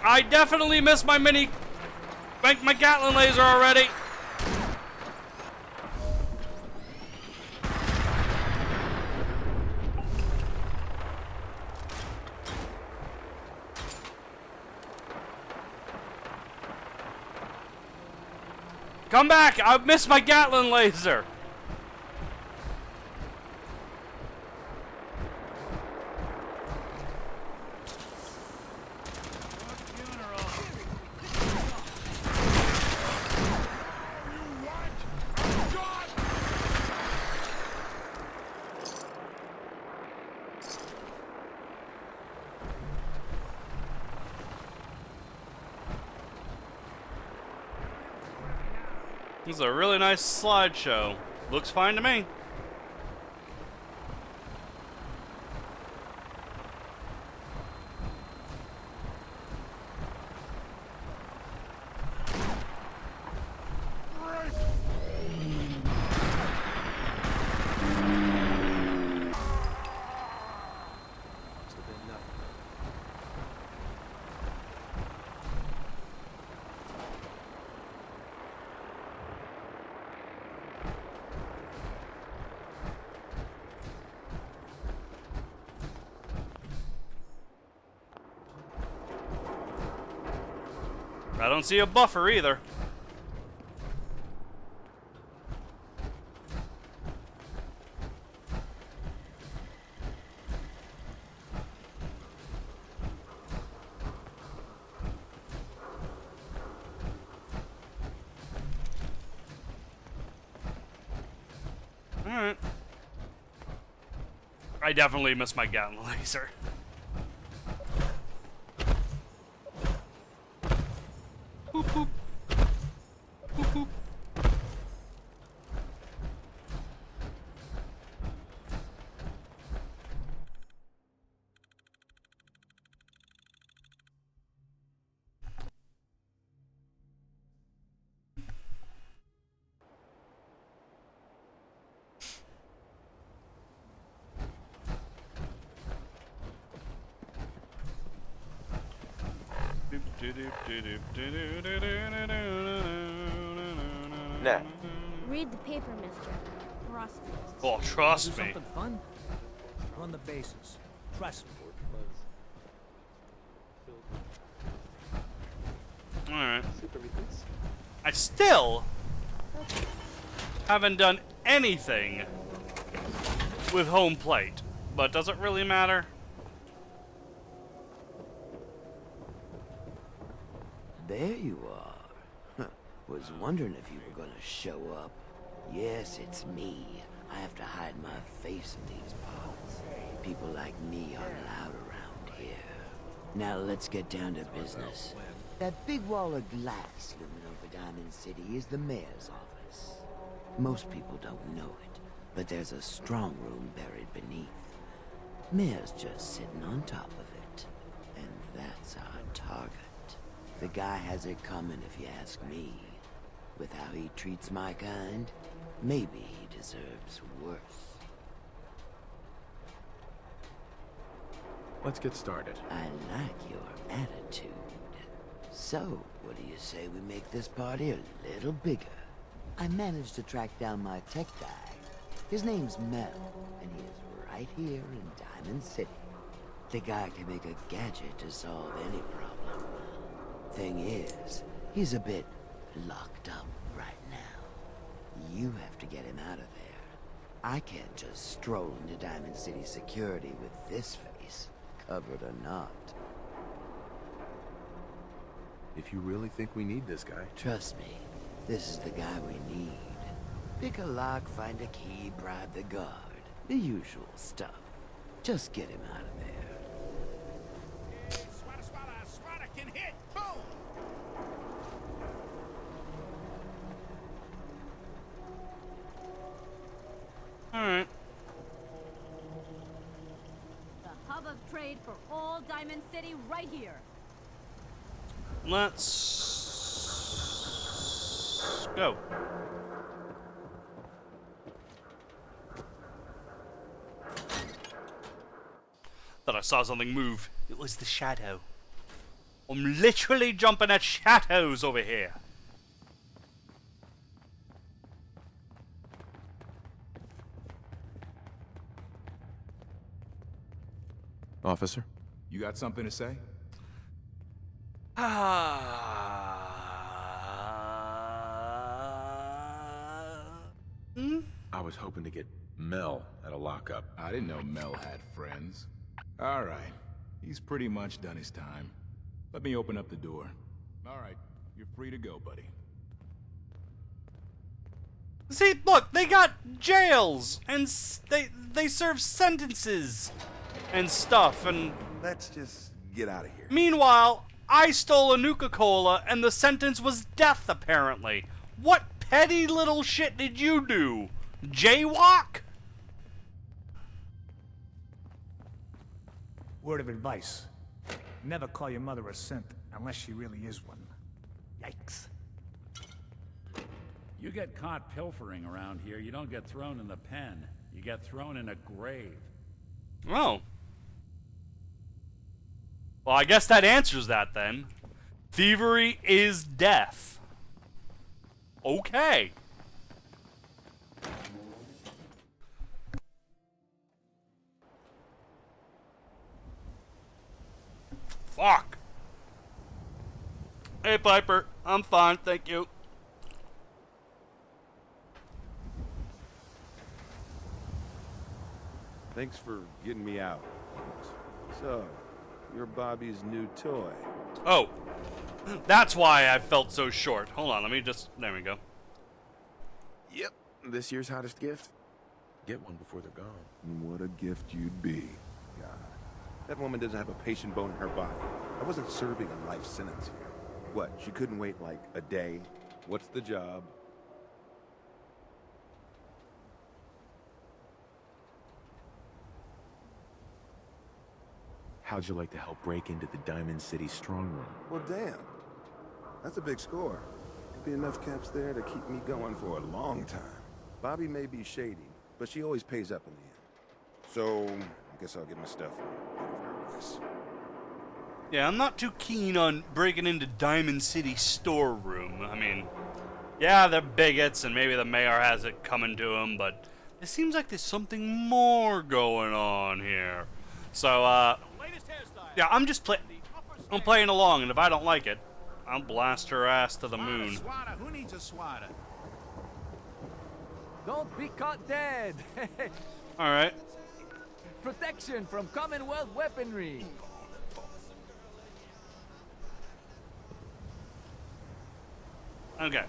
I definitely missed my my Gatling laser already. Come back! I missed my Gatling laser. This is a really nice slideshow. Looks fine to me. I don't see a buffer either. Alright. I definitely missed my Gatling laser. Boop, boop. Boop, boop. Now, Read the paper, mister. Trust me. Oh, trust Do me. something fun? Run the bases. Trust me. Alright. I still haven't done anything with home plate, but does it really matter? There you are. Was wondering if you were gonna show up. Yes, it's me. I have to hide my face in these parts. People like me aren't allowed around here. Now let's get down to business. That big wall of glass looming over Diamond City is the mayor's office. Most people don't know it, but there's a strong room buried beneath. Mayor's just sitting on top of it. And that's our target. The guy has it coming if you ask me. With how he treats my kind, maybe he deserves worse. Let's get started. I like your attitude. So, what do you say we make this party a little bigger? I managed to track down my tech guy. His name's Mel, and he is right here in Diamond City. The guy can make a gadget to solve any problem. Thing is, he's a bit locked up right now. You have to get him out of there. I can't just stroll into Diamond City security with this face, covered or not. If you really think we need this guy... Trust me, this is the guy we need. Pick a lock, find a key, bribe the guard. The usual stuff. Just get him out of there. Swada can hit! Boom! Alright. The hub of trade for all Diamond City right here. Let's go. Thought I saw something move. It was the shadow. I'm literally jumping at shadows over here. Officer, you got something to say? I was hoping to get Mel at a lockup. I didn't know Mel had friends. All right. He's pretty much done his time. Let me open up the door. All right. You're free to go, buddy. See, look, they got jails, and they serve sentences and stuff, and... Let's just get out of here. Meanwhile, I stole a Nuka-Cola, and the sentence was death, apparently. What petty little shit did you do? Jaywalk? Word of advice. Never call your mother a synth unless she really is one. Yikes. You get caught pilfering around here, you don't get thrown in the pen. You get thrown in a grave. Oh. Well, I guess that answers that then. Thievery is death. Okay. Fuck. Hey, Piper. I'm fine, thank you. Thanks for getting me out. So, you're Bobby's new toy. Oh. That's why I felt so short. Hold on, let me just... There we go. Yep. This year's hottest gift. Get one before they're gone. What a gift you'd be. God. That woman doesn't have a patient bone in her body. I wasn't serving a life sentence here. What, she couldn't wait like a day? What's the job? How'd you like to help break into the Diamond City strongroom? Well, damn. That's a big score. Could be enough caps there to keep me going for a long time. Bobby may be shady, but she always pays up in the end. So, I guess I'll get my stuff and Yeah, I'm not too keen on breaking into Diamond City storeroom. I mean, yeah, they're bigots, and maybe the mayor has it coming to them, but it seems like there's something more going on here. So, yeah, I'm playing along, and if I don't like it, I'll blast her ass to the moon. Swatter, who needs a swatter? Don't be caught dead. All right. Protection from Commonwealth weaponry. Okay.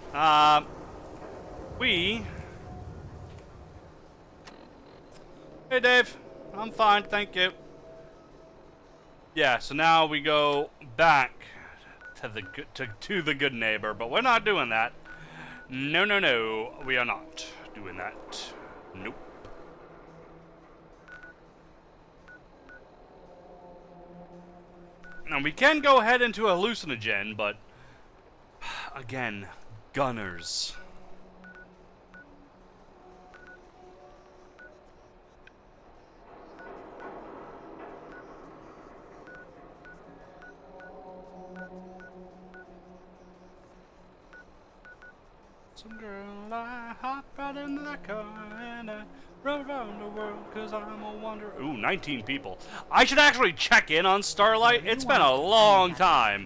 Hey, Dave. I'm fine, thank you. Yeah, so now we go back to the Goodneighbor, but we're not doing that. No, no, no. We are not doing that. Nope. Now, we can go ahead into Hallucinogen, but again, gunners. Some girl, I hop right into that car and I run around the world cause I'm a wanderer. Ooh, 19 people. I should actually check in on Starlight. It's been a long time.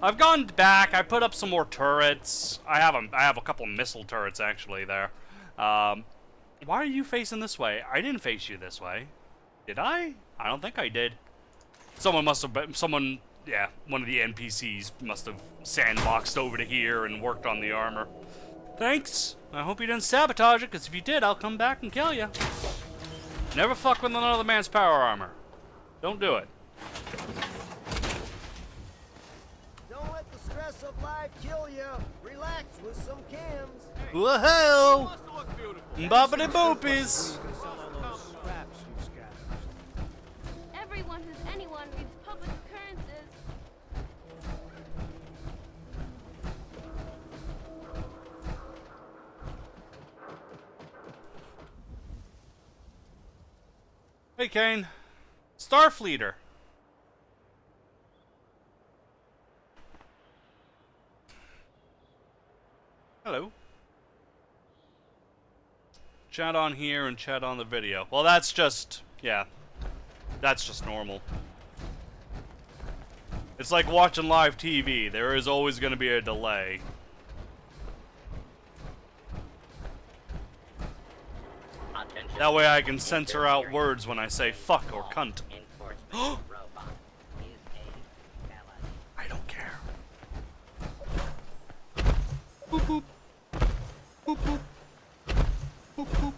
I've gone back. I put up some more turrets. I have a couple missile turrets actually there. Why are you facing this way? I didn't face you this way. Did I? I don't think I did. Someone must have been, yeah, one of the NPCs must have sandboxed over to here and worked on the armor. Thanks. I hope you didn't sabotage it, because if you did, I'll come back and kill you. Never fuck with another man's power armor. Don't do it. Don't let the stress of life kill you. Relax with some cams. Woohoo! Boppity boopies! Everyone who's anyone reads public occurrences. Hey, Kane. Starfleeter. Hello. Chat on here and chat on the video. Well, that's just, yeah. That's just normal. It's like watching live TV. There is always going to be a delay. That way I can censor out words when I say fuck or cunt. I don't care. Boop boop. Boop boop. Boop boop.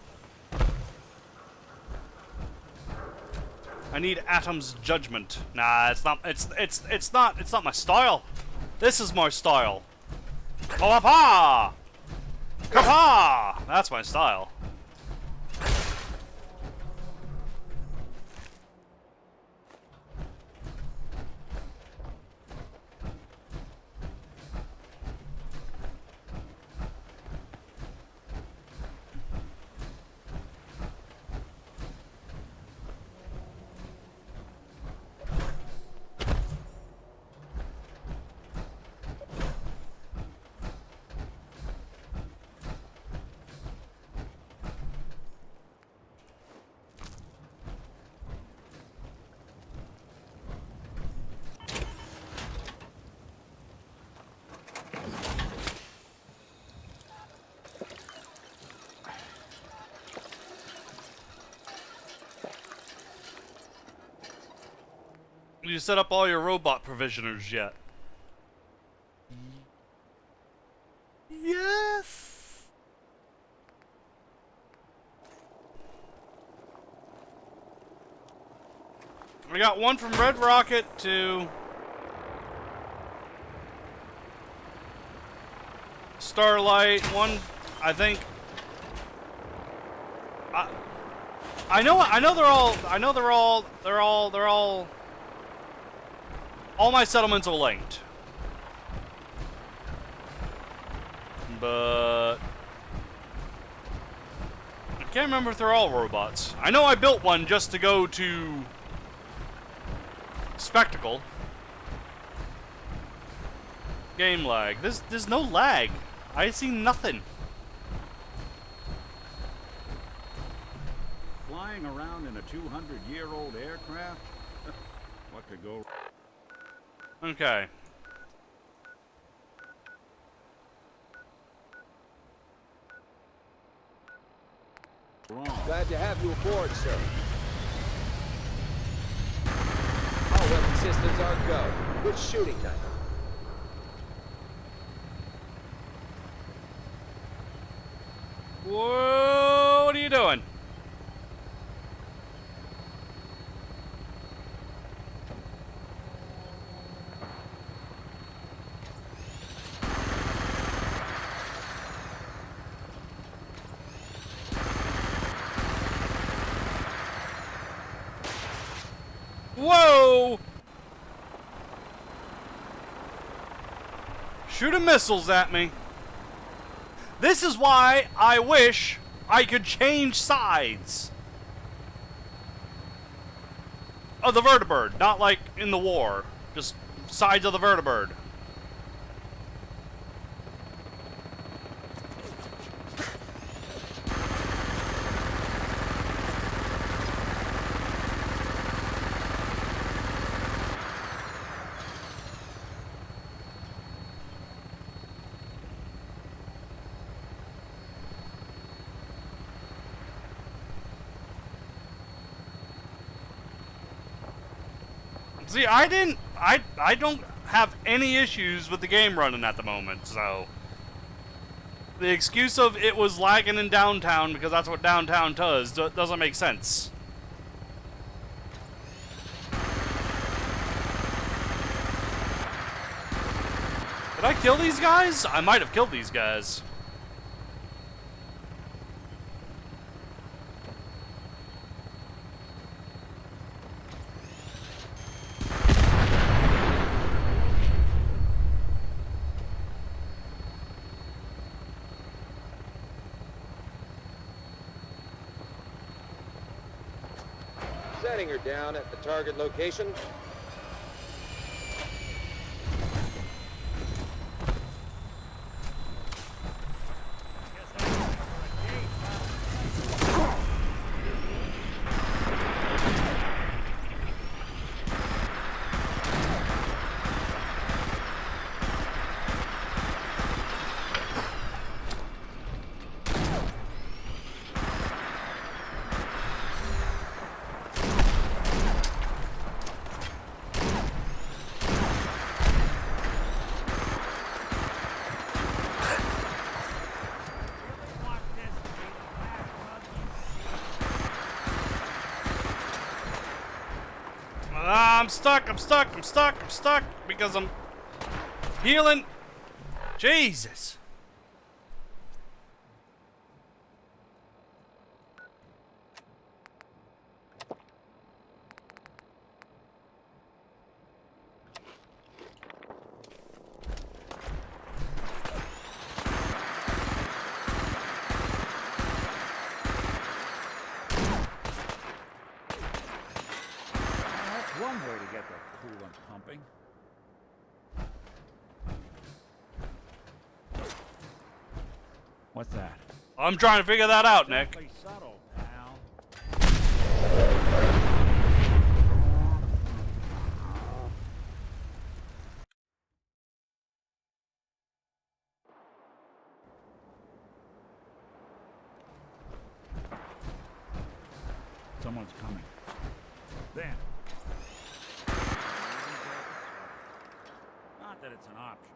I need Atom's judgment. Nah, it's not it's not my style. This is my style. Kapah! Kapah! That's my style. You set up all your robot provisioners yet? Yes. We got one from Red Rocket to Starlight. One, I think. I know they're all. All my settlements are linked. But I can't remember if they're all robots. I know I built one just to go to Spectacle. Game lag. There's no lag. I see nothing. Flying around in a 200-year-old aircraft? What could go wrong? Okay. Glad to have you aboard, sir. All weapon systems are go. Good shooting night. Whoa, what are you doing? Whoa! Shooting missiles at me. This is why I wish I could change sides of the vertibird, not like in the war, just sides of the vertibird. See, I don't have any issues with the game running at the moment, so the excuse of it was lagging in downtown because that's what downtown does doesn't make sense. Did I kill these guys? I might have killed these guys. Setting her down at the target location. I'm stuck because I'm healing. Jesus. One way to get the coolant pumping. What's that? I'm trying to figure that out, Nick. Subtle, pal. Someone's coming. Then. Not that it's an option.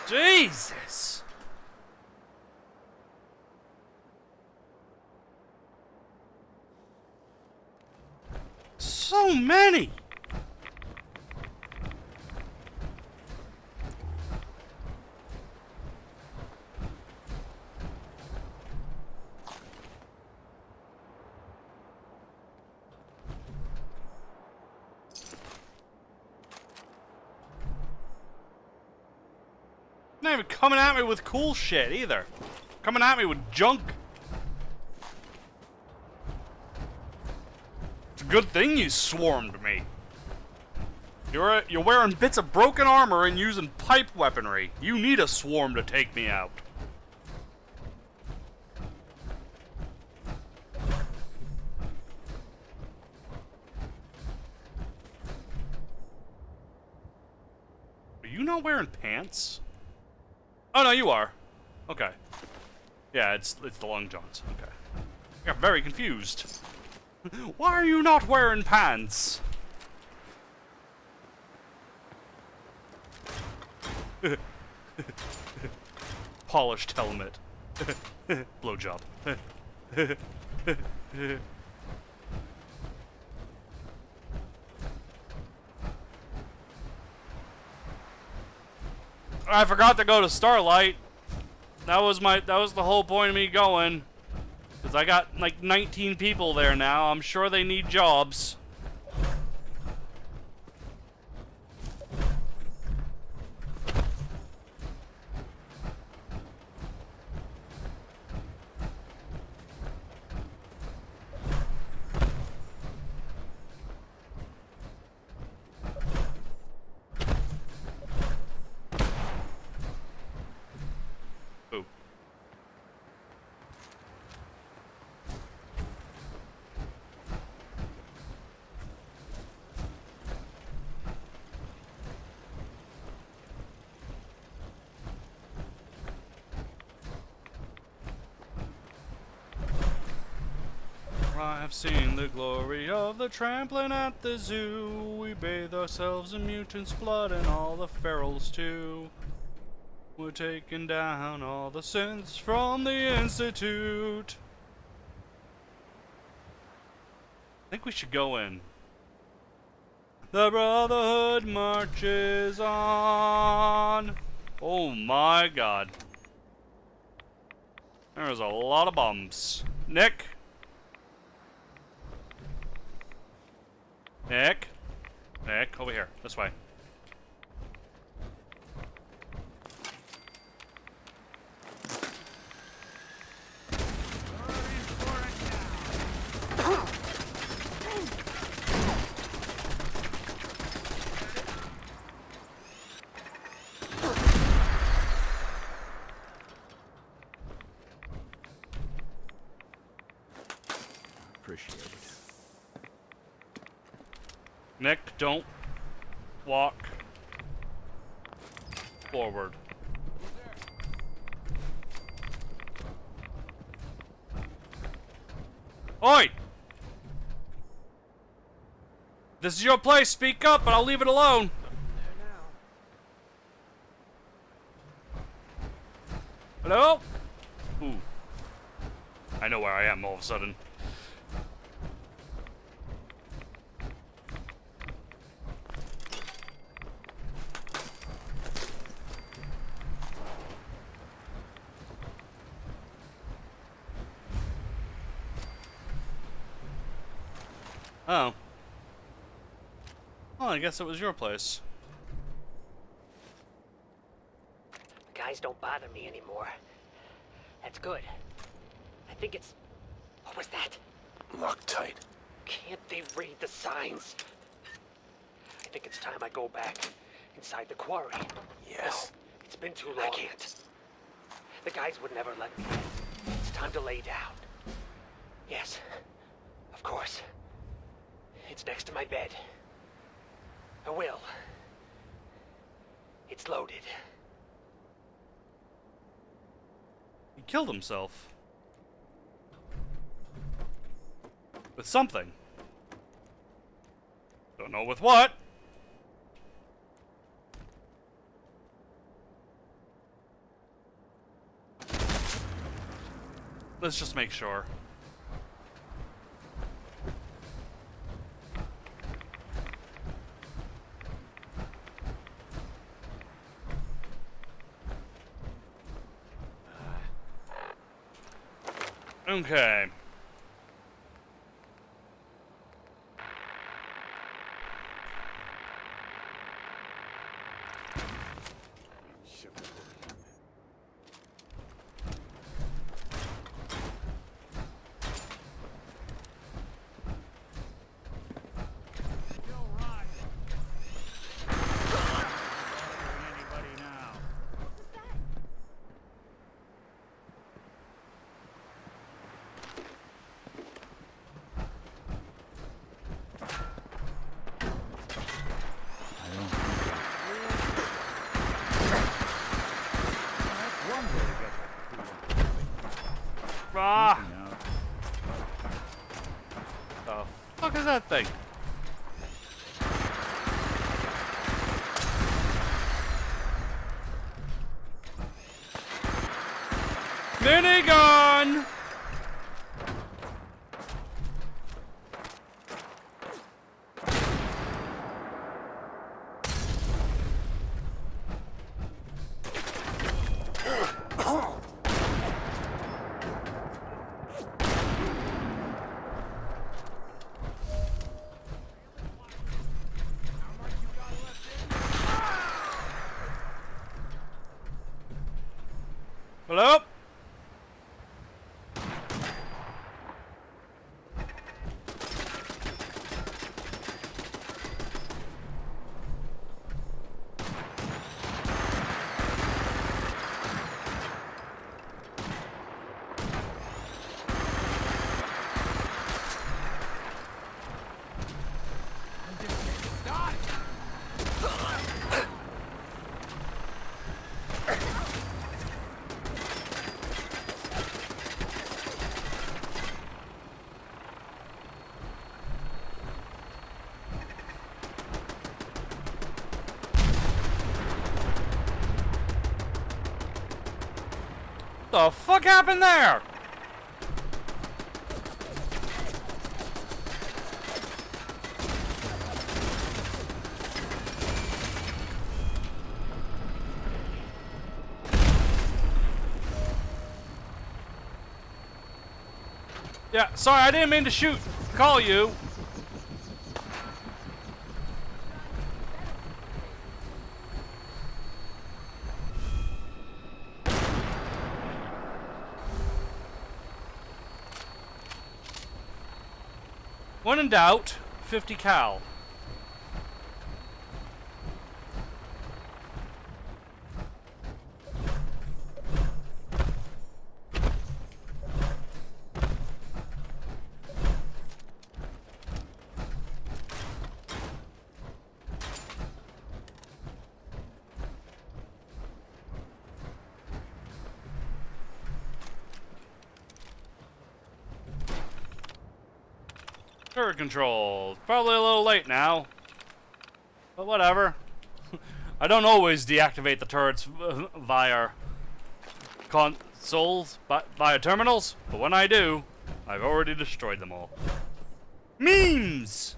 Jesus! So many! Not even coming at me with cool shit either. Coming at me with junk. Good thing you swarmed me. You're wearing bits of broken armor and using pipe weaponry. You need a swarm to take me out. Are you not wearing pants? Oh no, you are. Okay. Yeah, it's the long johns. Okay. I got very confused. Why are you not wearing pants? Polished helmet. Blowjob. I forgot to go to Starlight. That was the whole point of me going. Because I got like 19 people there now. I'm sure they need jobs. I've seen the glory of the trampling at the zoo. We bathe ourselves in mutants' blood and all the ferals too. We're taking down all the synths from the Institute. I think we should go in. The Brotherhood marches on. Oh my god. There's a lot of bombs. Nick? Nick? Nick, over here. This way. Appreciate it. Nick, don't walk forward. Oi! This is your place, speak up, and I'll leave it alone. Hello? Ooh. I know where I am all of a sudden. Oh. Oh, I guess it was your place. Guys don't bother me anymore. That's good. I think it's... What was that? Loctite. Can't they read the signs? I think it's time I go back inside the quarry. Yes. No, it's been too long. I can't. The guys would never let me in. It's time to lay down. Yes, of course. It's next to my bed. I will. It's loaded. He killed himself. With something. Don't know with what. Let's just make sure. Okay. that thing? Minigun! Hello? What the fuck happened there? Yeah, sorry, I didn't mean to call you. When in doubt, 50 cal. Turret controls. Probably a little late now. But whatever. I don't always deactivate the turrets via consoles, via terminals, but when I do, I've already destroyed them all. Memes!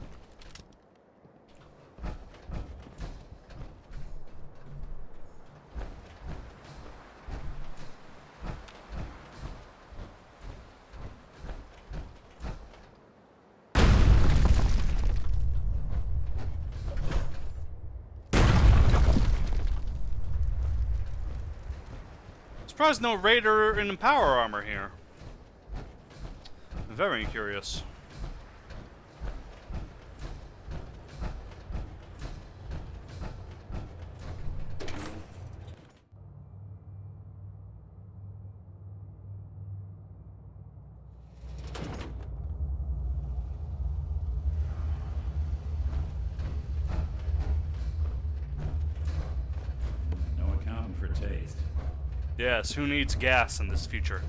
Surprised no Raider in power armor here. Very curious. No accounting for taste. Yes, who needs gas in this future?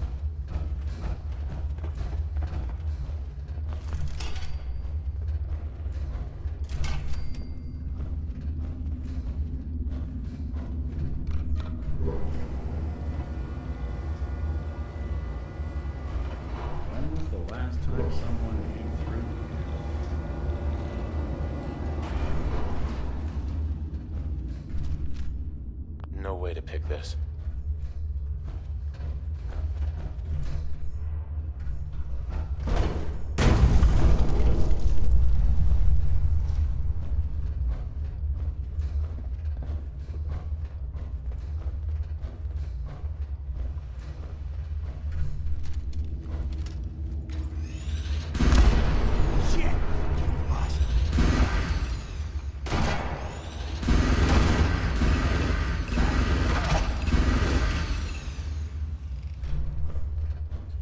When was the last time someone came through? No way to pick this.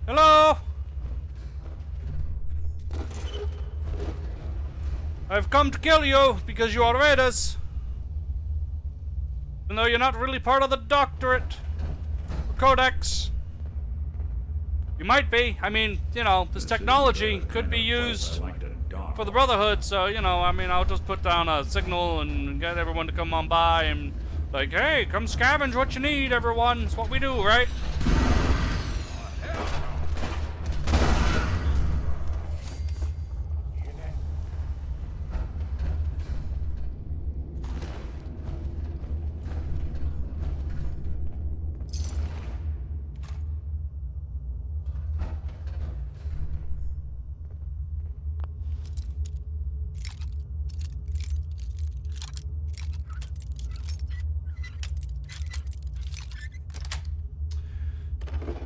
Hello? I've come to kill you because you are raiders. Even though you're not really part of the doctorate or codex. You might be. I mean, you know, this technology could be used. I like to dock for the Brotherhood, so, you know, I mean, I'll just put down a signal and get everyone to come on by and, like, hey, come scavenge what you need, everyone. It's what we do, right?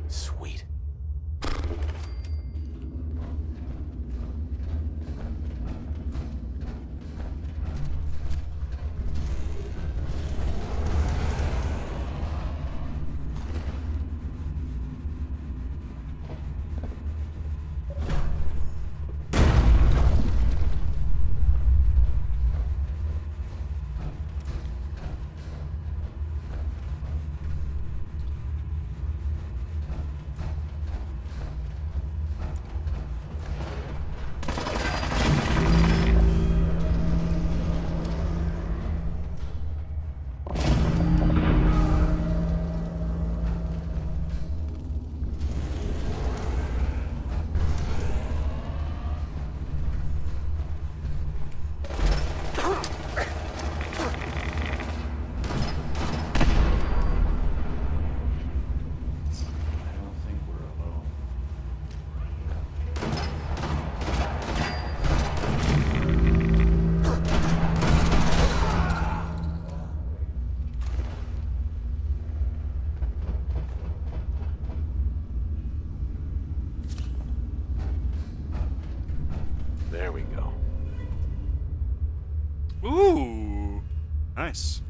Sweet. There we go. Ooh, nice.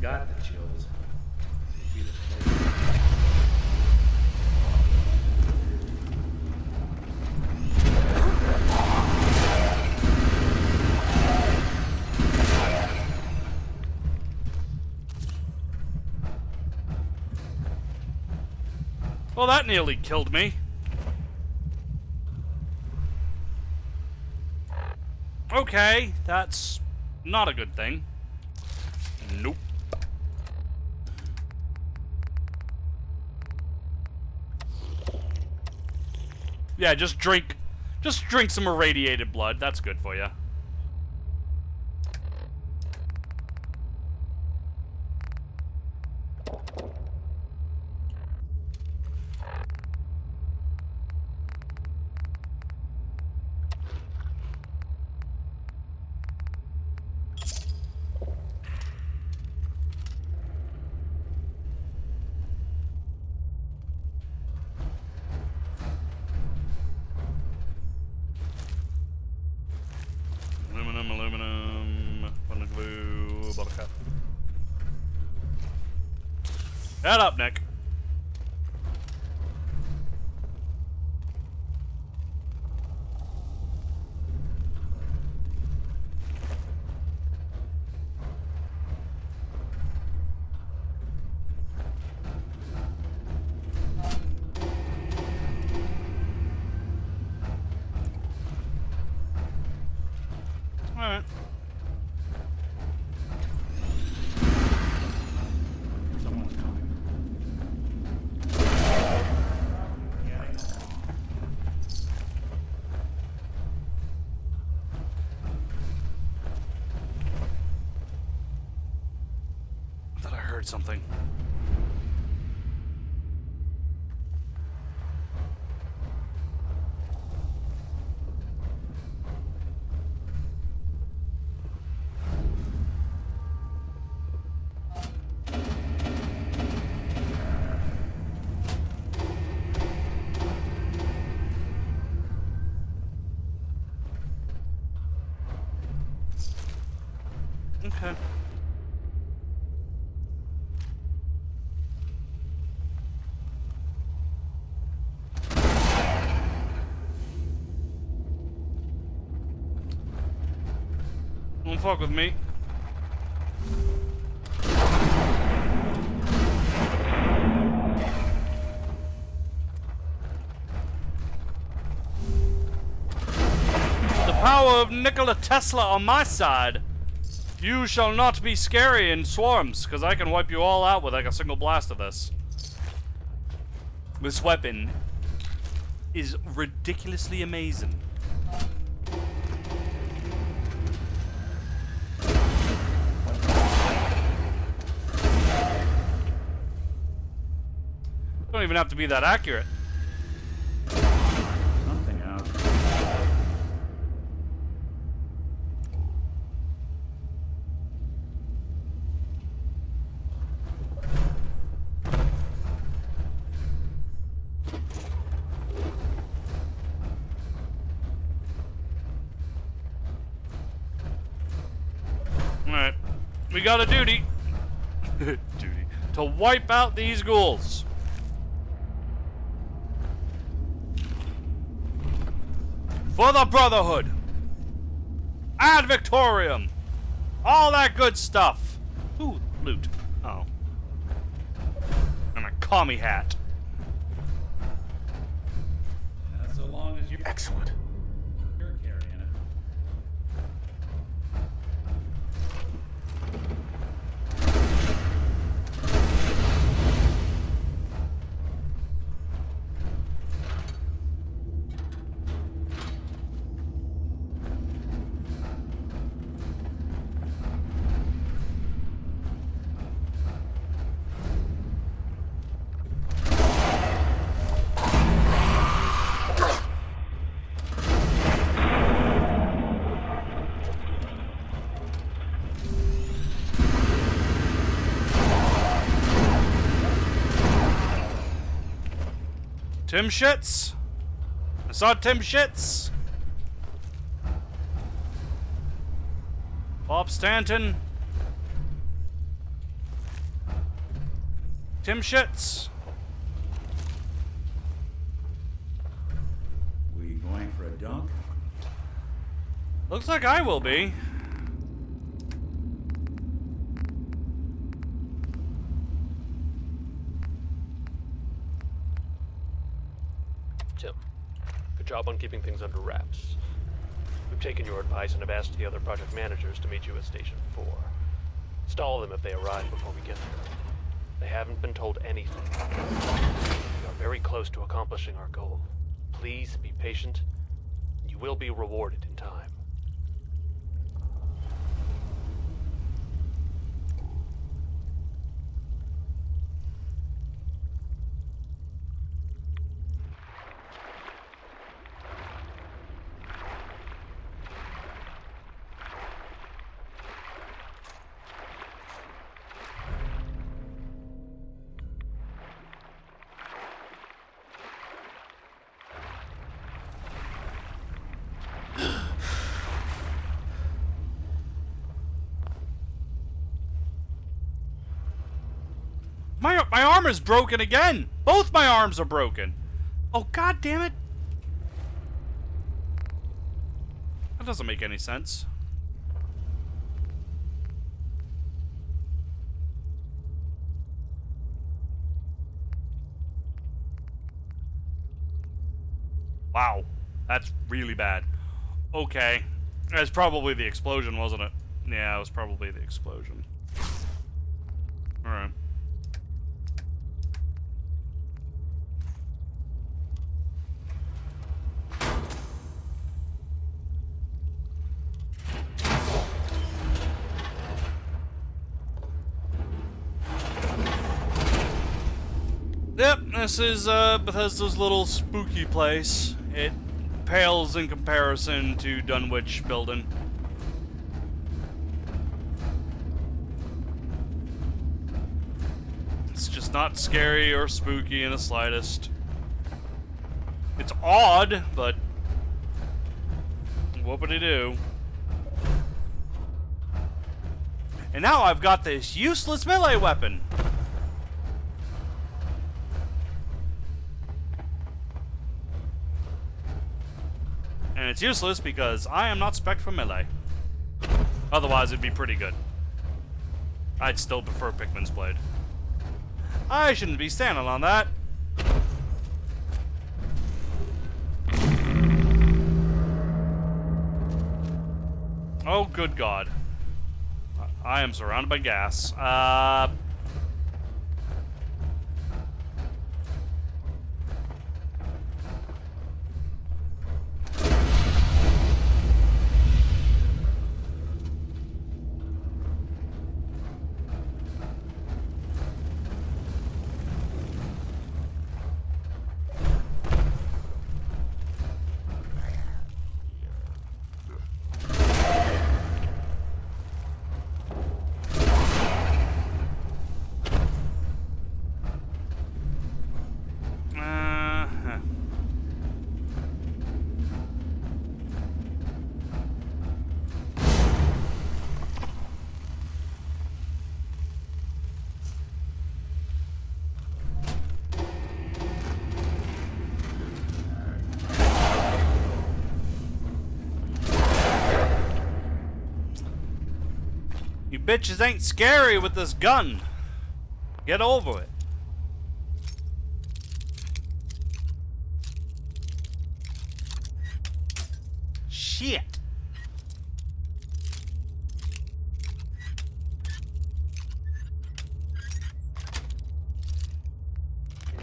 Got the chills. Well, that nearly killed me. Okay, that's not a good thing. Nope. Yeah, just drink some irradiated blood. That's good for you. Aluminum, bundle glue, bottle cap. Head up, Nick. Alright. Someone's coming. heard something. Okay. Don't fuck with me. The power of Nikola Tesla on my side. You shall not be scary in swarms, because I can wipe you all out with like a single blast of this. This weapon is ridiculously amazing. Don't even have to be that accurate. Something out. Alright. We got a duty. Duty. To wipe out these ghouls. For the Brotherhood. Ad Victorium. All that good stuff. Ooh, loot. Oh. And a commie hat. That's so long as you. Excellent. You're carrying it. Tim Shits. I saw Tim Shits. Bob Stanton. Tim Shits. We going for a dunk? Looks like I will be. Tim, good job on keeping things under wraps. We've taken your advice and have asked the other project managers to meet you at Station 4. Stall them if they arrive before we get there. They haven't been told anything. We are very close to accomplishing our goal. Please be patient. You will be rewarded in time. My arm is broken again. Both my arms are broken. Oh, god damn it. That doesn't make any sense. Wow. That's really bad. Okay. That's probably the explosion, wasn't it? Yeah, it was probably the explosion. Alright. This is Bethesda's little spooky place. It pales in comparison to Dunwich building. It's just not scary or spooky in the slightest. It's odd, but what would it do? And now I've got this useless melee weapon. And it's useless because I am not spec'd for melee. Otherwise, it'd be pretty good. I'd still prefer Pikmin's Blade. I shouldn't be standing on that. Oh, good God. I am surrounded by gas. You bitches ain't scary with this gun. Get over it. Shit.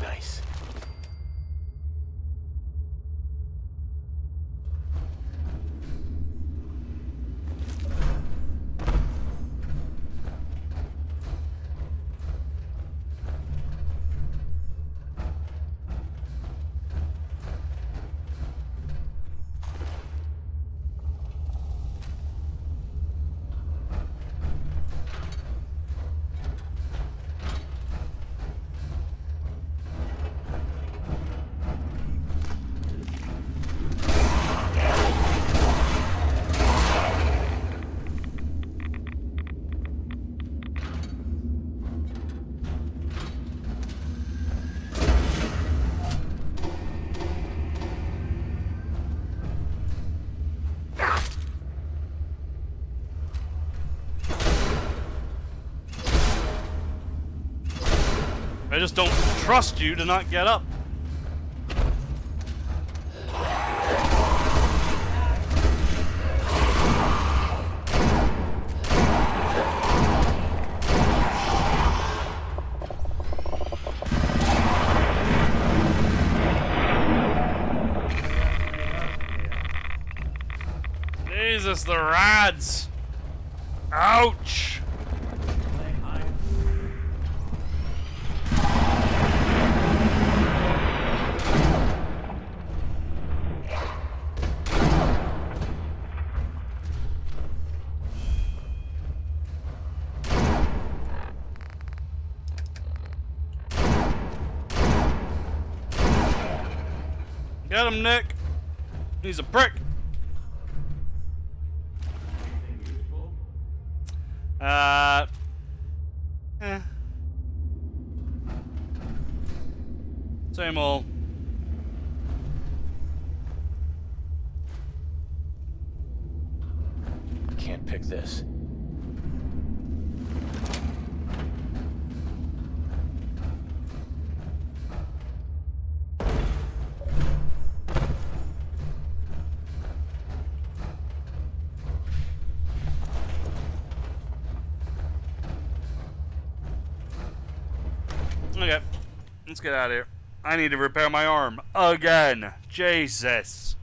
Nice. I just don't trust you to not get up. Jesus, the rads. Ouch. Get him, Nick. He's a prick. Same old. Can't pick this. Okay, let's get out of here. I need to repair my arm again. Jesus.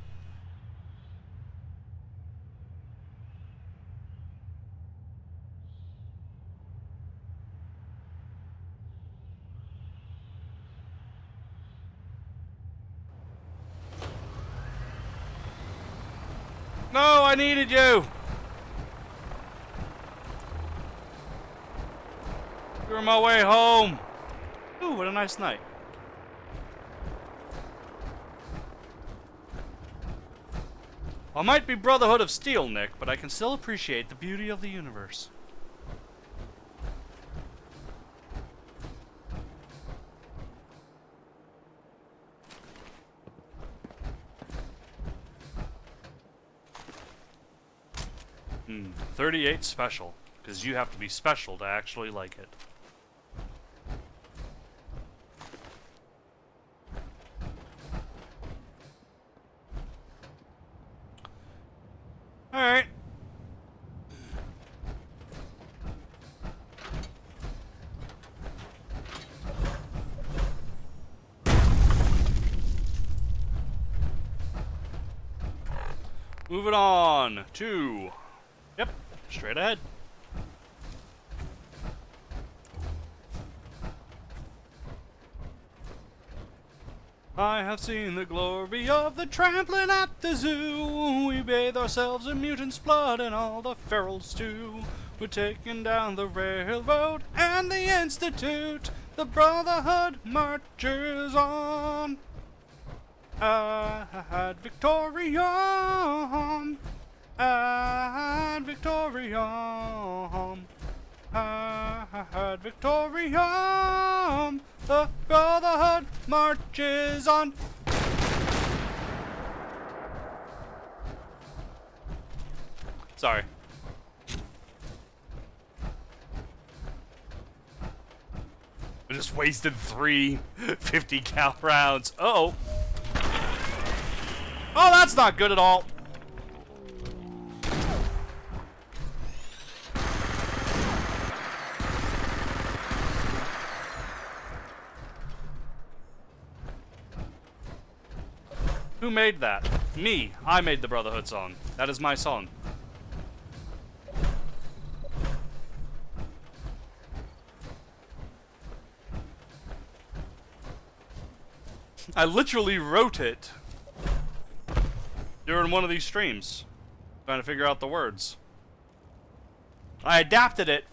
No, I needed you! You're on my way home! Ooh, what a nice night. I might be Brotherhood of Steel, Nick, but I can still appreciate the beauty of the universe. Hmm, 38 special, because you have to be special to actually like it. Alright. Moving on to... Yep, straight ahead. I have seen the glory of the trampling at the zoo. We bathe ourselves in mutants' blood and all the ferals too. We're taking down the railroad and the institute. The Brotherhood marches on. Ad Victoriam. Ad Victoriam. Ad Victoriam. The Brotherhood marches on. Sorry. I just wasted 3 50 cal rounds. Uh-oh. Oh, that's not good at all. Who made that? Me. I made the Brotherhood song. That is my song. I literally wrote it during one of these streams, trying to figure out the words. I adapted it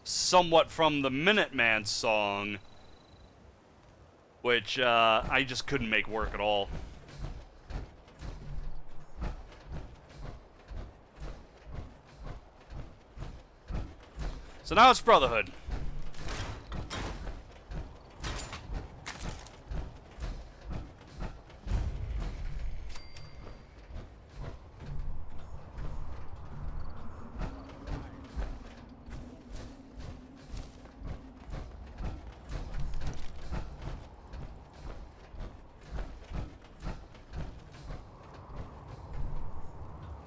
somewhat from the Minuteman song, which I just couldn't make work at all. So now it's Brotherhood.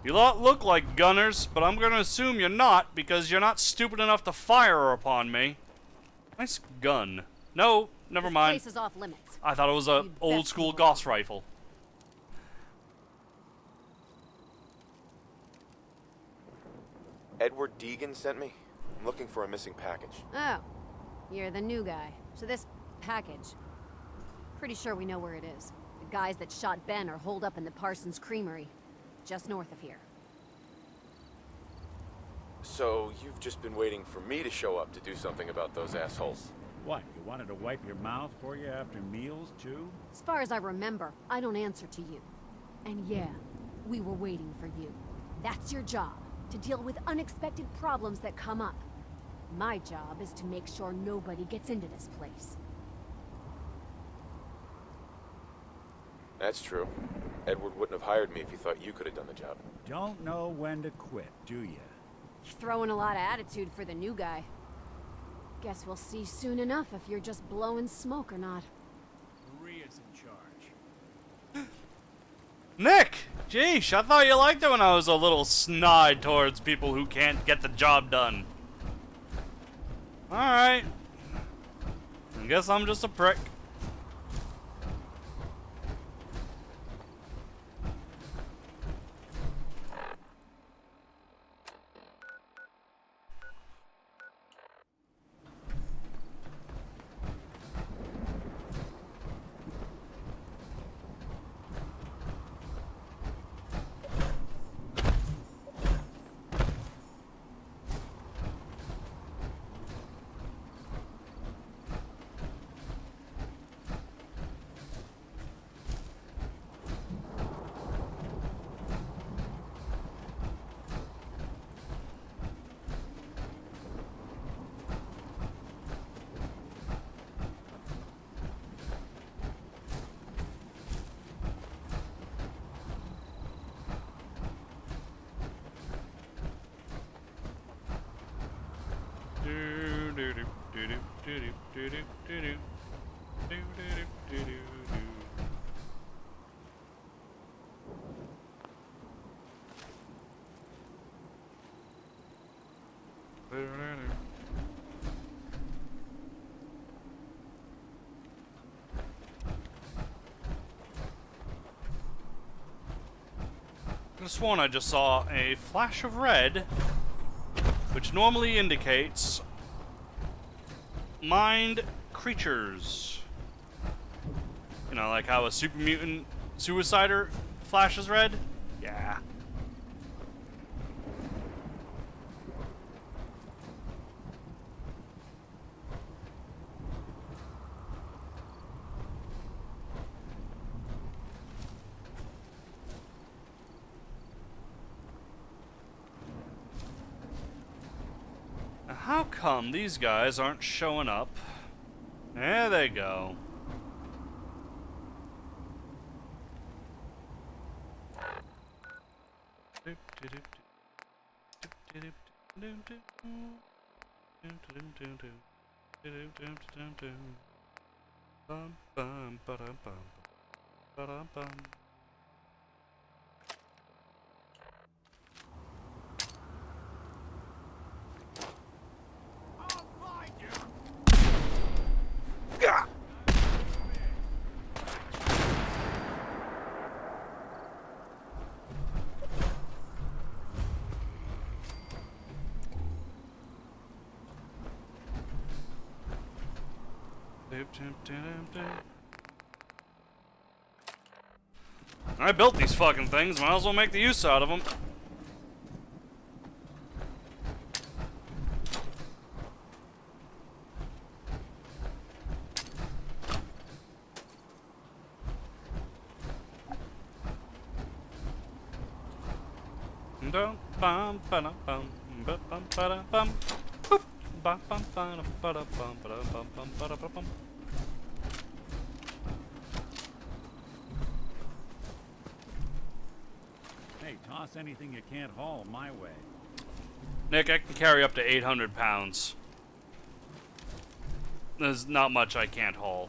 You lot look like gunners, but I'm gonna assume you're not, because you're not stupid enough to fire upon me. Nice gun. No, never mind. This place is off limits. I thought it was a old school Gauss rifle. Edward Deegan sent me. I'm looking for a missing package. Oh, you're the new guy. So this package, pretty sure we know where it is. The guys that shot Ben are holed up in the Parsons Creamery, just north of here. So you've just been waiting for me to show up to do something about those assholes? What, you wanted to wipe your mouth for you after meals, too? As far as I remember, I don't answer to you. And yeah, we were waiting for you. That's your job, to deal with unexpected problems that come up. My job is to make sure nobody gets into this place. That's true. Edward wouldn't have hired me if he thought you could have done the job. Don't know when to quit, do you? You're throwing a lot of attitude for the new guy. Guess we'll see soon enough if you're just blowing smoke or not. Maria's in charge. Nick! Jeesh, I thought you liked it when I was a little snide towards people who can't get the job done. Alright. I guess I'm just a prick. have sworn I just saw a flash of red, which normally indicates mind creatures. You know, like how a super mutant suicider flashes red? Yeah. Now, how come these guys aren't showing up? There they go. I built these fucking things, might as well make the use out of them. Hey, toss anything you can't haul my way. Nick, I can carry up to 800 pounds. There's not much I can't haul.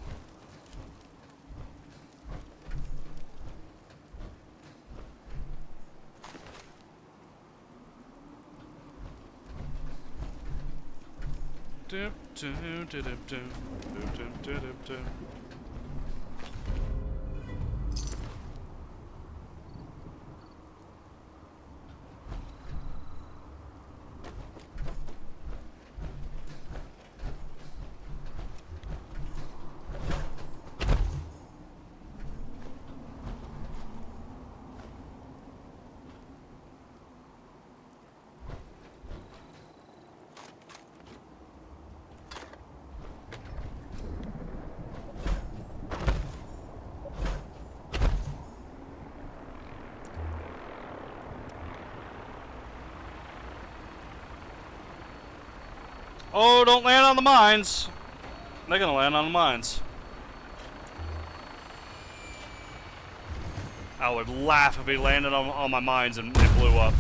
Oh, don't land on the mines. They're gonna land on the mines. I would laugh if he landed on my mines and it blew up.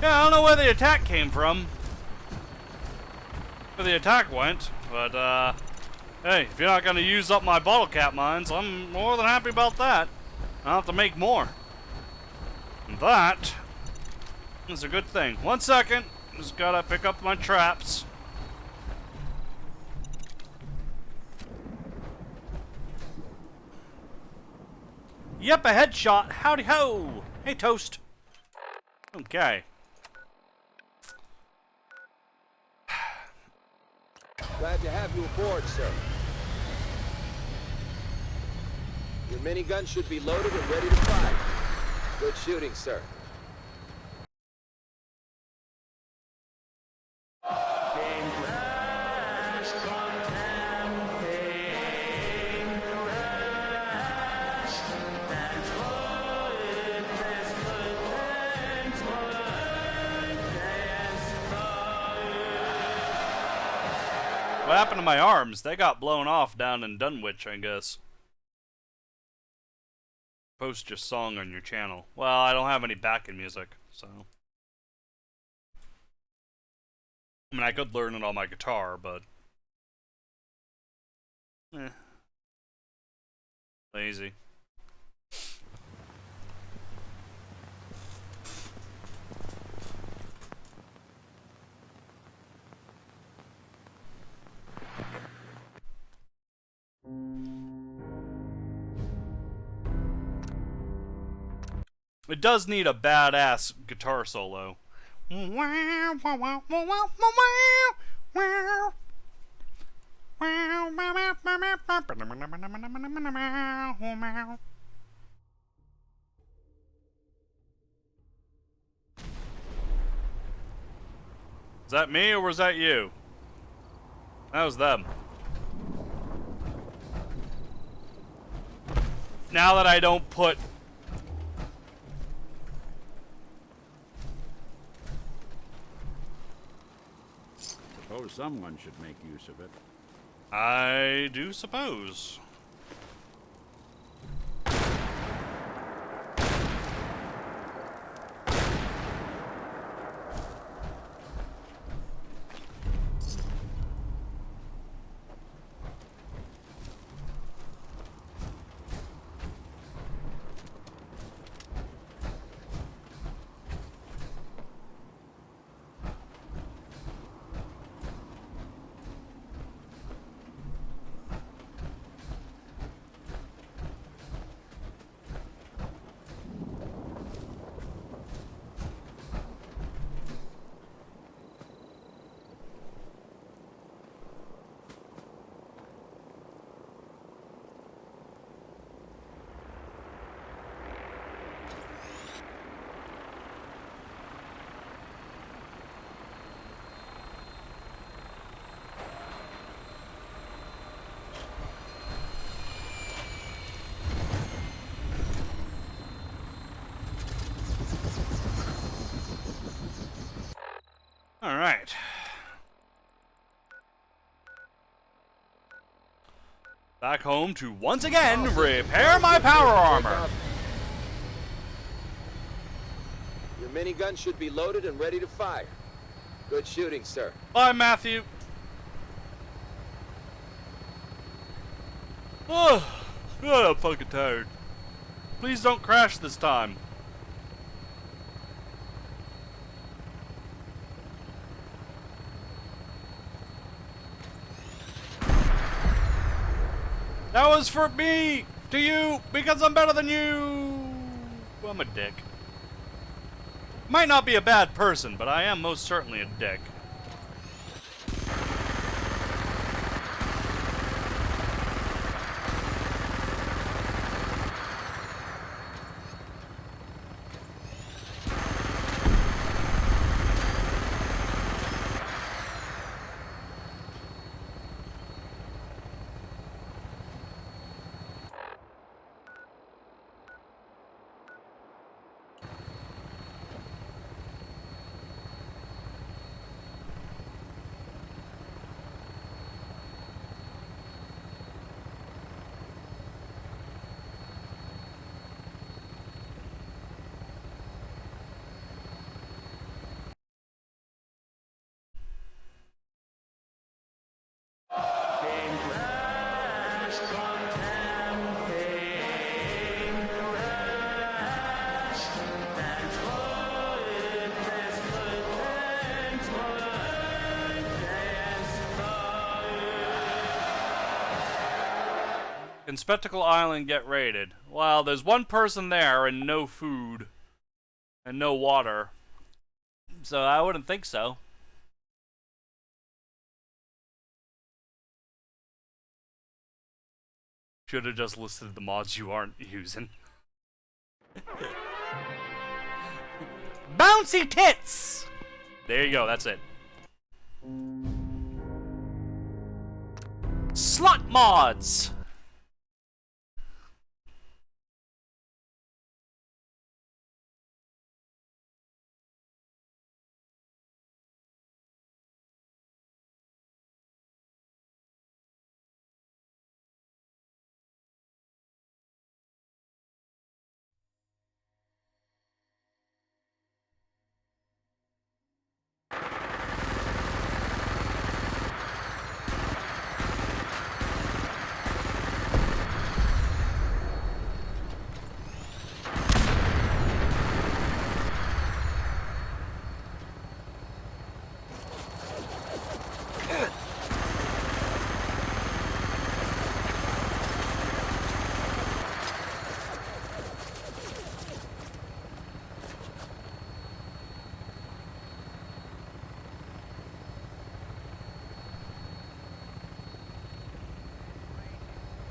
Yeah, I don't know where the attack came from. Where the attack went, but hey, if you're not gonna use up my bottle cap mines, I'm more than happy about that. I'll have to make more. And that is a good thing. 1 second, just gotta pick up my traps. Yep, a headshot. Howdy ho. Hey, Toast. Okay. Glad to have you aboard, sir. Your minigun should be loaded and ready to fire. Good shooting, sir. What happened to my arms? They got blown off down in Dunwich, I guess. Post your song on your channel. Well, I don't have any backing music, so. I mean, I could learn it on my guitar, but. Lazy. It does need a badass guitar solo. Is that me or was that you? That was them. Now that I don't put... Suppose someone should make use of it. I do suppose. All right. Back home to once again repair my power armor. Your minigun should be loaded and ready to fire. Good shooting, sir. Bye, Matthew. Oh, God, I'm fucking tired. Please don't crash this time. That was for me, to you, because I'm better than you. I'm a dick. Might not be a bad person, but I am most certainly a dick. Can Spectacle Island get raided? Well, there's one person there and no food. And no water. So I wouldn't think so. Should have just listed the mods you aren't using. Bouncy tits! There you go, that's it. Slut mods!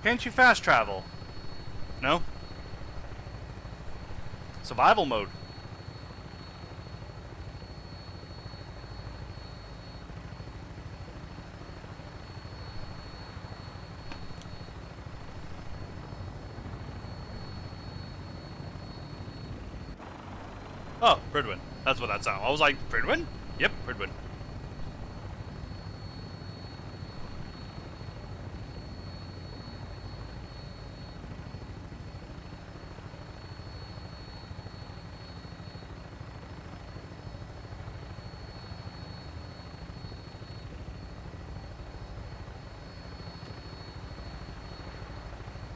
Can't you fast travel? No? Survival mode. Oh, Pridwin. That's what that sounded. I was like, Pridwin? Yep, Pridwin.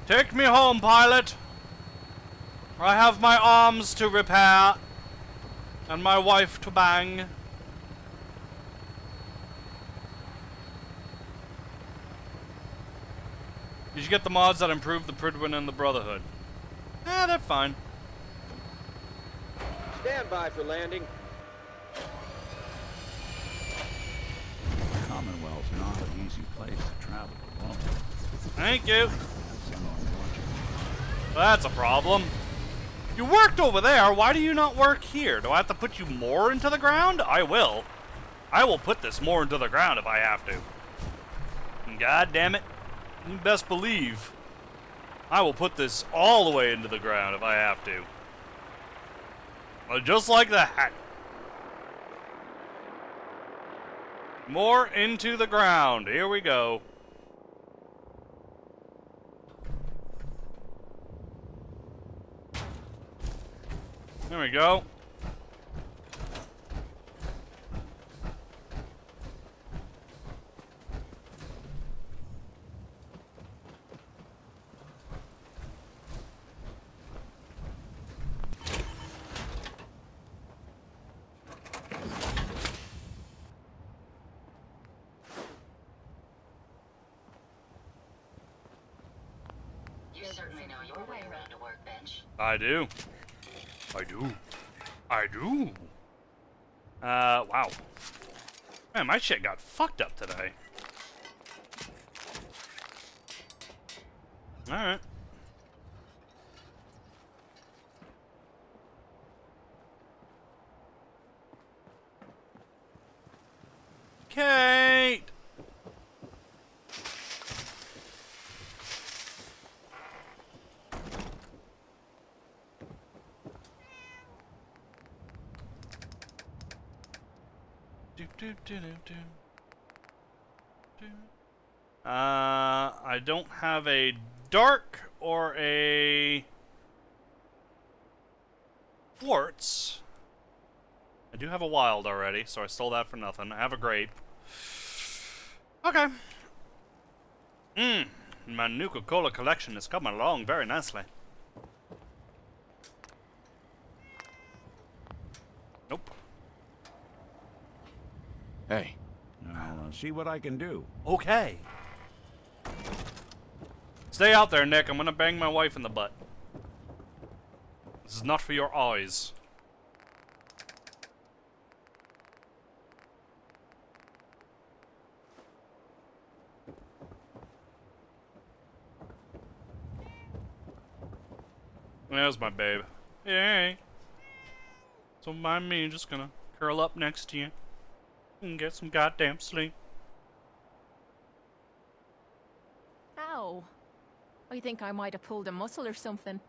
Take me home, pilot. I have my arms to repair. And my wife to bang. Did you get the mods that improve the Pridwin and the Brotherhood? Eh, they're fine. Stand by for landing. Commonwealth's not an easy place to travel alone. Thank you. That's a problem. You worked over there, why do you not work here? Do I have to put you more into the ground? I will. I will put this more into the ground if I have to. And God damn it, you best believe I will put this all the way into the ground if I have to. Well, just like that. More into the ground. Here we go. There we go. You certainly know your way around a workbench. I do. I do. I do. Wow. Man, my shit got fucked up today. Alright. Kate! I don't have a dark or a quartz. I do have a wild already, so I stole that for nothing. I have a grape. Okay. My Nuka-Cola collection is coming along very nicely. Nope. Hey. I'll see what I can do. Okay. Stay out there, Nick. I'm gonna bang my wife in the butt. This is not for your eyes. There's my babe. Hey. So mind me, just gonna curl up next to you and get some goddamn sleep. Ow. I think I might have pulled a muscle or something.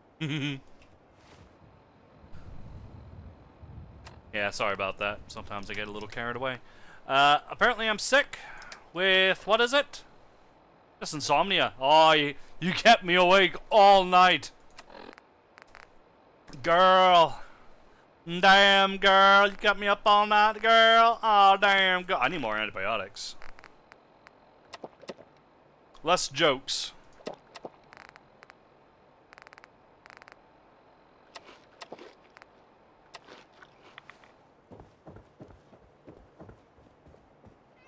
Yeah, sorry about that. Sometimes I get a little carried away. Apparently I'm sick with, what is it? Just insomnia. Oh, you kept me awake all night. Girl. Damn, girl. You kept me up all night, girl. Oh, damn, girl. I need more antibiotics. Less jokes.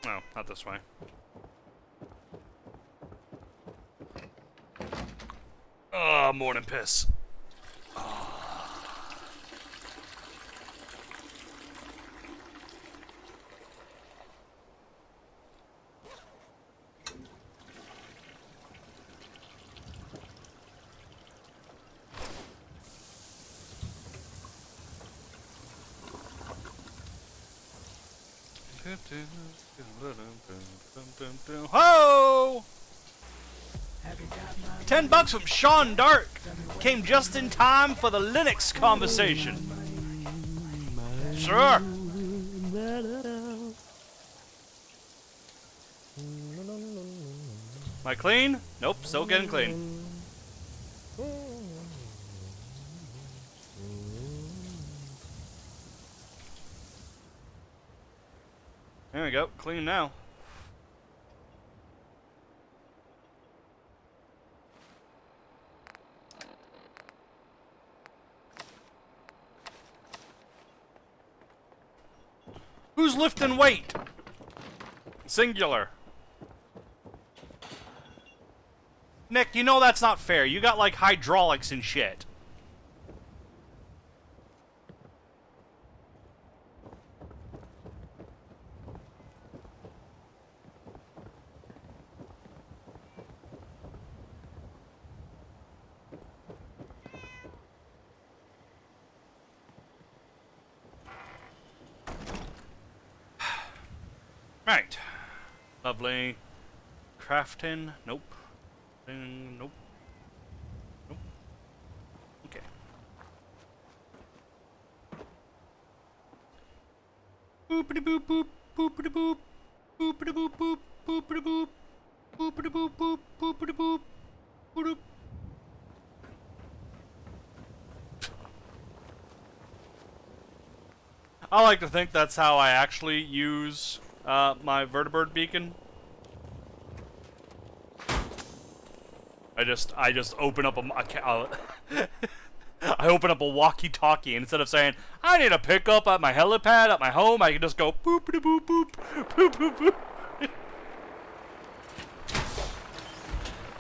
No, not this way. Oh, morning piss. Ho! $10 from Sean Dark came just in time for the Linux conversation. Sure. Am I clean? Nope, still getting clean. There we go, clean now. Who's lifting weight? Singular. Nick, you know that's not fair. You got like hydraulics and shit. Right. Lovely. Crafting. Nope. Nope. Nope. Okay. Boopity boop boop. Boopity boop. Boopity boop boop. Boopity boop. Boopity boop boop. Boopity boop. Boop. I like to think that's how I actually use my vertibird beacon. I just open up I open up a walkie-talkie, and instead of saying I need a pickup at my helipad at my home, I can just go boop boop boop boop boop boop boop.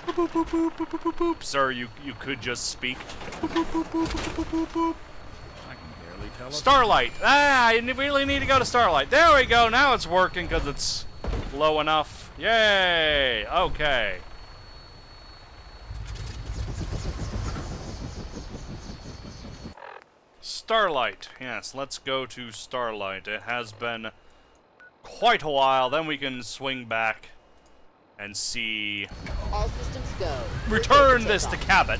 Boop, boop, boop, boop, boop, boop, boop. Sir, you could just speak. Boop, boop, boop, boop, boop, boop, boop. Starlight. I really need to go to Starlight. There we go. Now it's working because it's low enough. Yay. Okay. Starlight. Yes, let's go to Starlight. It has been quite a while. Then we can swing back and see. All systems go. Return this to Cabot.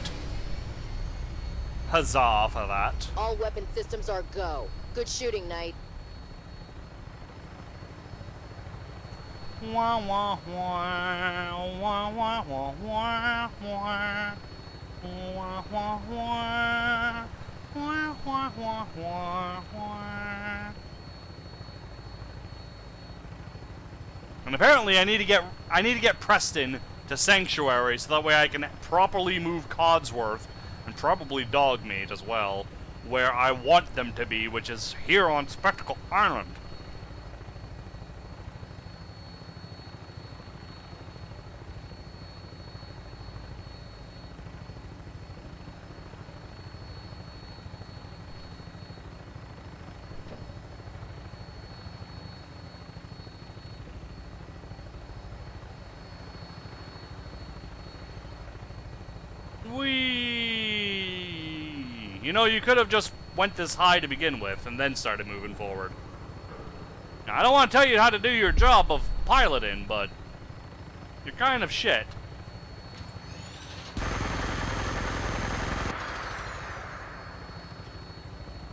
Huzzah for that. All weapon systems are go. Good shooting, Knight. Wah wah wah wah wah wah wah wah wah wah wah wah wah wah wah. And apparently I need to get Preston to Sanctuary so that way I can properly move Codsworth and probably Dogmeat as well, where I want them to be, which is here on Spectacle Island. You know, you could have just went this high to begin with and then started moving forward. Now, I don't want to tell you how to do your job of piloting, but you're kind of shit.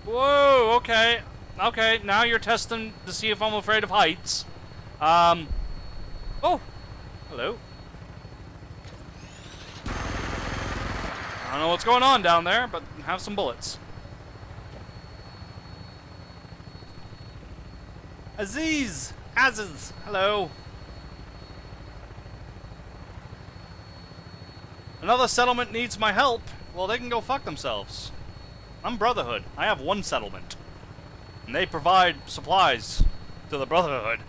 Whoa, okay. Okay, now you're testing to see if I'm afraid of heights. Oh, hello. I don't know what's going on down there, but have some bullets. Aziz! Hello. Another settlement needs my help. Well, they can go fuck themselves. I'm Brotherhood. I have one settlement. And they provide supplies to the Brotherhood.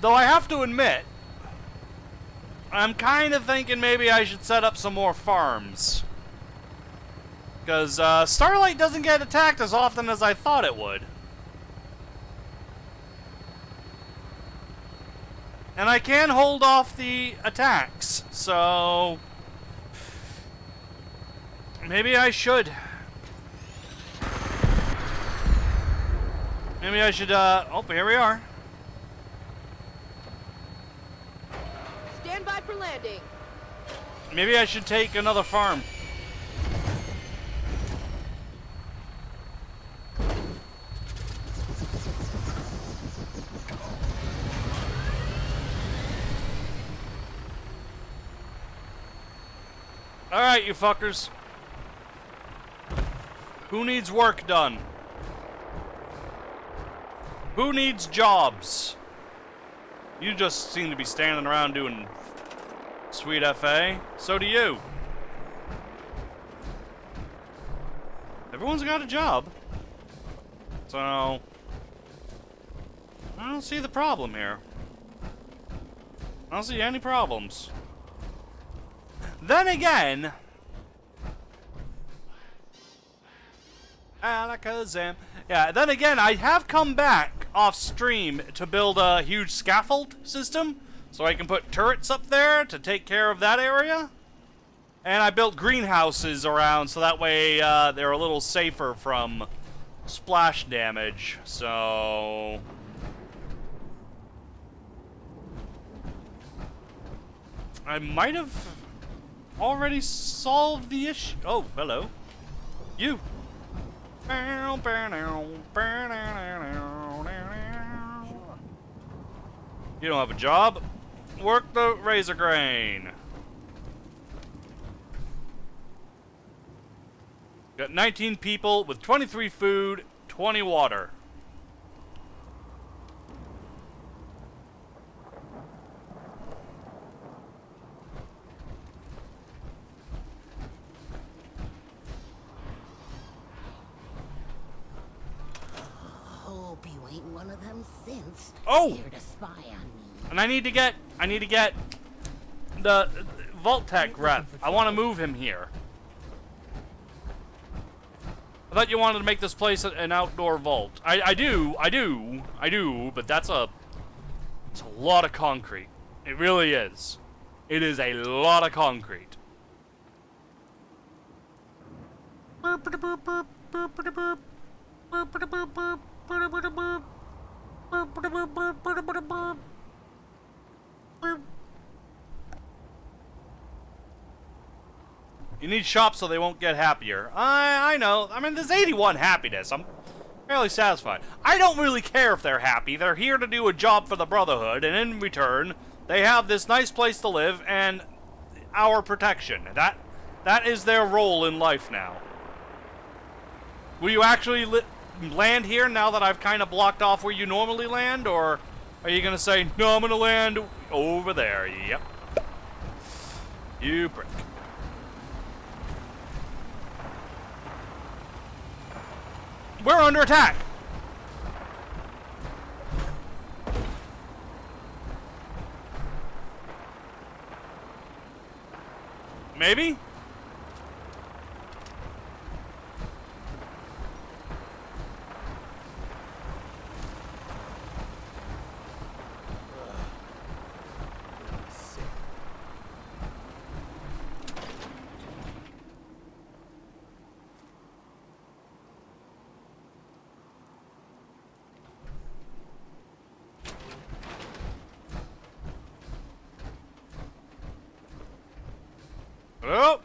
Though I have to admit, I'm kind of thinking maybe I should set up some more farms. Because Starlight doesn't get attacked as often as I thought it would. And I can hold off the attacks, so maybe I should. Maybe I should, oh, here we are. Stand by for landing. Maybe I should take another farm. Alright, you fuckers. Who needs work done? Who needs jobs? You just seem to be standing around doing sweet FA. So do you. Everyone's got a job. So I don't see the problem here. I don't see any problems. Then again, Alakazam. Yeah, then again, I have come back off stream to build a huge scaffold system so I can put turrets up there to take care of that area. And I built greenhouses around so that way they're a little safer from splash damage. So I might have already solved the issue. Oh, hello. You. You don't have a job. Work the razor grain. Got 19 people with 23 food, 20 water. Hope you ain't one of them synths. Oh! Here to spy on me. And I need to get the Vault-Tec rep. I want to move him here. I thought you wanted to make this place an outdoor vault. I do, but it's a lot of concrete. It really is. It is a lot of concrete. You need shops so they won't get happier. I know. I mean, there's 81 happiness. I'm fairly satisfied. I don't really care if they're happy. They're here to do a job for the Brotherhood, and in return, they have this nice place to live and our protection. That is their role in life now. Will you actually land here now that I've kind of blocked off where you normally land, or are you going to say, no, I'm going to land over there? Yep. You prick. We're under attack! Maybe? Oh!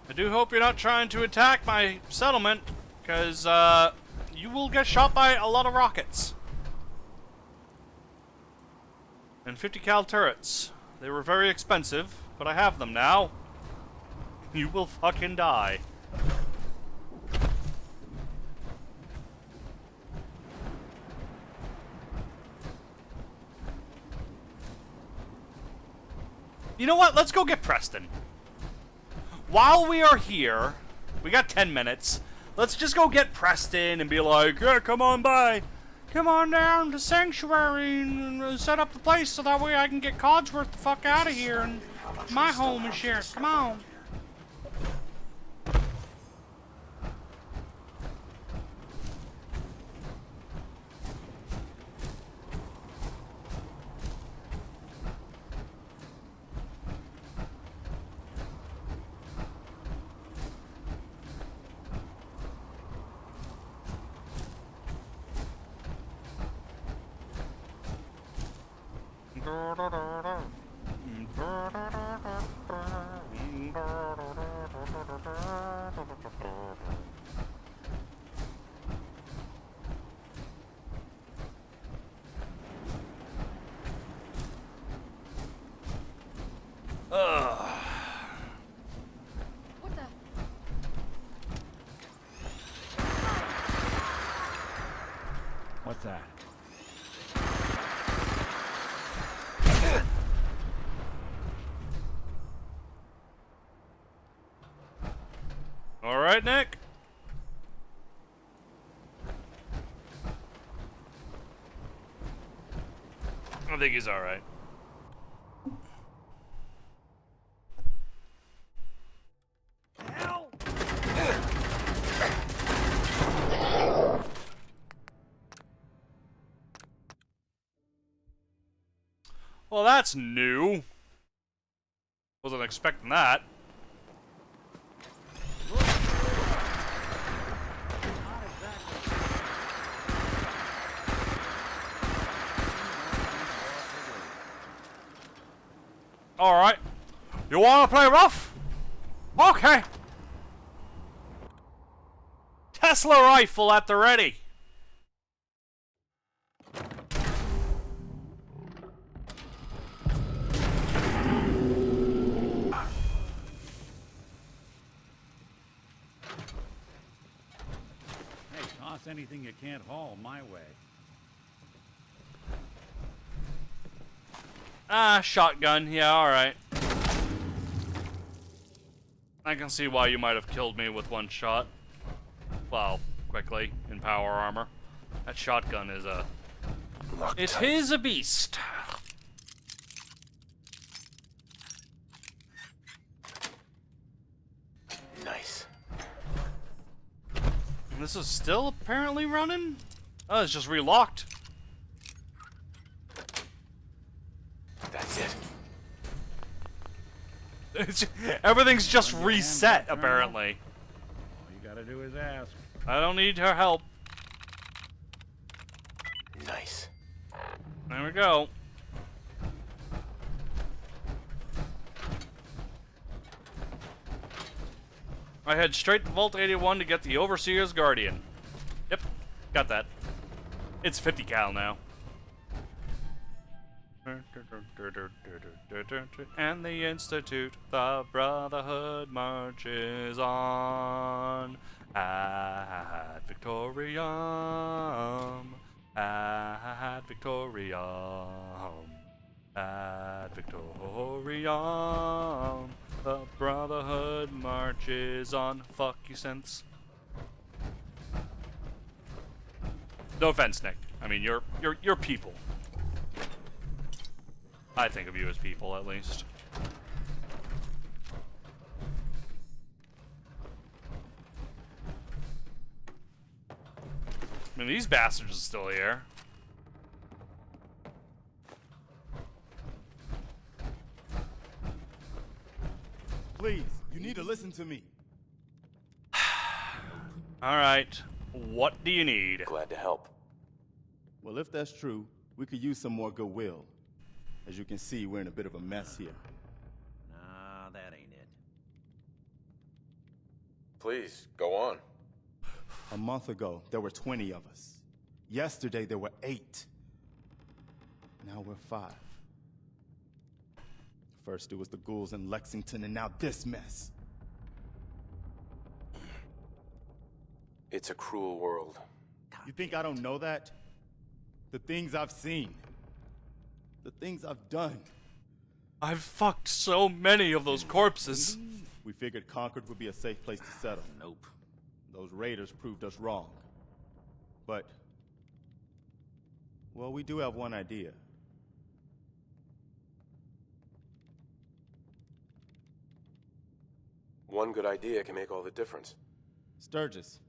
I do hope you're not trying to attack my settlement, because you will get shot by a lot of rockets. And 50 cal turrets. They were very expensive, but I have them now. You will fucking die. You know what? Let's go get Preston. While we are here, we got 10 minutes. Let's just go get Preston and be like, yeah, come on by. Come on down to Sanctuary and set up the place so that way I can get Codsworth the fuck out of here and my home and shit. Come on. What the? What's that? All right, Nick. I think he's all right. Well, that's new. Wasn't expecting that. All right. You want to play rough? Okay. Tesla rifle at the ready. Hey, toss anything you can't haul my way. Ah, shotgun. Yeah, alright. I can see why you might have killed me with one shot. Well, quickly, in power armor. That shotgun is a... It is a beast. Nice. And this is still apparently running? Oh, it's just relocked. That's it. Everything's just reset, apparently. All you gotta do is ask. I don't need her help. Nice. There we go. I head straight to Vault 81 to get the Overseer's Guardian. Yep, got that. It's 50 cal now. And the Institute, the Brotherhood marches on. Ad Victoriam, Ad Victoriam, Ad Victoriam. The Brotherhood marches on. Fuck you, sense. No offense, Nick. I mean, you're people. I think of you as people, at least. I mean, these bastards are still here. Please, you need to listen to me. Alright, what do you need? Glad to help. Well, if that's true, we could use some more goodwill. As you can see, we're in a bit of a mess here. Nah, that ain't it. Please, go on. A month ago, there were 20 of us. Yesterday, there were 8. Now we're 5. First, it was the ghouls in Lexington, and now this mess. It's a cruel world. You think I don't know that? The things I've seen. The things I've done. I've fucked so many of those corpses. We figured Concord would be a safe place to settle. Nope. Those raiders proved us wrong. But, well, we do have one idea. One good idea can make all the difference. Sturgis,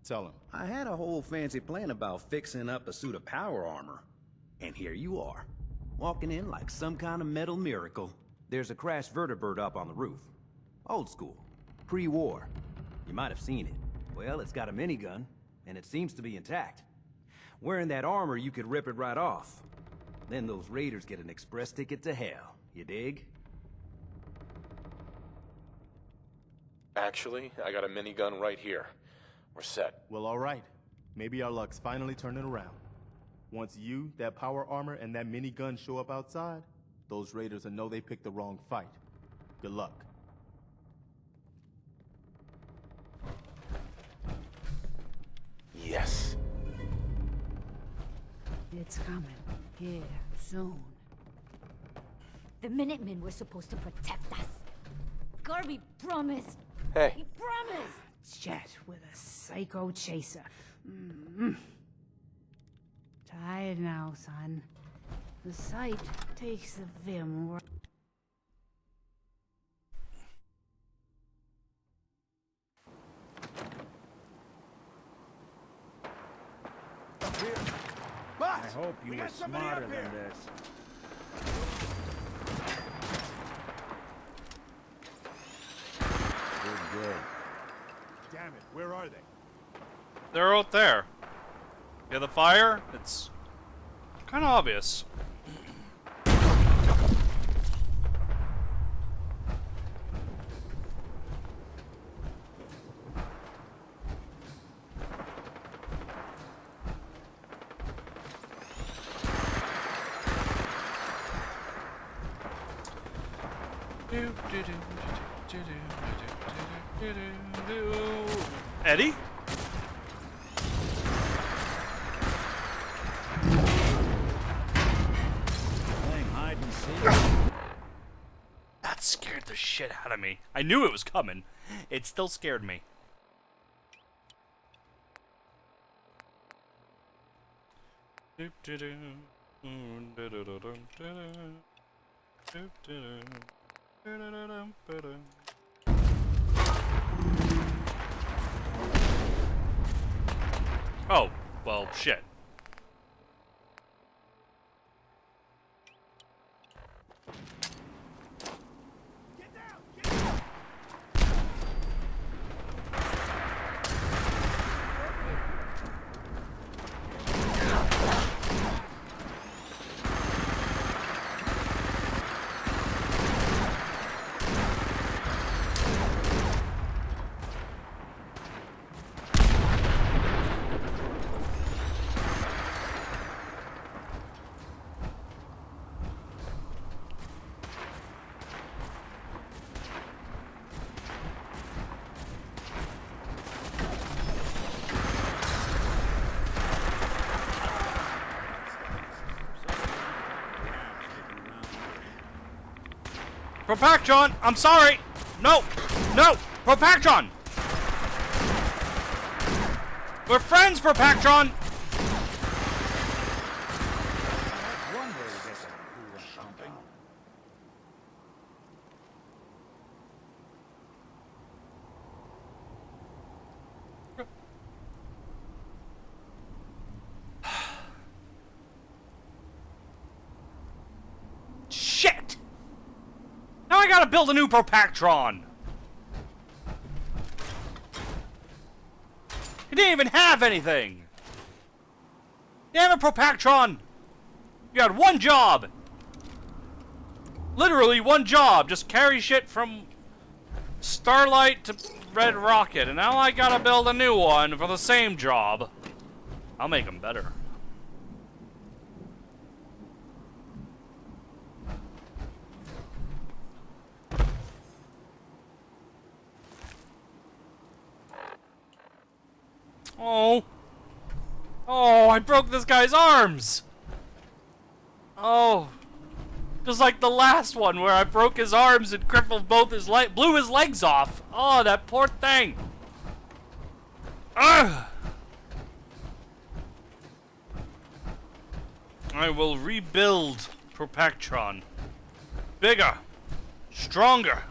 tell him. I had a whole fancy plan about fixing up a suit of power armor. And here you are, walking in like some kind of metal miracle. There's a crashed vertibird up on the roof. Old school, pre-war. You might have seen it. Well, it's got a minigun, and it seems to be intact. Wearing that armor, you could rip it right off. Then those raiders get an express ticket to hell. You dig? Actually, I got a minigun right here. We're set. Well, all right. Maybe our luck's finally turning around. Once you, that power armor, and that minigun show up outside, those raiders will know they picked the wrong fight. Good luck. Yes. It's coming. Here, soon. The Minutemen were supposed to protect us. Garby promised. Hey. He promised. Chat with a psycho chaser. Tired now, son. The sight takes the vim. I hope you were smarter than this. Good. Damn it, where are they? They're out there. Yeah, the fire? It's kind of obvious. Eddie? Playing hide and seek. That scared the shit out of me. I knew it was coming. It still scared me. Oh, well, shit. Propactron, I'm sorry. No, no, Propactron. We're friends, Propactron. One way to get that cool and pumping. Shit! Now I gotta build a new Propactron. He didn't even have anything. Damn it, Propactron! You had one job. Literally one job. Just carry shit from Starlight to Red Rocket. And now I gotta build a new one for the same job. I'll make them better. Oh. Oh, I broke this guy's arms. Oh. Just like the last one where I broke his arms and crippled both his legs, blew his legs off. Oh, that poor thing. Ugh. I will rebuild Propactron. Bigger. Stronger.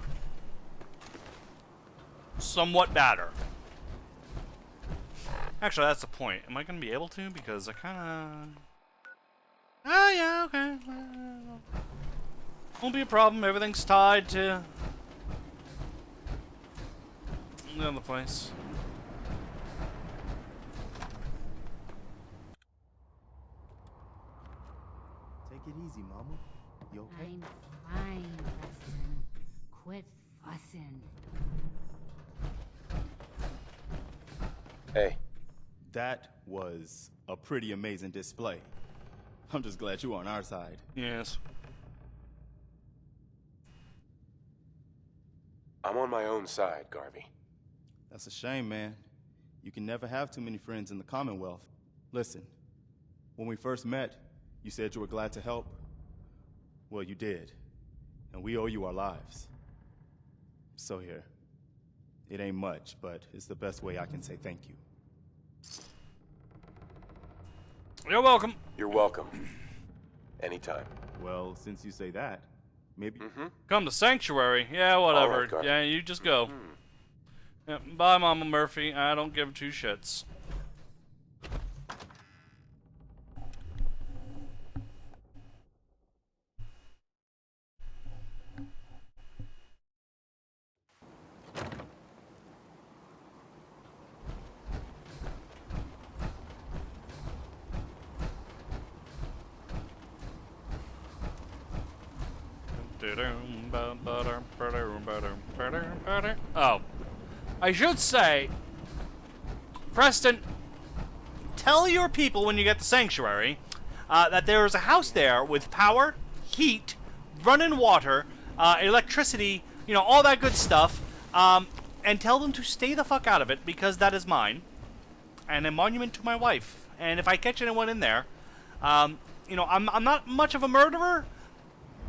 Somewhat better. Actually, that's the point. Am I going to be able to? Because I kind of... Oh, yeah, okay. Won't be a problem. Everything's tied to the other place. Take it easy, mama. You okay? I'm fine, Preston. Quit fussing. Hey. That was a pretty amazing display. I'm just glad you're on our side. Yes. I'm on my own side, Garvey. That's a shame, man. You can never have too many friends in the Commonwealth. Listen, when we first met, you said you were glad to help. Well, you did. And we owe you our lives. So here. It ain't much, but it's the best way I can say thank you. You're welcome. You're welcome. Anytime. Well, since you say that, maybe... Come to Sanctuary. Yeah, whatever. All right, Garvey. Yeah, you just go. Yeah, bye, Mama Murphy. I don't give two shits. Oh. I should say, Preston, tell your people when you get to Sanctuary that there is a house there with power, heat, running water, electricity, you know, all that good stuff, and tell them to stay the fuck out of it because that is mine and a monument to my wife. And if I catch anyone in there, you know, I'm not much of a murderer,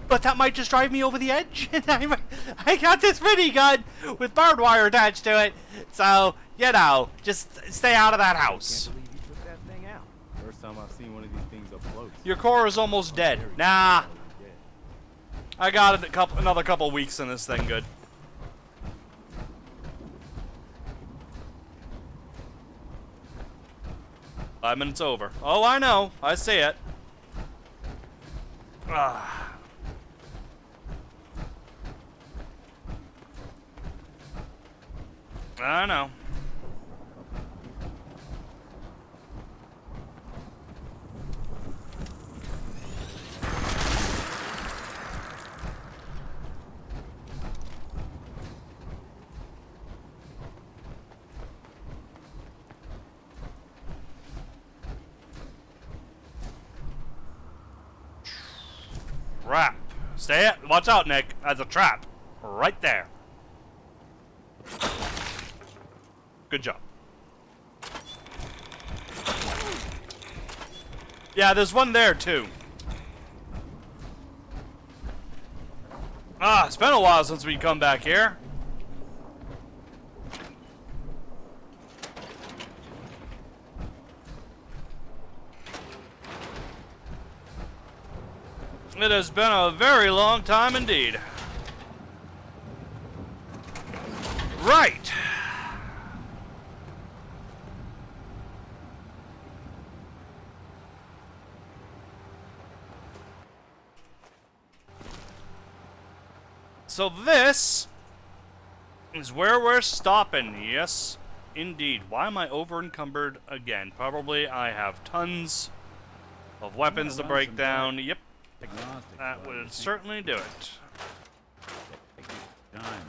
but that might just drive me over the edge. And I got this minigun with barbed wire attached to it. So, you know, just stay out of that house. Can't believe you took that thing out. First time I've seen one of these things up close. Your core is almost dead. Nah. I got it another couple weeks in this thing, good. Five minutes over. Oh, I know. I see it. Ah. I know. Trap. Stay it. Watch out, Nick. That's a trap. Right there. Good job. Yeah, there's one there, too. Ah, it's been a while since we come back here. It has been a very long time indeed. Right. So this is where we're stopping. Yes, indeed. Why am I over-encumbered again? Probably I have tons of weapons to break down. Yep. That would certainly do it. Time.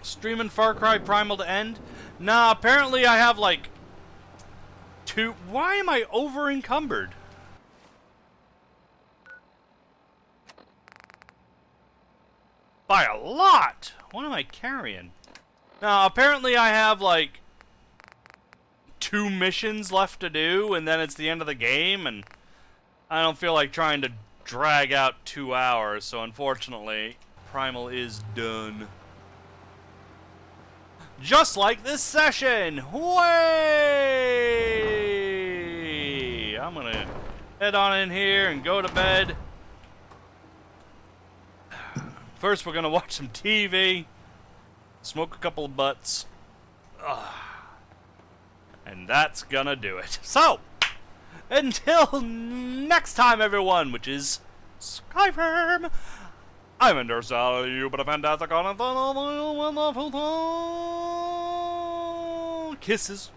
Streaming Far Cry Primal to end? Nah, apparently I have like 2. Why am I over encumbered? By a lot! What am I carrying? Now, apparently I have like 2 missions left to do, and then it's the end of the game, and I don't feel like trying to drag out 2 hours, so unfortunately, Primal is done. Just like this session! Way! I'm gonna head on in here and go to bed. First, we're gonna watch some TV, smoke a couple of butts, and that's gonna do it. So, until next time, everyone, which is Skyrim, I'm Xile, you but a fantastic on a wonderful Kisses.